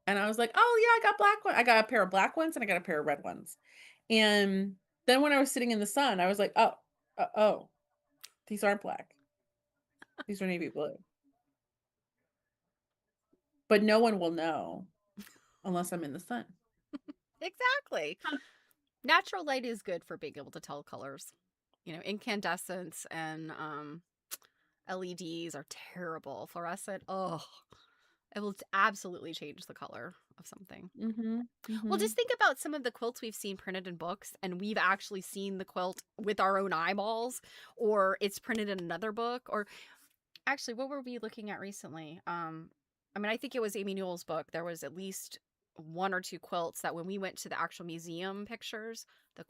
And I was like, oh yeah, I got black one. I got a pair of black ones and I got a pair of red ones. And then when I was sitting in the sun, I was like, "Oh, oh, these aren't black. These are navy blue." But no one will know unless I'm in the sun. Exactly. Huh. Natural light is good for being able to tell colors. Incandescents and LEDs are terrible. Fluorescent, oh, it will absolutely change the color of something. Mhm. Well, Mhm. just think about some of the quilts we've seen printed in books, and we've actually seen the quilt with our own eyeballs, or it's printed in another book. Or actually, what were we looking at recently? I mean, I think it was Amy Newell's book. There was at least one or two quilts that when we went to the actual museum pictures, the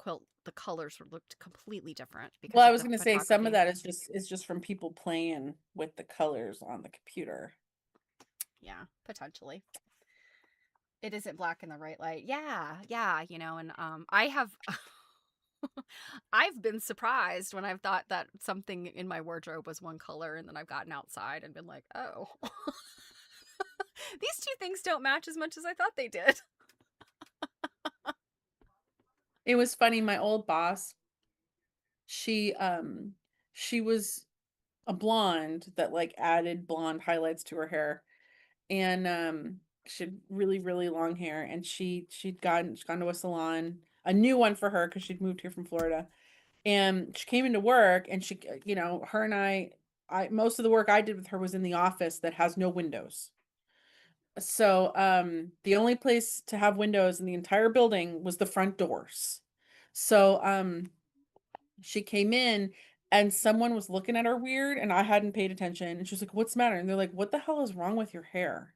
colors looked completely different Well, because I of was the gonna say some of photography. that is just from people playing with the colors on the computer. Yeah, potentially. It isn't black in the right light. Yeah, yeah, and I have I've been surprised when I've thought that something in my wardrobe was one color and then I've gotten outside and been like, "Oh." These two things don't match as much as I thought they did. It was funny, my old boss, she she was a blonde that like added blonde highlights to her hair. And she had really, really long hair, and she'd gone to a salon, a new one for her because she'd moved here from Florida. And she came into work and she, her and I most of the work I did with her was in the office that has no windows. So, the only place to have windows in the entire building was the front doors. So, she came in and someone was looking at her weird and I hadn't paid attention. And she was like, "What's the matter?" And they're like, "What the hell is wrong with your hair?"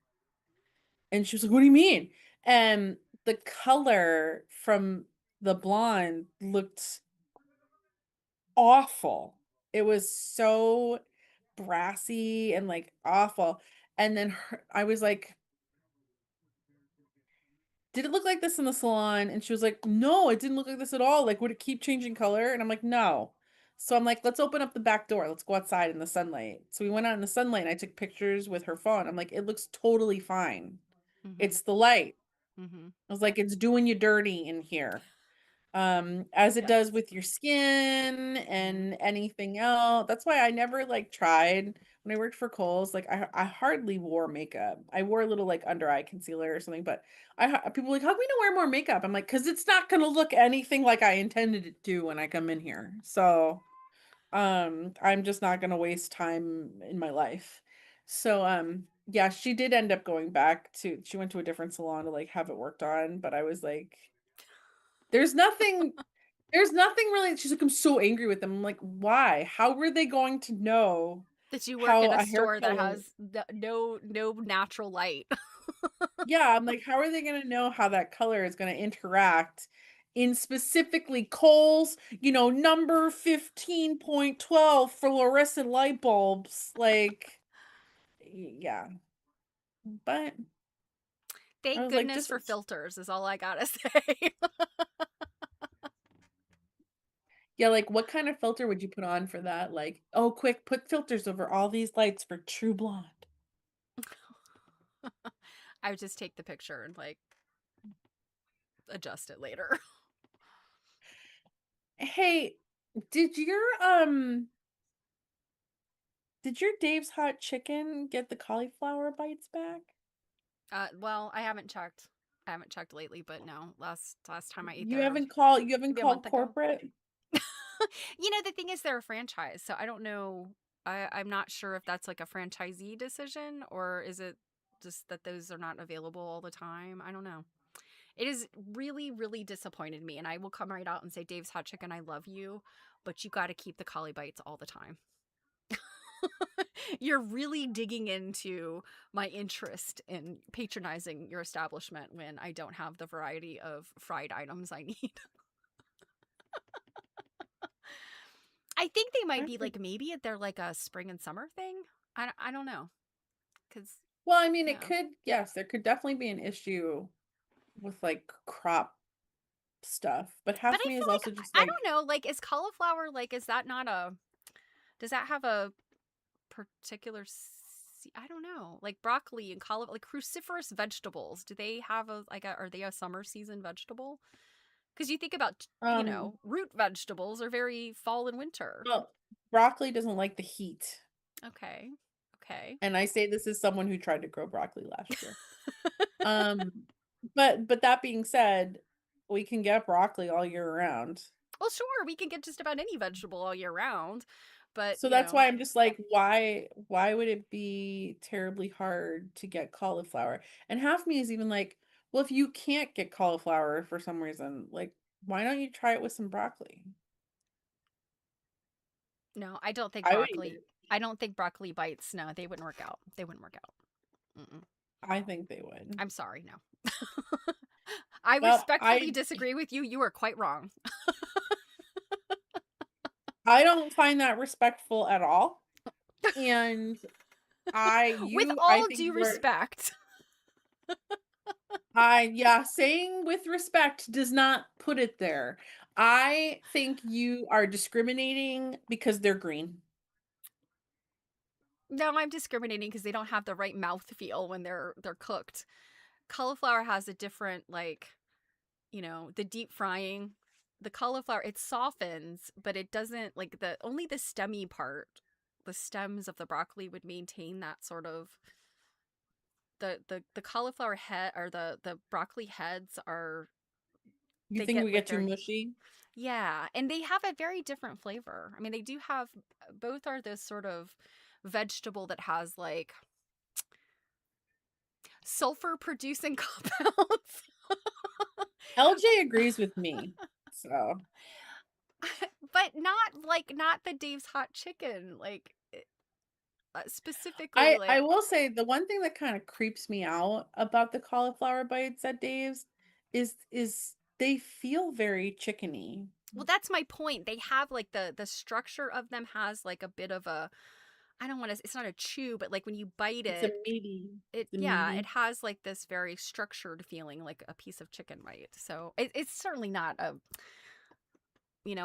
And she was like, "What do you mean?" And the color from the blonde looked awful. It was so brassy and like awful. And then I was like, "Did it look like this in the salon?" And she was like, "No, it didn't look like this at all. Like, would it keep changing color?" And I'm like, "No." So I'm like, "Let's open up the back door. Let's go outside in the sunlight." So we went out in the sunlight and I took pictures with her phone. I'm like, "It looks totally fine. Mm-hmm. It's the light." Mm-hmm. I was like, "It's doing you dirty in here." As it Yes. does with your skin Mm-hmm. and anything else. That's why I never like tried when I worked for Kohl's. Like I hardly wore makeup. I wore a little like under eye concealer or something, but people are like, "How come we don't wear more makeup?" I'm like, "Cause it's not gonna look anything like I intended it to when I come in here." So I'm just not gonna waste time in my life. So yeah, she did end up going back to she went to a different salon to like have it worked on, but I was like, there's nothing there's nothing really. She's like, "I'm so angry with them." I'm like, "Why? How were they going to know That you work how at a a hair store that color?" has no natural light. Yeah, I'm like, "How are they gonna know how that color is gonna interact in specifically Kohl's, number 15.12 fluorescent light bulbs?" Like, yeah, but I Thank was like, goodness "Just." for filters is all I gotta say. Yeah, like, what kind of filter would you put on for that? Like, "Oh, quick, put filters over all these lights for true blonde." I would just take the picture and like adjust it later. Hey, did your did your Dave's Hot Chicken get the cauliflower bites back? Well, I haven't checked. I haven't checked lately, but no. Last time I ate You there, haven't called you haven't maybe a called month ago. corporate? The thing is, they're a franchise, so I don't know. I'm not sure if that's like a franchisee decision or is it just that those are not available all the time. I don't know. It has really, really disappointed me, and I will come right out and say, Dave's Hot Chicken, I love you, but you got to keep the collie bites all the time. You're really digging into my interest in patronizing your establishment when I don't have the variety of fried items I need. I think they might be Okay. like maybe they're like a spring and summer thing. I don't know because Well, I mean, it yeah. could, yes, there could definitely be an issue with like crop stuff, but But half I of me feel is like also just I like, don't know. Like, is cauliflower like is that not a? Does that have a particular? I don't know. Like broccoli and cauliflower, like cruciferous vegetables. Do they have a like a? Are they a summer season vegetable? Because you think about um, root vegetables are very fall and winter. well, broccoli doesn't like the heat. Okay, okay. And I say this as someone who tried to grow broccoli last year. Um, but that being said, we can get broccoli all year round. Well, sure, we can get just about any vegetable all year round, but So that's why I'm just like, why would it be terribly hard to get cauliflower? And half me is even like, well, if you can't get cauliflower for some reason, like, why don't you try it with some broccoli? no, I don't think I would eat broccoli. it. I don't think broccoli bites. No, they wouldn't work out. They wouldn't work out. Mm-mm. I think they would. I'm sorry, no. I Well, respectfully disagree with you. You are quite wrong. I don't find that respectful at all. And With I all think due respect. yeah, saying with respect does not put it there. I think you are discriminating because they're green. No, I'm discriminating because they don't have the right mouth feel when they're cooked. Cauliflower has a different like, the deep frying. The cauliflower it softens, but it doesn't like the only the stemmy part. The stems of the broccoli would maintain that sort of the cauliflower head or the broccoli heads are You they think get we like get too very mushy? yeah, and they have a very different flavor. I mean, they do have both are this sort of vegetable that has like sulfur producing compounds. LJ agrees with me. So But not the Dave's hot chicken like specifically I like will say the one thing that kind of creeps me out about the cauliflower bites at Dave's is they feel very chickeny. well that's my point. They have like the structure of them has like a bit of a I don't want to it's not a chew but like when you bite It's a it meaty, it it's a yeah it meaty. has like this very structured feeling like a piece of chicken might so it's certainly not a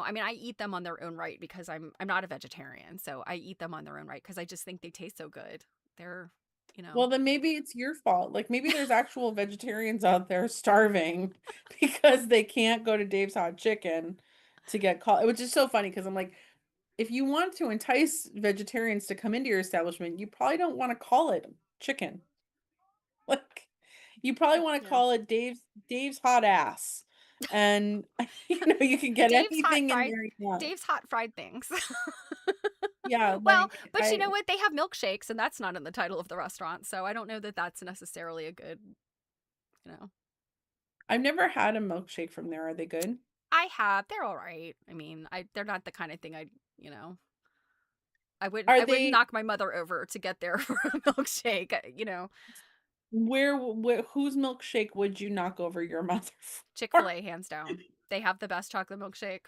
I mean I eat them on their own right because I'm not a vegetarian so I eat them on their own right because I just think they taste so good they're you know Well, then maybe it's your fault. Like maybe there's actual vegetarians out there starving because they can't go to Dave's Hot Chicken to get caught. Which is so funny because I'm like, if you want to entice vegetarians to come into your establishment, you probably don't want to call it chicken. Like you probably want to yeah call it Dave's hot ass. And you can get Dave's hot anything in fried there you want. Dave's hot fried things. Yeah, Well, like but you know what? They have milkshakes, and that's not in the title of the restaurant, so I don't know that that's necessarily a good, you know. I've never had a milkshake from there. Are they good? I have. They're all right. I mean, they're not the kind of thing you know. Are I wouldn't they knock my mother over to get there for a milkshake. where whose milkshake would you knock over your mother for? Chick-fil-A hands down. They have the best chocolate milkshake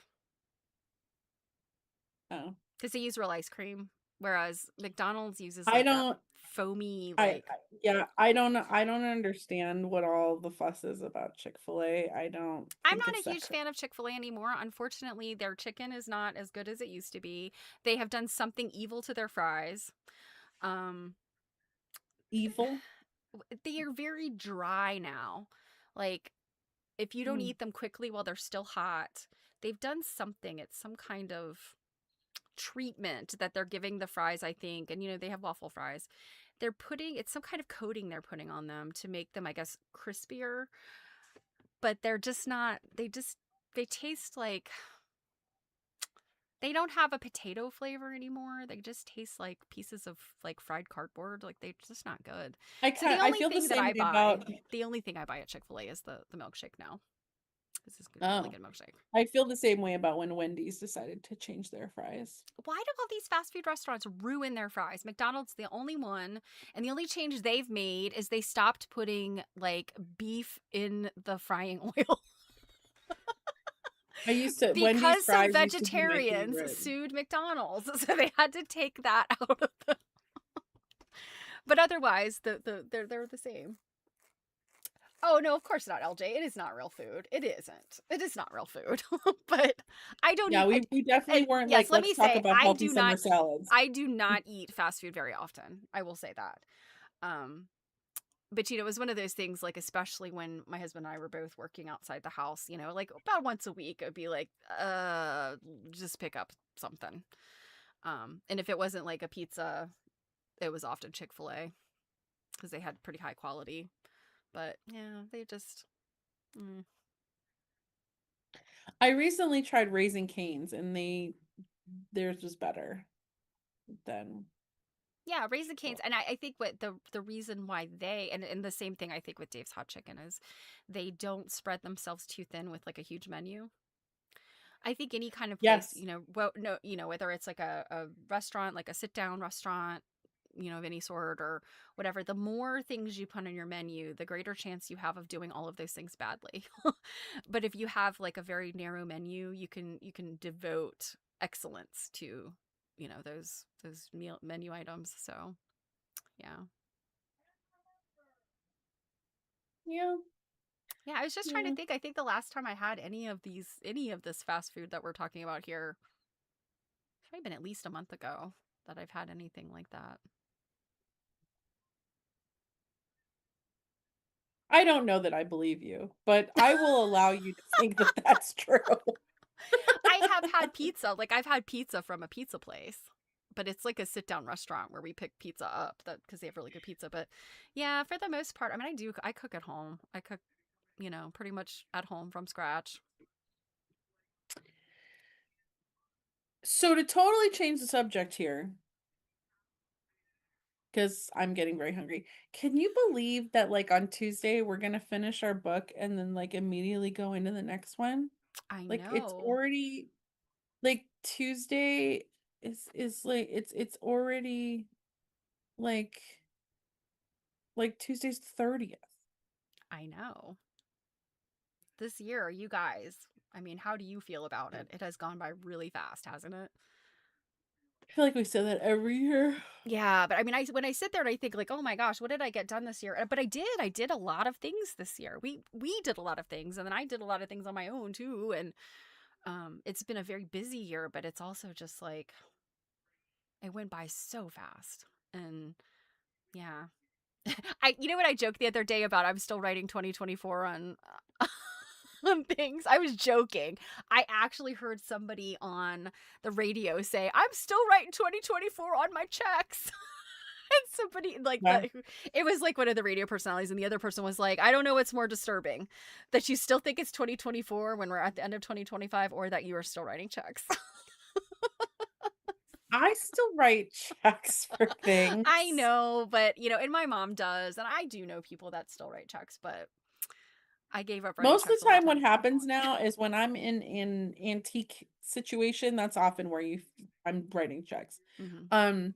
Oh. cuz they use real ice cream, whereas McDonald's uses I like a don't foamy I yeah, I don't understand what all the fuss is about Chick-fil-A. I don't I'm think not it's a that huge great. fan of Chick-fil-A anymore. Unfortunately, their chicken is not as good as it used to be. They have done something evil to their fries. Um, Evil? they are very dry now. Like, if you don't Mm. eat them quickly while they're still hot, they've done something. It's some kind of treatment that they're giving the fries, I think. And, they have waffle fries. It's some kind of coating they're putting on them to make them, I guess, crispier. But they're just not, they taste like they don't have a potato flavor anymore. They just taste like pieces of like fried cardboard. Like they're just not good. So I feel the same way about the only thing I buy at Chick-fil-A is the milkshake now. This is a really oh, good milkshake. I feel the same way about when Wendy's decided to change their fries. Why do all these fast food restaurants ruin their fries? McDonald's the only one, and the only change they've made is they stopped putting like beef in the frying oil. Wendy's Because some fries used to be my vegetarians favorite. sued McDonald's, so they had to take that out of the. But otherwise, they're the same. Oh no, of course not, LJ. It is not real food. It isn't. It is not real food. But I don't Yeah, eat. we definitely And weren't like, yes, let let's me talk say, about healthy summer salads. I do not eat fast food very often. I will say that. Um, but it was one of those things. Like especially when my husband and I were both working outside the house. Like about once a week, it'd be like, just pick up something. And if it wasn't like a pizza, it was often Chick-fil-A because they had pretty high quality. But yeah, they just. Mm. I recently tried Raising Cane's and theirs was better than Yeah, Raising Cane's, Chick-fil-A. and I think what the reason why and the same thing I think with Dave's Hot Chicken is they don't spread themselves too thin with like a huge menu. I think any kind of place, Yes. well, no, whether it's like a restaurant, like a sit down restaurant, of any sort or whatever, the more things you put on your menu, the greater chance you have of doing all of those things badly. But if you have like a very narrow menu, you can devote excellence to, those meal menu items. So, yeah. Yeah. Yeah, I was just trying to Yeah. think. I think the last time I had any of this fast food that we're talking about here, it's probably been at least a month ago that I've had anything like that. I don't know that I believe you, but I will allow you to think that that's true. I have had pizza. Like I've had pizza from a pizza place, but it's like a sit down restaurant where we pick pizza up that because they have really good pizza. But yeah, for the most part, I mean, I cook at home. I cook, pretty much at home from scratch. So to totally change the subject here, because I'm getting very hungry. Can you believe that like on Tuesday we're gonna finish our book and then like immediately go into the next one? I Like it's know. already like Tuesday is like it's already like Tuesday's 30th. I know. This year, you guys, I mean, how do you feel about it? It has gone by really fast, hasn't it? I feel like we say that every year. Yeah, but I mean, I when I sit there and I think like, oh my gosh, what did I get done this year? But I did a lot of things this year. We did a lot of things, and then I did a lot of things on my own too. And it's been a very busy year, but it's also just like it went by so fast. And yeah, you know what I joked the other day about? I'm still writing 2024 on on things. I was joking. I actually heard somebody on the radio say, "I'm still writing 2024 on my checks." And somebody like Yeah. it was like one of the radio personalities, and the other person was like, I don't know what's more disturbing, that you still think it's 2024 when we're at the end of 2025, or that you are still writing checks. I still write checks for I things. know, but and my mom does, and I do know people that still write checks, but I gave up writing Most of checks a the long time what time ago. happens now is when I'm in antique situation, that's often where I'm writing checks. Hmm. Um,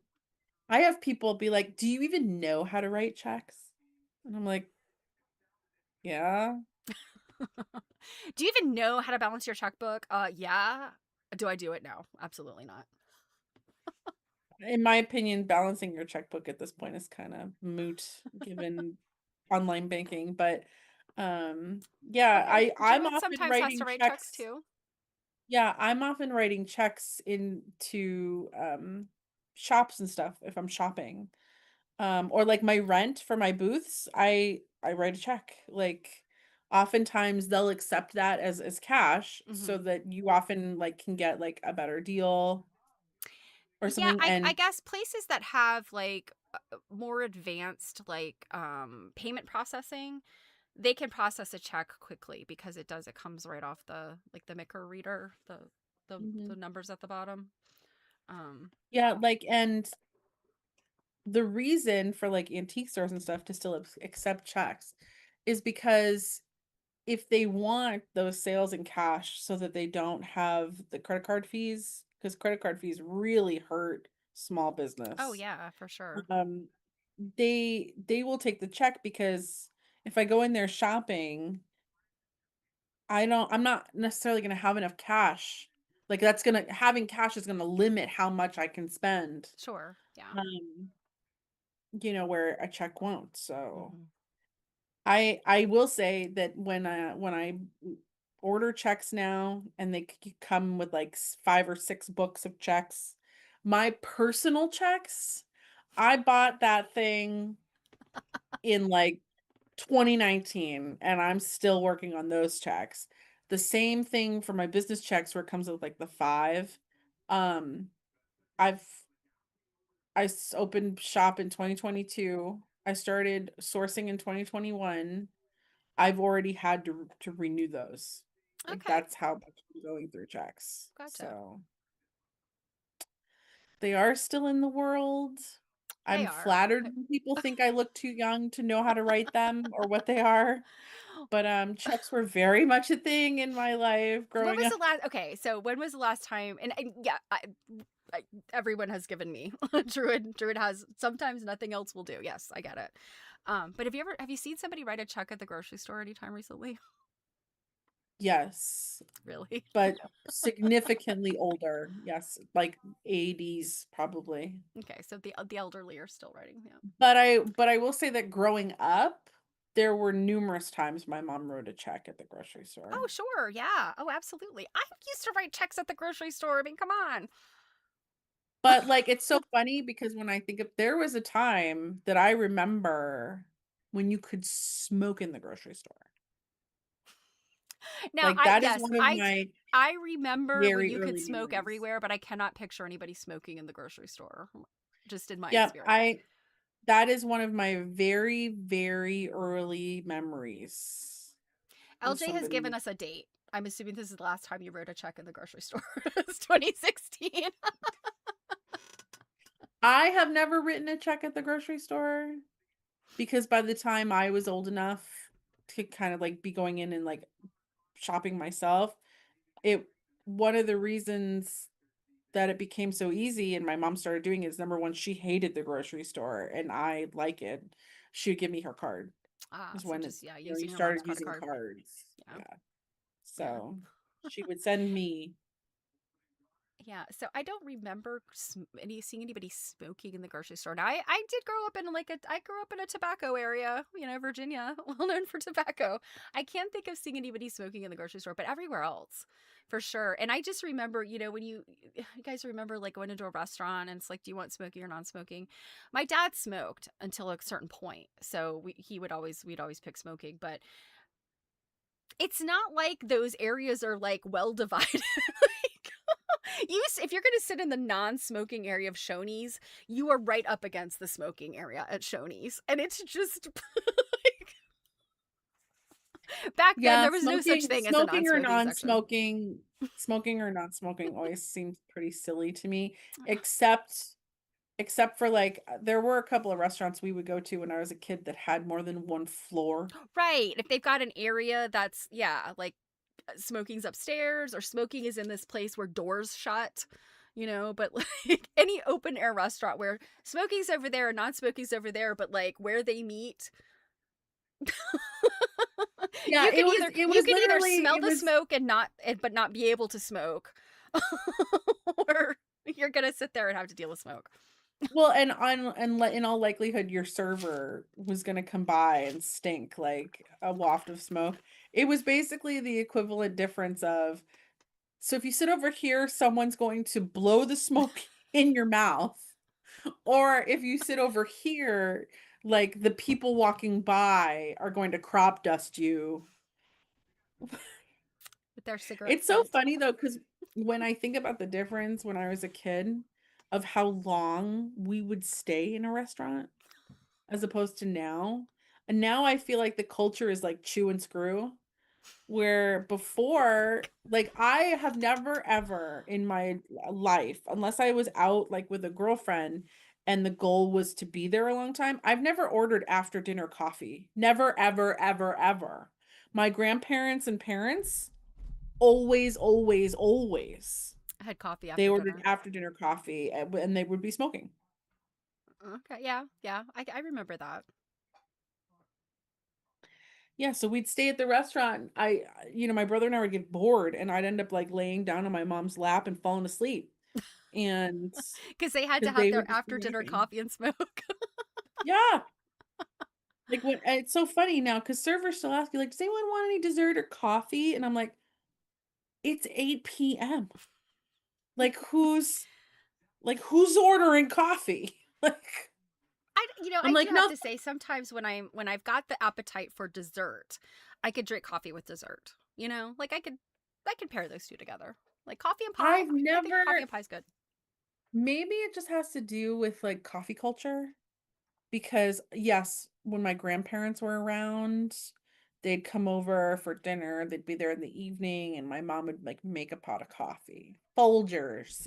I have people be like, "Do you even know how to write checks?" And I'm like, "Yeah." Do you even know how to balance your checkbook? Yeah. Do I do it? No, absolutely not. In my opinion, balancing your checkbook at this point is kinda moot given online banking, but, yeah, Okay, I'm Jared often sometimes has to writing write checks checks. too. Yeah, I'm often writing checks into, shops and stuff if I'm shopping. Or like my rent for my booths, I write a check. Like oftentimes they'll accept that as cash so Hmm. that you often like can get like a better deal or Yeah, something. I And guess places that have like more advanced like payment processing, they can process a check quickly because it comes right off the like the Micker reader, the Mhm. numbers at the bottom. Um Yeah, like and the reason for like antique stores and stuff to still accept checks is because if they want those sales in cash so that they don't have the credit card fees, because credit card fees really hurt small oh business. yeah, for sure. Um, they will take the check because if I go in there shopping, I'm not necessarily gonna have enough cash. Like, that's gonna having cash is gonna limit how much I can spend, Sure. Yeah. um, where a check won't, so Hmm. I will say that when I order checks now and they come with like 5 or 6 books of checks, my personal checks, I bought that thing in like 2019 and I'm still working on those checks. The same thing for my business checks where it comes with like the 5. Um, I've opened shop in 2022. I started sourcing in 2021. I've already had to renew those. Like, Okay. that's how much I'm going through checks. Gotcha. So, they are still in the world. They I'm are. flattered when people think I look too young to know how to write them or what they are, but, checks were very much a thing in my life When growing was the up. last okay, so when was the last time and yeah, I everyone has given me. Druid has sometimes nothing else will do. Yes, I get it. But have you seen somebody write a check at the grocery store anytime recently? Yes, Really? but significantly older. Yes, like 80s probably. Okay, so the elderly are still writing. Yeah. But I will say that growing up, there were numerous times my mom wrote a check at the grocery store. Oh, sure. Yeah. Oh, absolutely. I used to write checks at the grocery store. I mean, come on. But, like, it's so funny because when I think of there was a time that I remember when you could smoke in the grocery store. Now, Like, that is yes, one of my I remember when very you could early smoke memories. everywhere, but I cannot picture anybody smoking in the grocery store, just in my Yep, experience. I that is one of my very, very early memories of LJ has given somebody. us a date. I'm assuming this is the last time you wrote a check in the grocery store. It's 2016. I have never written a check at the grocery store because by the time I was old enough to kind of like be going in and like shopping myself, it one of the reasons that it became so easy and my mom started doing it is number one, she hated the grocery store and I like it. She would give me her card. Ah, Is so when just yeah, you using your mom's started credit using card. cards. Yeah. Yeah. Yeah. So she would send me. Yeah, so I don't remember seeing anybody smoking in the grocery store. Now, I did grow up in I grew up in a tobacco area, Virginia, well known for tobacco. I can't think of seeing anybody smoking in the grocery store, but everywhere else, for sure. And I just remember, when you guys remember like going into a restaurant and it's like, do you want smoking or non-smoking? My dad smoked until a certain point, so we'd always pick smoking, but it's not like those areas are like well divided. Like, if you're gonna sit in the non-smoking area of Shoney's, you are right up against the smoking area at Shoney's, and it's just like, back then Yeah, there was no such thing as a non-smoking section. smoking or non-smoking always seems pretty silly to me, except for like there were a couple of restaurants we would go to when I was a kid that had more than one floor. Right, if they've got an area that's, yeah, like, smoking's upstairs or smoking is in this place where doors shut, but like any open air restaurant where smoking's over there and non-smoking's over there, but like where they meet, Yeah, you can either smell it the was smoke but not be able to smoke, or you're gonna sit there and have to deal with smoke. well, in all likelihood, your server was gonna come by and stink like a waft of smoke. It was basically the equivalent difference of, so if you sit over here, someone's going to blow the smoke in your mouth, or if you sit over here, like the people walking by are going to crop dust you. With their cigarette It's so scent. funny though, because when I think about the difference when I was a kid of how long we would stay in a restaurant as opposed to now. And now I feel like the culture is like chew and screw, where before, like I have never ever in my life, unless I was out like with a girlfriend and the goal was to be there a long time, I've never ordered after dinner coffee. Never, ever, ever, ever. My grandparents and parents always, always, always. I had coffee They after ordered dinner. after dinner coffee and they would be smoking. Okay, yeah, yeah, I remember that. Yeah, so we'd stay at the restaurant. My brother and I would get bored and I'd end up like laying down on my mom's lap and falling asleep. And Because they had to because have they their would just be after dinner yapping. coffee and smoke. Yeah. Like when it's so funny now because servers still ask you, like, does anyone want any dessert or coffee? And I'm it's 8 p.m. Like who's ordering coffee? Like I'm I do like, have no, to say sometimes when I've got the appetite for dessert, I could drink coffee with dessert. Like I could pair those two together. Like coffee and pie. I've I think coffee never and pie is good. maybe it just has to do with like coffee culture. Because, yes, when my grandparents were around, they'd come over for dinner, they'd be there in the evening, and my mom would, like, make a pot of coffee. Folgers,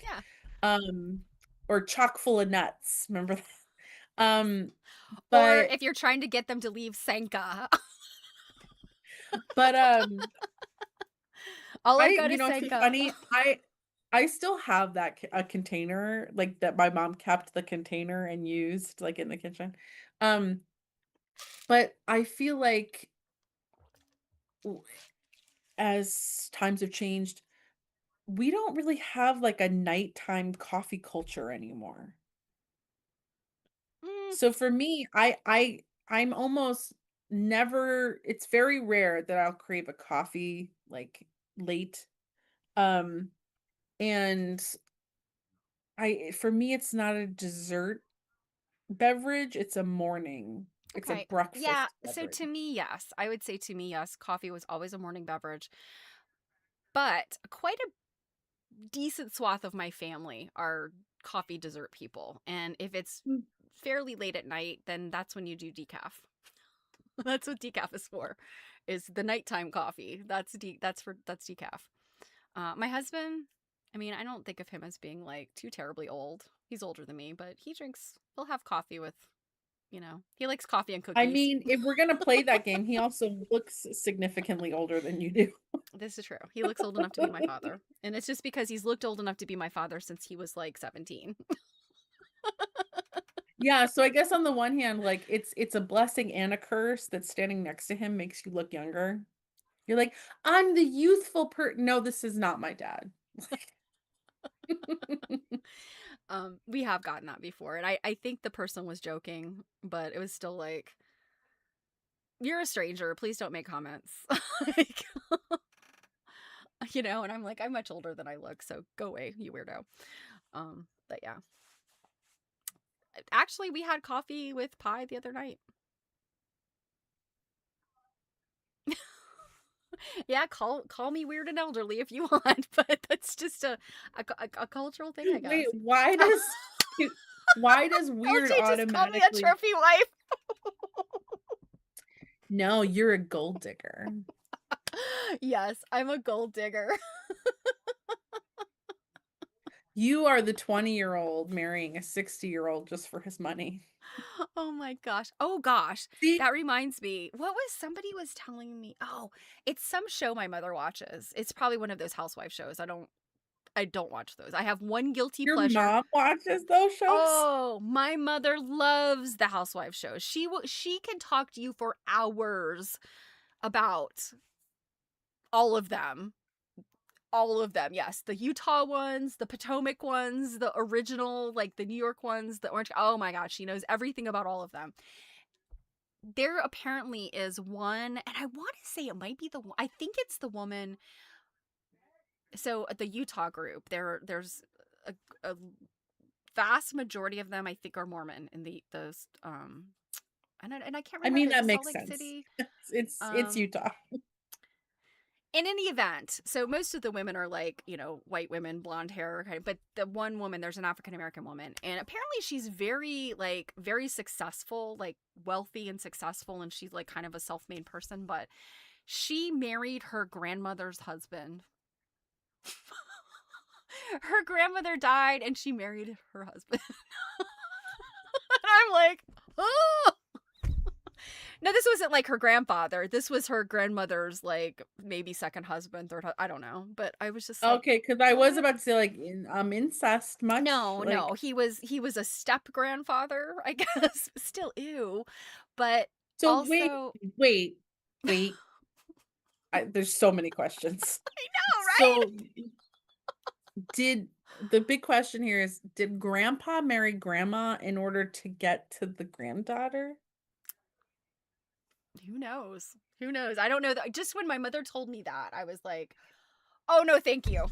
Yeah. um, or chock full of nuts, remember that? Um, Or but if you're trying to get them to leave Senka, but, all I've got is it's so Senka. funny, I still have that a container, like, that my mom kept the container and used, like, in the kitchen. Um, but I feel like as times have changed, we don't really have like a nighttime coffee culture anymore. Mm, So for me, I'm almost never it's very rare that I'll crave a coffee like late. Um and I for me it's not a dessert beverage, it's a morning. It's a Okay. Yeah. breakfast So beverage. to me, yes. I would say to me, yes, coffee was always a morning beverage. But quite a decent swath of my family are coffee dessert people. And if it's Mm. fairly late at night, then that's when you do decaf. That's what decaf is for. Is the nighttime coffee. That's decaf. My husband, I mean, I don't think of him as being like too terribly old. He's older than me, but he'll have coffee with, he likes coffee and I cookies. mean, if we're gonna play that game, he also looks significantly older than you do. This is true. He looks old enough to be my father. And it's just because he's looked old enough to be my father since he was like 17. Yeah, so I guess on the one hand, like it's a blessing and a curse that standing next to him makes you look younger. You're like, I'm the youthful no, this is not my dad. We have gotten that before. And I think the person was joking, but it was still like, you're a stranger. Please don't make comments. Like, and I'm like, I'm much older than I look, so go away, you weirdo. But yeah. Actually, we had coffee with pie the other night. Yeah, call me weird and elderly if you want, but that's just a cultural thing, I Wait, guess. why does weird LJ just called me a automatically? trophy wife. No, you're a gold digger. Yes, I'm a gold digger. You are the 20-year-old marrying a 60-year-old just for his money. Oh my gosh. Oh gosh. See, That reminds me. Somebody was telling me, oh, it's some show my mother watches. It's probably one of those housewife shows. I don't watch those. I have one guilty your pleasure. mom watches those shows? Oh, my mother loves the housewife shows. She can talk to you for hours about all of them. All of them, yes. The Utah ones, the Potomac ones, the original, like the New York ones, the Orange. Oh my gosh, she knows everything about all of them. There apparently is one, and I want to say it might be I think it's the woman. So the Utah group, there's a vast majority of them I think are Mormon in those and I can't I remember, mean, is that it Salt makes Lake sense. City? It's Um Utah. in any event, so most of the women are like, white women, blonde hair, but the one woman, there's an African American woman, and apparently she's very successful, like wealthy and successful, and she's like kind of a self-made person, but she married her grandmother's husband. Her grandmother died and she married her husband. And I'm like, oh. No, this wasn't like her grandfather. This was her grandmother's, like, maybe second husband, I don't know. But I was just like, Okay, because I was what? about to say, like, incest much? No, Like, no. He was a step grandfather, I guess. Still ew. But so also, wait, wait. There's so many questions. I know, right? So, did the big question here is, did grandpa marry grandma in order to get to the granddaughter? Who knows? Who knows? I don't know. Just when my mother told me that, I was like, oh no, thank you.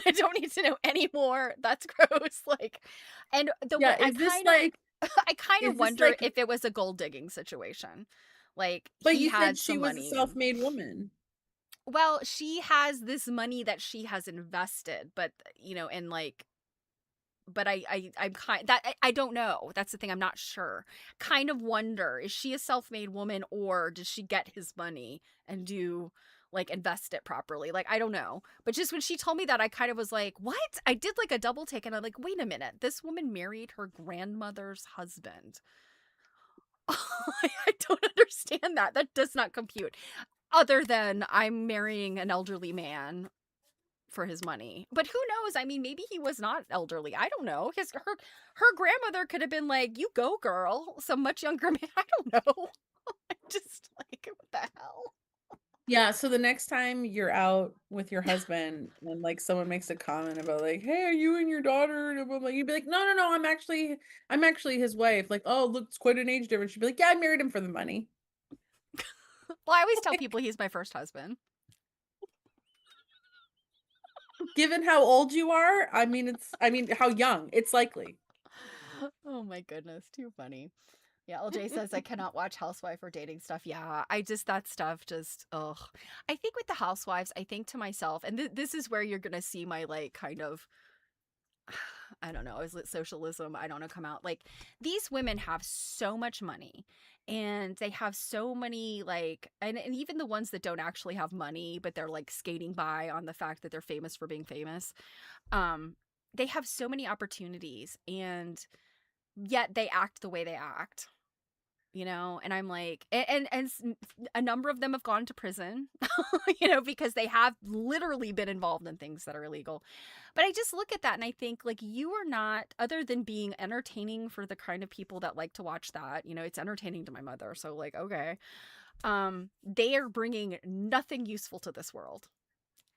I don't need to know anymore. That's gross. Like, and the Yeah, way I kind of, I kind of is this wonder like, if it was a gold digging situation. Like but he you said had she some was a money and, self-made woman. well, she has this money that she has invested, but and like, but I'm kind that I don't know. That's the thing. I'm not sure. Kind of wonder, is she a self-made woman, or does she get his money and do like invest it properly? Like, I don't know. But just when she told me that, I kind of was like, what? I did like a double take and I'm like, wait a minute. This woman married her grandmother's husband. I don't understand that. That does not compute. Other than I'm marrying an elderly man for his money. But who knows? I mean, maybe he was not elderly. I don't know. Her grandmother could have been like, "You go, girl." Some much younger man. I don't know. I'm just like, what the hell? Yeah, so the next time you're out with your husband and like someone makes a comment about like, "Hey, are you and your daughter?" And I'm like, you'd be like, "No, no, no, I'm actually his wife." Like, "Oh, look, it's quite an age difference." She'd be like, "Yeah, I married him for the money." Well, I always tell people he's my first husband. Given how old you are, I mean how young, it's likely. Oh my goodness, too funny. Yeah, LJ says I cannot watch housewife or dating stuff. Yeah, I just that stuff just ugh. I think with the housewives, I think to myself, and this is where you're gonna see my like kind of I don't know, is it socialism? I don't know, come out. Like these women have so much money and they have so many like and even the ones that don't actually have money, but they're like skating by on the fact that they're famous for being famous. Um, they have so many opportunities and yet they act the way they act, you know, and I'm like a number of them have gone to prison, you know, because they have literally been involved in things that are illegal. But I just look at that and I think like you are not, other than being entertaining for the kind of people that like to watch that, you know, it's entertaining to my mother, so like okay, they are bringing nothing useful to this world,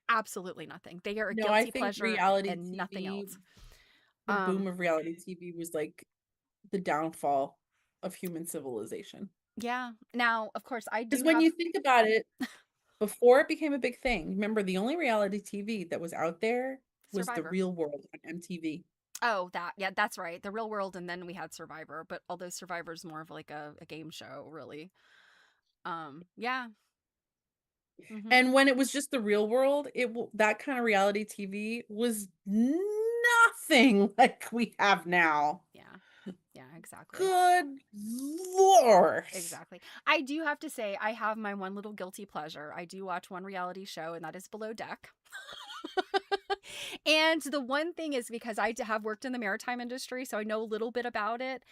absolutely nothing. They are a No, I guilty think pleasure reality and nothing TV, else. the boom um of reality TV was like the downfall of human civilization. yeah, now of course I Because do when have you think about it, before it became a big thing, remember the only reality TV that was out there was The Survivor. Real World on MTV. Oh, that, yeah, that's right. The Real World, and then we had Survivor, but although Survivor's more of like a game show, really. Yeah. Mm-hmm. And when it was just The Real World, that kind of reality TV was nothing like we have now. Yeah. Yeah, exactly. Good Lord. Exactly. I do have to say, I have my one little guilty pleasure. I do watch one reality show, and that is Below Deck. And the one thing is because have worked in the maritime industry, so I know a little bit about it.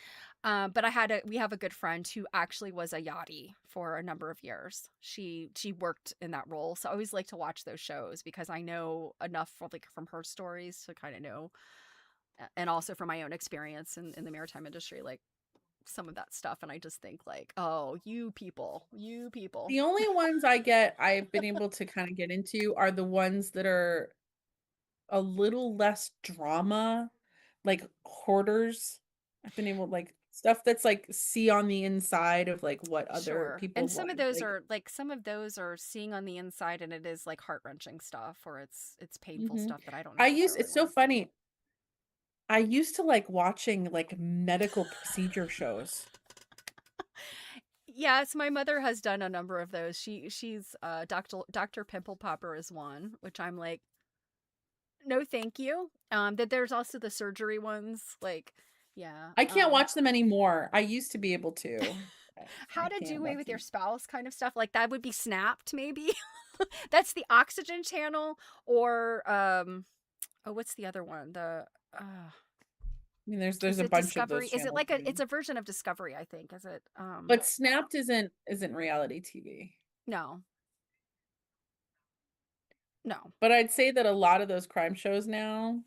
But we have a good friend who actually was a yachty for a number of years. She worked in that role, so I always like to watch those shows because I know enough from like from her stories to kind of know, and also from my own experience in the maritime industry, like some of that stuff. And I just think like, oh, you people. The only ones I've been able to kind of get into are the ones that are a little less drama, like hoarders. I've been able like stuff that's like see on the inside of like what other Sure. people And want. Like, some of those are seeing on the inside and it is like heart-wrenching stuff or it's painful mhm. stuff that I don't necessarily It's want so to see. funny. I used to like watching like medical procedure shows. Yes, my mother has done a number of those. She's Dr. Pimple Popper is one, which I'm like, no thank you. That there's also the surgery ones, like yeah. I can't watch them anymore. I used to be able to. How I to do can't away watch with your them. spouse kind of stuff. Like that would be Snapped, maybe. That's the Oxygen Channel, or oh, what's the other one? Uh I mean, there's is a it bunch of Discovery? those Is it channels like now. it's a version of Discovery, I think. Is it But Snapped isn't reality TV. no. No. But I'd say that a lot of those crime shows now,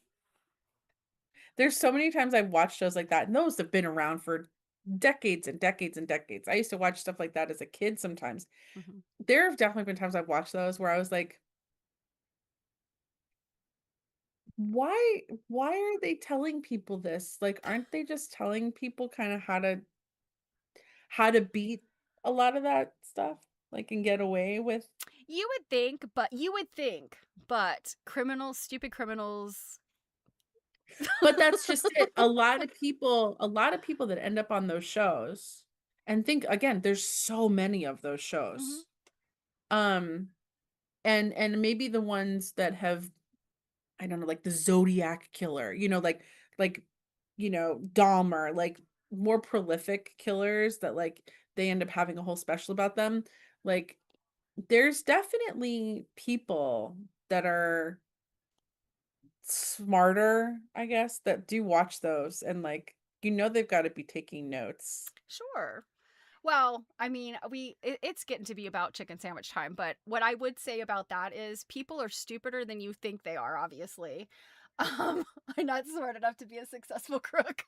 there's so many times I've watched shows like that, and those have been around for decades and decades and decades. I used to watch stuff like that as a kid sometimes. Hmm. There have definitely been times I've watched those where I was like, why are they telling people this? Like, aren't they just telling people kind of how to beat a lot of that stuff? Like and get away with. You would think, but criminals, stupid criminals. But that's just it. A lot of people that end up on those shows and think again, there's so many of those Hmm. shows. Um, and maybe the ones that have, I don't know, like the Zodiac killer, like, Dahmer, like more prolific killers that like they end up having a whole special about them. Like, there's definitely people that are smarter, I guess, that do watch those and like, they've got to be taking notes. Sure. Well, I mean, it's getting to be about chicken sandwich time, but what I would say about that is people are stupider than you think they are, obviously. Um, I'm not smart enough to be a successful crook.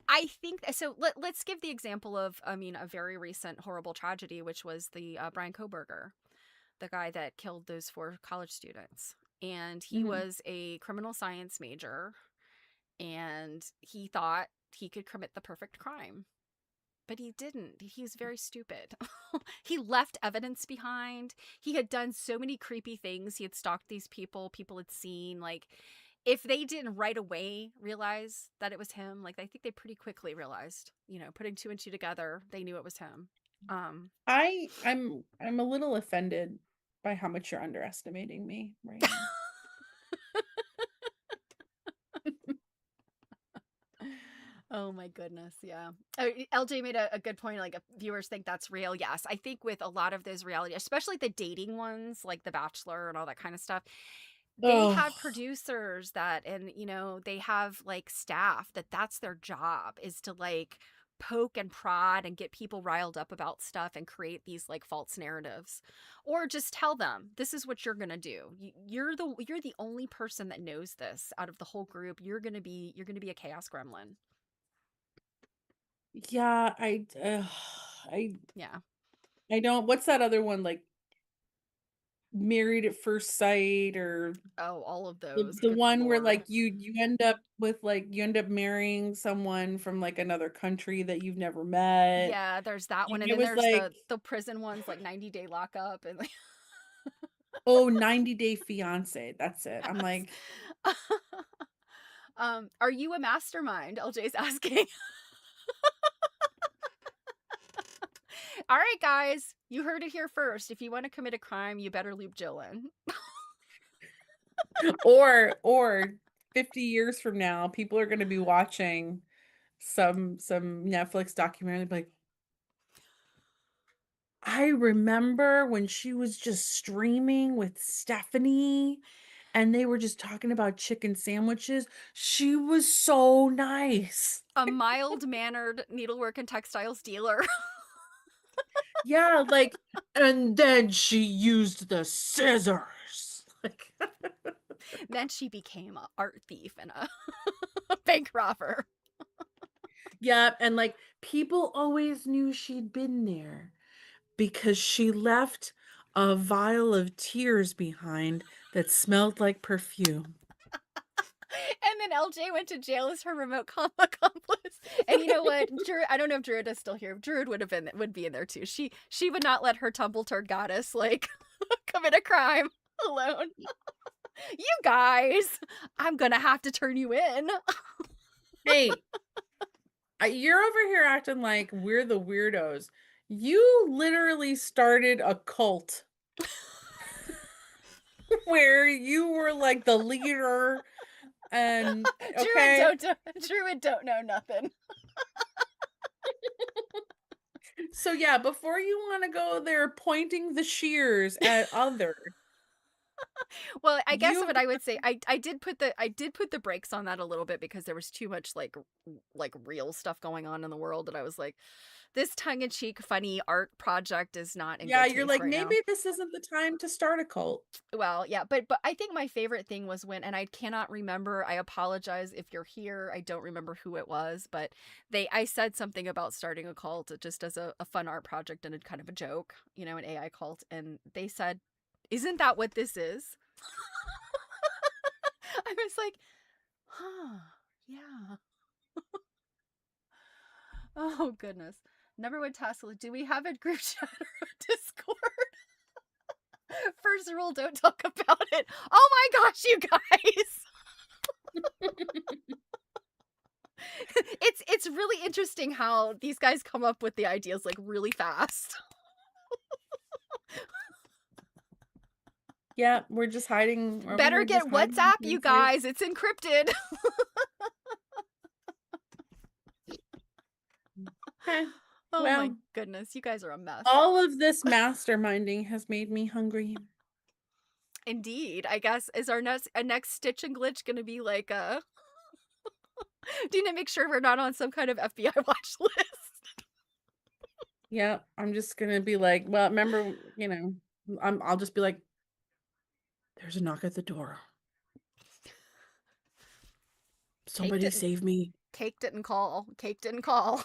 I think so. Let's give the example of, I mean, a very recent horrible tragedy, which was the Brian Koberger, the guy that killed those four college students. And he Mhm. was a criminal science major, and he thought he could commit the perfect crime. But he didn't. He was very stupid. He left evidence behind. He had done so many creepy things. He had stalked these people, people had seen. Like, if they didn't right away realize that it was him, like I think they pretty quickly realized, putting two and two together, they knew it was him. Um, I'm a little offended by how much you're underestimating me right now. oh my goodness, yeah. LJ made a good point. Like, viewers think that's real. Yes, I think with a lot of those reality, especially the dating ones, like The Bachelor and all that kind of stuff, they Oh, have producers that, and they have like staff that's their job, is to like poke and prod and get people riled up about stuff and create these like false narratives, or just tell them this is what you're gonna do. You're the only person that knows this out of the whole group. You're gonna be a chaos gremlin. yeah, I Yeah. I don't, what's that other one, like Married at First Sight, or Oh, all of the those. the Good one where lord. like you end up with, like, you end up marrying someone from like another country that you've never met. Yeah, there's that one, And and it then was there's like, the prison ones, like 90-day lockup, and like oh, 90 Day Fiance. That's it. I'm yes. like, Are you a mastermind? LJ's asking. All right, guys, you heard it here first. If you want to commit a crime, you better loop Jill in. or 50 years from now, people are going to be watching some Netflix documentary, like, I remember when she was just streaming with Stephanie and they were just talking about chicken sandwiches. She was so nice. A mild-mannered needlework and textiles dealer. Yeah, like, and then she used the scissors. Like, Then she became a art thief and a bank robber. yeah, and like people always knew she'd been there because she left a vial of tears behind that smelled like perfume. And then LJ went to jail as her remote accomplice. And you know what? I don't know if Druid is still here. Druid would be in there too. She would not let her tumble turd goddess like commit a crime alone. You guys, I'm gonna have to turn you in. Hey, you're over here acting like we're the weirdos. You literally started a cult where you were like the leader, and okay. Druid don't know nothing. So yeah, before you want to go there pointing the shears at others, Well, I guess you've what I would say, I did put the brakes on that a little bit because there was too much like real stuff going on in the world, and I was like, this tongue-in-cheek funny art project is not in yeah, good you're taste like, right now. maybe this isn't the time to start a cult. Well, yeah, but I think my favorite thing was when, and I cannot remember, I apologize if you're here, I don't remember who it was, but I said something about starting a cult just as a fun art project and a kind of a joke, an AI cult, and they said, isn't that what this is? I was like, huh, yeah. Oh goodness. Never would tassel. Do we have a group chat or a Discord? First rule, don't talk about it. Oh my gosh, you guys. It's really interesting how these guys come up with the ideas like really fast. Yeah, we're just hiding over Better here, get just hiding in WhatsApp, plain you sight. guys. It's encrypted. Okay. Oh my Well, goodness, you guys are a mess. all of this masterminding has made me hungry. Indeed. I guess is our next Stitch and Glitch going to be like do you need to make sure we're not on some kind of FBI watch list? Yeah, I'm just gonna be like, well, remember, I'll just be like, there's a knock at the door. Cake Somebody didn't save me. Cake didn't call. Cake didn't call.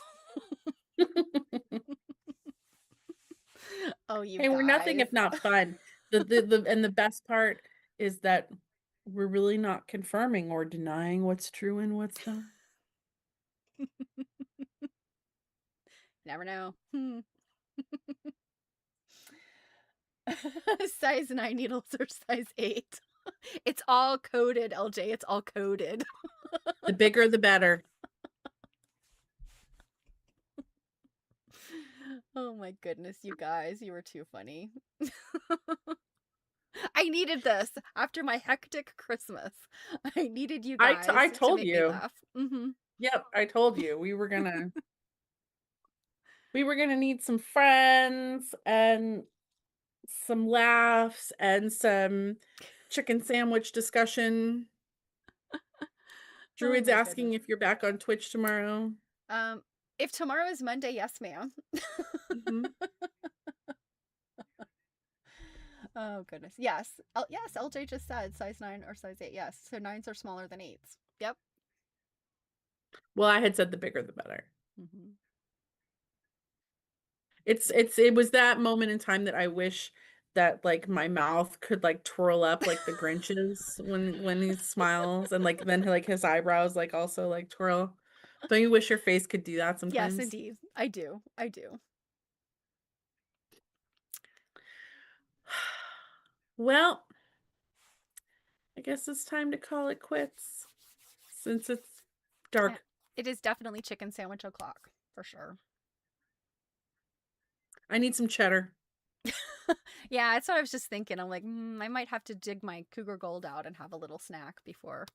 Oh, you Hey, we're nothing guys. if not fun. And the best part is that we're really not confirming or denying what's true and what's not. Never know. Size 9 needles or size 8. It's all coded, LJ. It's all coded. The bigger, the better. Oh my goodness, you guys, you were too funny. I needed this after my hectic Christmas. I needed you I guys to told make me you. laugh. Hmm. Yep, I told you we were gonna need some friends and some laughs and some chicken sandwich discussion. Oh Druid's my goodness. asking if you're back on Twitch tomorrow. Um, if tomorrow is Monday, yes, ma'am. Mhm. Oh goodness. Yes. Yes, LJ just said size 9 or size 8. Yes. So 9s are smaller than 8s. Yep. Well, I had said the bigger the better. Hmm. It was that moment in time that I wish that like my mouth could like twirl up like the Grinch's when he smiles and like then like his eyebrows like also like twirl. Don't you wish your face could do that Yes, sometimes? indeed. I do. I do. Well, I guess it's time to call it quits since it's Yeah. dark. It is definitely chicken sandwich o'clock for sure. I need some cheddar. Yeah, that's what I was just thinking. I'm like, I might have to dig my Cougar Gold out and have a little snack before.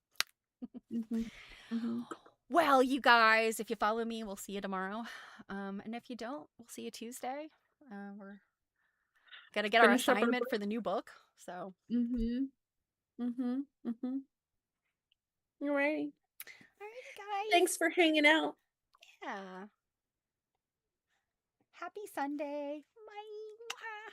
Mhm. Mhm. Well, you guys, if you follow me, we'll see you tomorrow. And if you don't, we'll see you Tuesday. We're gonna get our Finish up our assignment for book. the new book. So, Mhm. Mhm. Mhm. All right. alrighty, guys. Thanks for hanging out. Yeah. Happy Sunday. Bye.